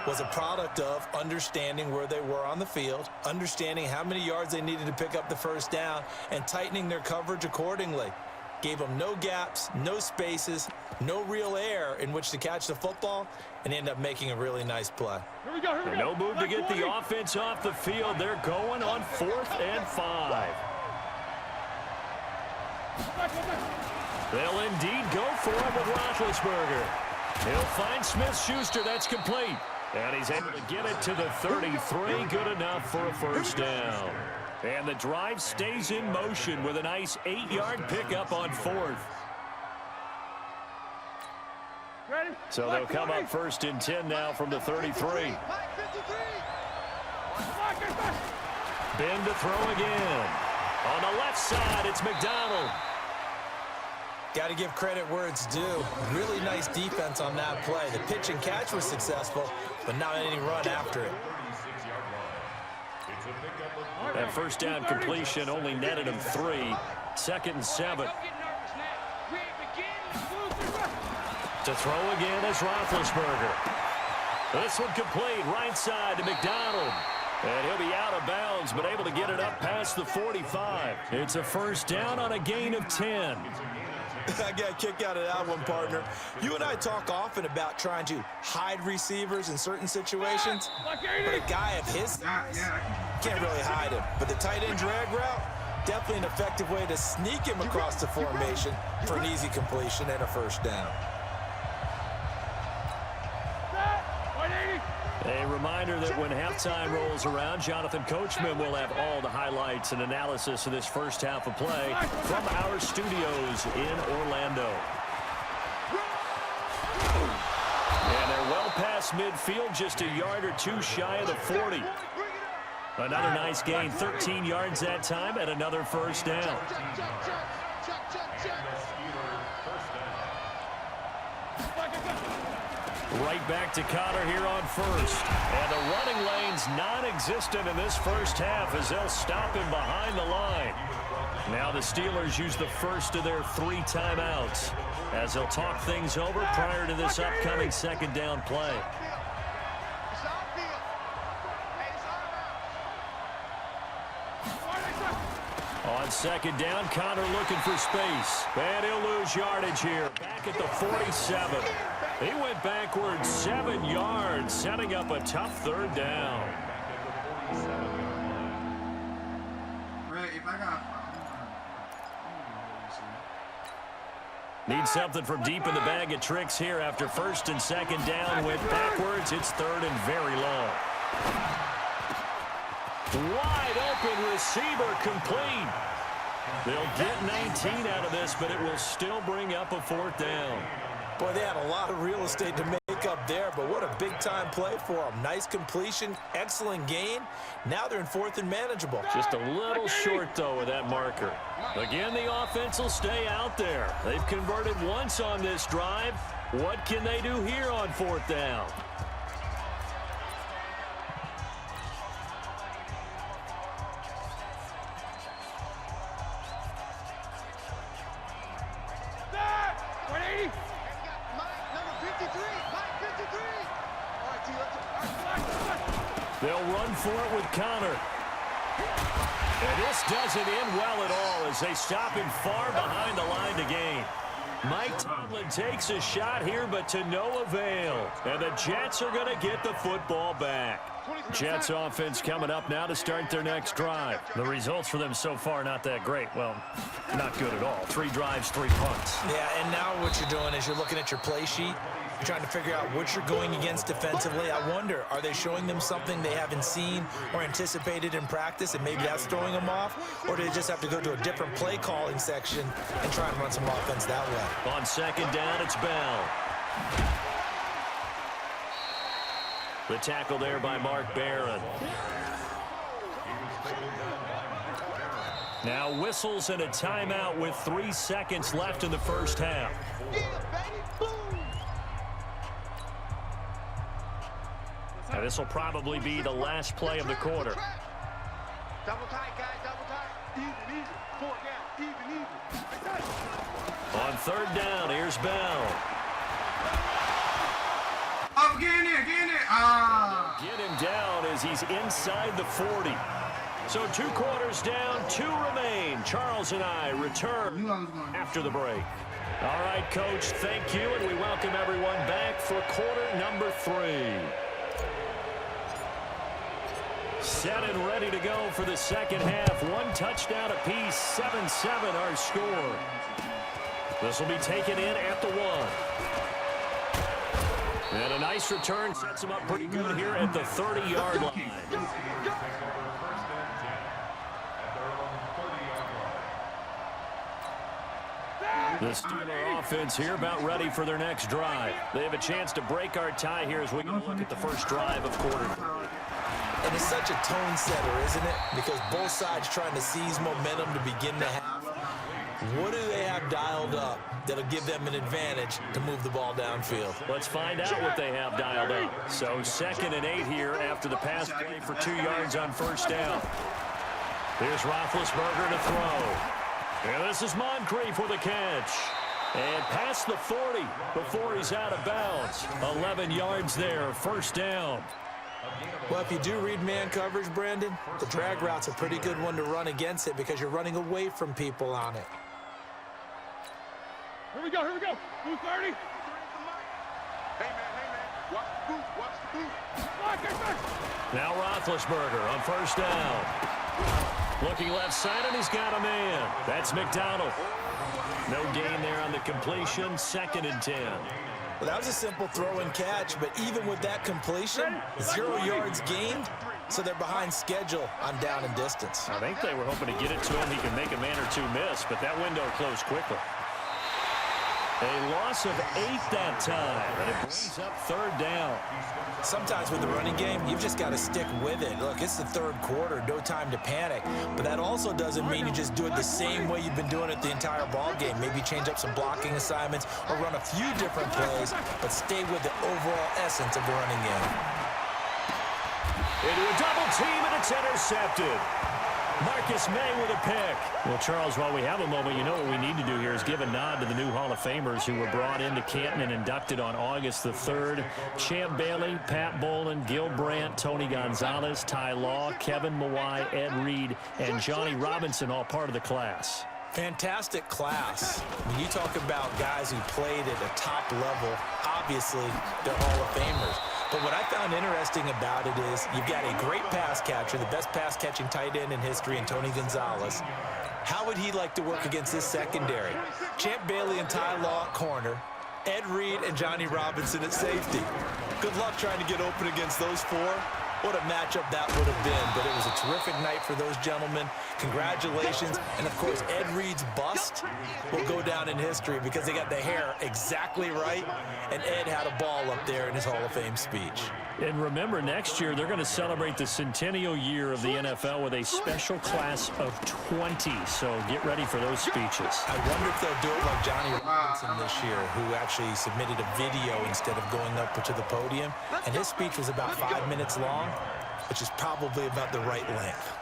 was a product of understanding where they were on the field, understanding how many yards they needed to pick up the first down, and tightening their coverage accordingly. Gave them no gaps, no spaces, no real air in which to catch the football, and end up making a really nice play. Here we go. No move to get the offense off the field. They're going on 4th and 5. They'll indeed go for it with Roethlisberger. He'll find Smith-Schuster. That's complete. And he's able to get it to the 33. Good enough for a first down. And the drive stays in motion with a nice 8-yard pickup on 4th. So they'll come up 1st and 10 now from the 33. Ben to throw again. On the left side, it's McDonald. Got to give credit where it's due. Really nice defense on that play. The pitch and catch was successful, but not any run after it. That first down completion only netted him 3. 2nd and 7. To throw again is Roethlisberger. This one complete, right side to McDonald. And he'll be out of bounds, but able to get it up past the 45. It's a first down on a gain of 10. I got a kick out of that one, partner. You and I talk often about trying to hide receivers in certain situations, but a guy of his size can't really hide him. But the tight end drag route, definitely an effective way to sneak him across the formation for an easy completion and a first down. A reminder that when halftime rolls around, Jonathan Coachman will have all the highlights and analysis of this first half of play from our studios in Orlando. And they're well past midfield, just a yard or two shy of the 40. Another nice gain, 13 yards that time, and another first down. Right back to Connor here on 1st. And the running lane's non-existent in this first half as they'll stop him behind the line. Now the Steelers use the first of their 3 timeouts as they'll talk things over prior to this upcoming 2nd down play. On 2nd down, Connor looking for space. And he'll lose yardage here. Back at the 47. He went backwards 7 yards, setting up a tough 3rd down. Need something from deep in the bag of tricks here after 1st and 2nd down. Went backwards. It's 3rd and very long. Wide open receiver complete. They'll get 19 out of this, but it will still bring up a 4th down. Boy, they had a lot of real estate to make up there, but what a big-time play for them. Nice completion, excellent gain. Now they're in 4th and manageable. Just a little short, though, with that marker. Again, the offense will stay out there. They've converted once on this drive. What can they do here on 4th down? They'll run for it with Connor. And this doesn't end well at all as they stop him far behind the line to gain. Mike Tomlin takes a shot here, but to no avail. And the Jets are going to get the football back. Jets offense coming up now to start their next drive. The results for them so far not that great. Well, not good at all. 3 drives, 3 punts. Yeah, and now what you're doing is you're looking at your play sheet. You're trying to figure out what you're going against defensively. I wonder, are they showing them something they haven't seen or anticipated in practice, and maybe that's throwing them off? Or do they just have to go to a different play calling section and try and run some offense that way? On second down, it's Bell. The tackle there by Mark Barron. Now whistles and a timeout with 3 seconds left in the first half. Now this will probably be the last play of the quarter. Double tight, guys, double tight. Even. 4 down, even. On third down, here's Bell. Oh, get in there, get in there. Get him down as he's inside the 40. So 2 quarters down, 2 remain. Charles and I return after the break. All right, Coach, thank you, and we welcome everyone back for quarter number 3. Set and ready to go for the second half. 1 touchdown apiece, 7-7 our score. This will be taken in at the 1. And a nice return sets him up pretty good here at the 30-yard line. The Steeler offense here about ready for their next drive. They have a chance to break our tie here as we look at the first drive of quarter 3. And it's such a tone setter, isn't it? Because both sides trying to seize momentum to begin the half. What do they have dialed up that'll give them an advantage to move the ball downfield? Let's find out what they have dialed up. So 2nd and 8 here after the pass play for 2 yards on first down. Here's Roethlisberger to throw. And this is Moncrief with a catch. And past the 40 before he's out of bounds. 11 yards there, first down. Well, if you do read man coverage, Brandon, the drag route's a pretty good one to run against it because you're running away from people on it. Here we go. Blue 30. Hey, man. Watch the boot. Now Roethlisberger on first down. Looking left side, and he's got a man. That's McDonald. No gain there on the completion, 2nd and 10. Well, that was a simple throw and catch, but even with that completion, 0 yards gained, so they're behind schedule on down and distance. I think they were hoping to get it to him. He can make a man or 2 miss, but that window closed quickly. A loss of 8 that time, and it brings up 3rd down. Sometimes with the running game, you've just got to stick with it. Look, it's the 3rd quarter, no time to panic. But that also doesn't mean you just do it the same way you've been doing it the entire ball game. Maybe change up some blocking assignments or run a few different plays, but stay with the overall essence of the running game. Into a double team, and it's intercepted. Marcus May with a pick. Well, Charles, while we have a moment, you know what we need to do here is give a nod to the new Hall of Famers who were brought into Canton and inducted on August the 3rd. Champ Bailey, Pat Bolin, Gil Brandt, Tony Gonzalez, Ty Law, Kevin Mawai, Ed Reed, and Johnny Robinson, all part of the class. Fantastic class. When you talk about guys who played at a top level, obviously they're Hall of Famers. But what I found interesting about it is you've got a great pass catcher, the best pass-catching tight end in history, in Tony Gonzalez. How would he like to work against this secondary? Champ Bailey and Ty Law at corner, Ed Reed and Johnny Robinson at safety. Good luck trying to get open against those 4. What a matchup that would have been, but it was a terrific night for those gentlemen. Congratulations, and of course, Ed Reed's bust will go down in history because they got the hair exactly right, and Ed had a ball up there in his Hall of Fame speech. And remember, next year, they're going to celebrate the centennial year of the NFL with a special class of 20, so get ready for those speeches. I wonder if they'll do it like Johnny Robinson this year, who actually submitted a video instead of going up to the podium, and his speech was about 5 minutes long, which is probably about the right length.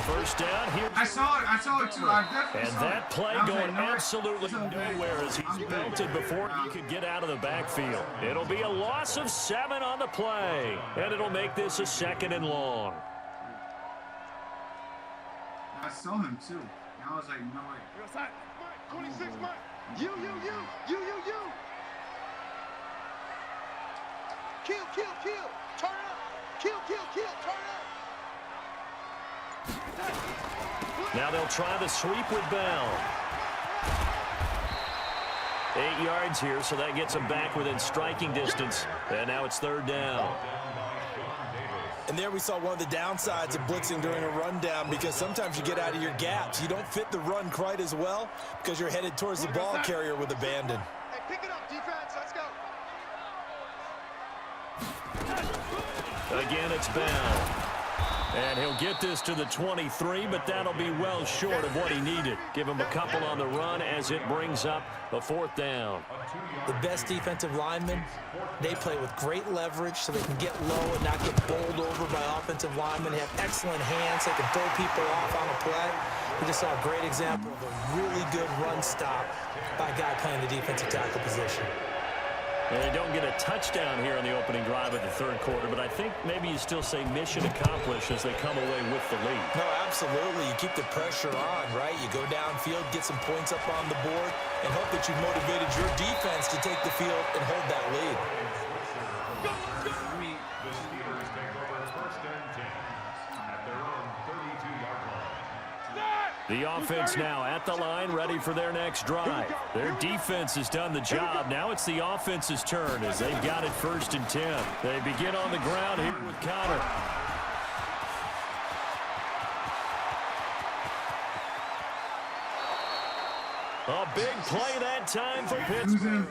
First down here. I saw it too. I definitely and saw that it. play I was going like, no, absolutely it's okay. nowhere as he's belted before he could get out of the backfield. It'll be a loss of 7 on the play, and it'll make this a 2nd and long. I saw him too. And I was like, no way. 26 Mike. You. Kill. Turn up. Kill. Turn up. Now they'll try the sweep with Bell. 8 yards here, so that gets them back within striking distance. And now it's 3rd down. And there we saw one of the downsides of blitzing during a rundown, because sometimes you get out of your gaps. You don't fit the run quite as well because you're headed towards the ball carrier with abandon. Hey, pick it up, defense. Let's go. Again, it's Bell. And he'll get this to the 23, but that'll be well short of what he needed. Give him a couple on the run as it brings up a 4th down. The best defensive linemen, they play with great leverage so they can get low and not get bowled over by offensive linemen. They have excellent hands. They can throw people off on a play. We just saw a great example of a really good run stop by a guy playing the defensive tackle position. And they don't get a touchdown here on the opening drive of the 3rd quarter, but I think maybe you still say mission accomplished as they come away with the lead. No, absolutely. You keep the pressure on, right? You go downfield, get some points up on the board, and hope that you motivated your defense to take the field and hold that lead. The offense now at the line, ready for their next drive. Their defense has done the job. Now it's the offense's turn as they've got it 1st and 10. They begin on the ground here with Connor. A big play that time for Pittsburgh.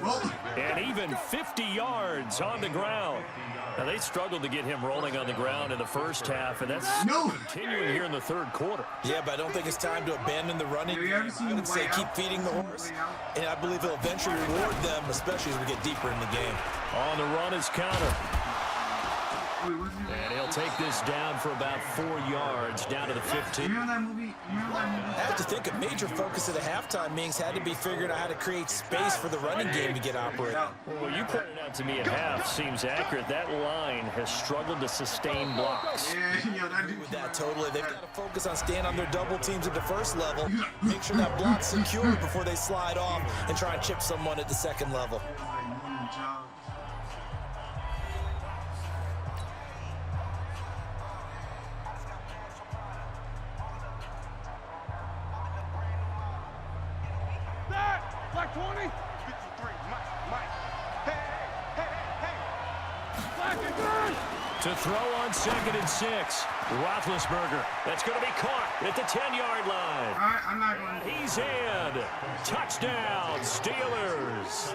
And even 50 yards on the ground. Now, they struggled to get him rolling on the ground in the first half, and that's continuing here in the 3rd quarter. Yeah, but I don't think it's time to abandon the running. I would say keep feeding the horse, and I believe he'll eventually reward them, especially as we get deeper in the game. On the run is Connor. And he'll take this down for about 4 yards, down to the 15. Remember that movie? I have to think a major focus of the halftime meetings had to be figuring out how to create space for the running game to get operating. Well, you pointed out to me at half seems accurate. That line has struggled to sustain blocks. I agree with that totally. They've got to focus on staying on their double teams at the 1st level, make sure that block's secure before they slide off and try and chip someone at the 2nd level. Black 20. 53, Mike. Hey. Black and green. To throw on 2nd and 6. Roethlisberger. That's going to be caught at the 10-yard line. I'm not going to. He's in. Touchdown, Steelers.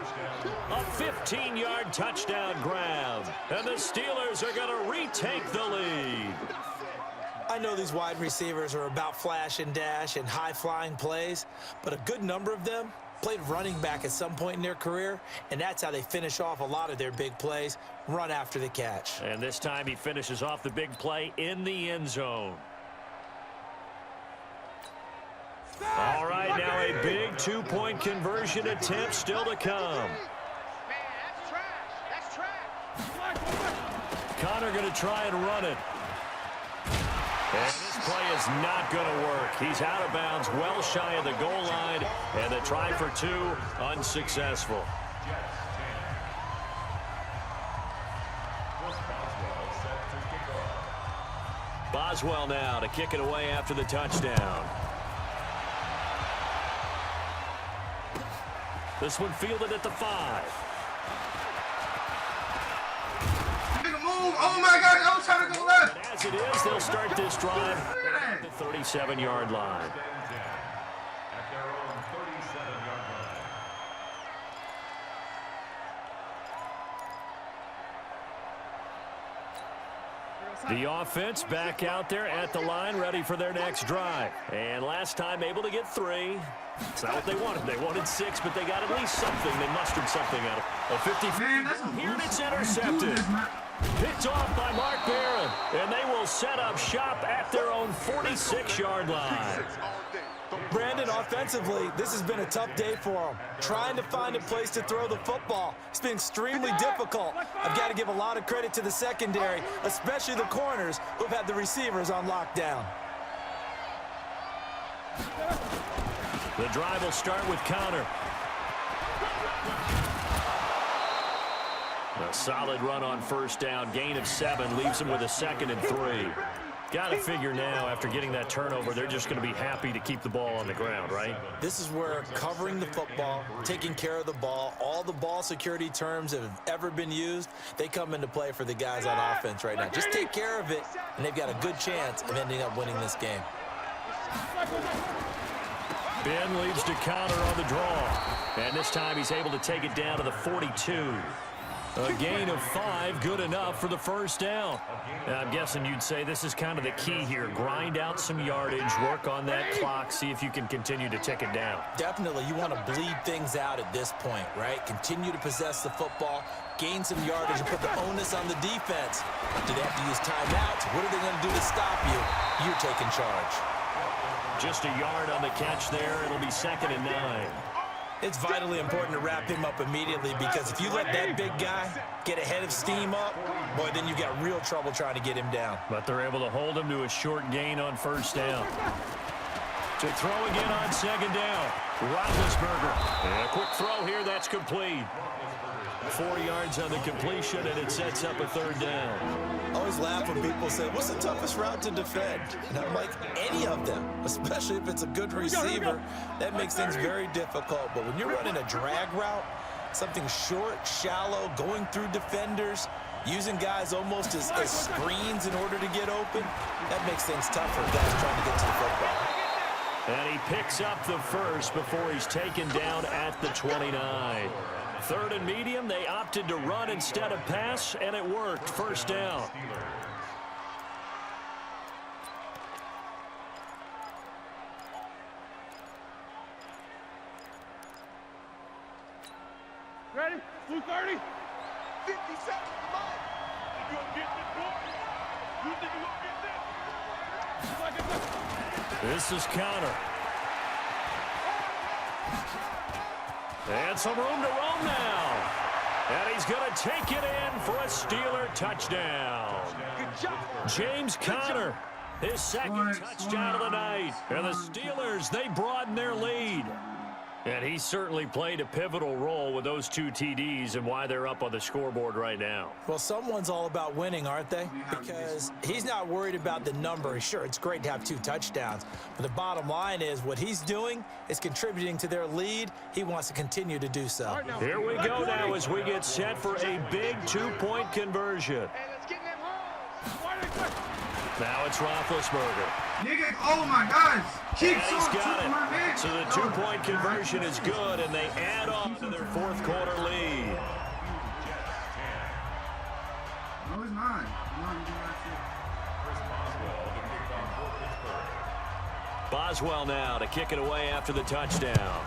A 15-yard touchdown grab. And the Steelers are going to retake the lead. I know these wide receivers are about flash and dash and high-flying plays, but a good number of them played running back at some point in their career, and that's how they finish off a lot of their big plays, run after the catch. And this time he finishes off the big play in the end zone. All right, now a big 2-point conversion attempt still to come. That's trash. Connor going to try and run it. And this play is not going to work. He's out of bounds, well shy of the goal line, and the try for 2 unsuccessful. Boswell now to kick it away after the touchdown. This one fielded at the 5. Oh my God, I was trying to go left. But as it is, they'll start this drive at the 37-yard line. The offense back out there at the line, ready for their next drive. And last time able to get 3. It's not what they wanted. They wanted 6, but they got at least something. They mustered something out of a 50. Man, that's a here, and it's intercepted. Picked off by Mark Barron, and they will set up shop at their own 46-yard line. Brandon, offensively, this has been a tough day for him. Trying to find a place to throw the football. It's been extremely difficult. I've got to give a lot of credit to the secondary, especially the corners who've had the receivers on lockdown. The drive will start with Connor. A solid run on first down. Gain of 7 leaves him with a 2nd and 3. Got to figure now, after getting that turnover, they're just going to be happy to keep the ball on the ground, right? This is where covering the football, taking care of the ball, all the ball security terms that have ever been used, they come into play for the guys on offense right now. Just take care of it, and they've got a good chance of ending up winning this game. Ben leads to Connor on the draw. And this time he's able to take it down to the 42. A gain of 5, good enough for the first down. I'm guessing you'd say this is kind of the key here. Grind out some yardage, work on that clock, see if you can continue to tick it down. Definitely, you want to bleed things out at this point, right? Continue to possess the football, gain some yardage, and put the onus on the defense. Do they have to use timeouts? What are they going to do to stop you? You're taking charge. Just a yard on the catch there. It'll be 2nd and 9. It's vitally important to wrap him up immediately, because if you let that big guy get ahead of steam up, boy, then you've got real trouble trying to get him down. But they're able to hold him to a short gain on first down. To throw again on 2nd down. Roethlisberger. And a quick throw here, that's complete. 4 yards on the completion, and it sets up a 3rd down. I always laugh when people say, what's the toughest route to defend? And I'm like, any of them, especially if it's a good receiver. That makes things very difficult. But when you're running a drag route, something short, shallow, going through defenders, using guys almost as screens in order to get open, that makes things tougher for guys trying to get to the football. And he picks up the first before he's taken down at the 29. 3rd and medium, they opted to run instead of pass, and it worked. First down. Ready? 230? 50 seconds, come on. You gonna get this boy? You think you gonna get this? This is Connor. And some room to roam now. And he's going to take it in for a Steeler touchdown. James Conner, his 2nd touchdown of the night. And the Steelers, they broaden their lead. And he certainly played a pivotal role with those 2 TDs and why they're up on the scoreboard right now. Well, someone's all about winning, aren't they? Because he's not worried about the number. Sure, it's great to have 2 touchdowns. But the bottom line is what he's doing is contributing to their lead. He wants to continue to do so. Here we go now as we get set for a big 2-point conversion. Now it's Roethlisberger. Nigga, oh my gosh. And he's got it. So the 2-point conversion is good, and they add on to their 4th quarter lead. No, it's not. No, you do not see. Boswell now to kick it away after the touchdown.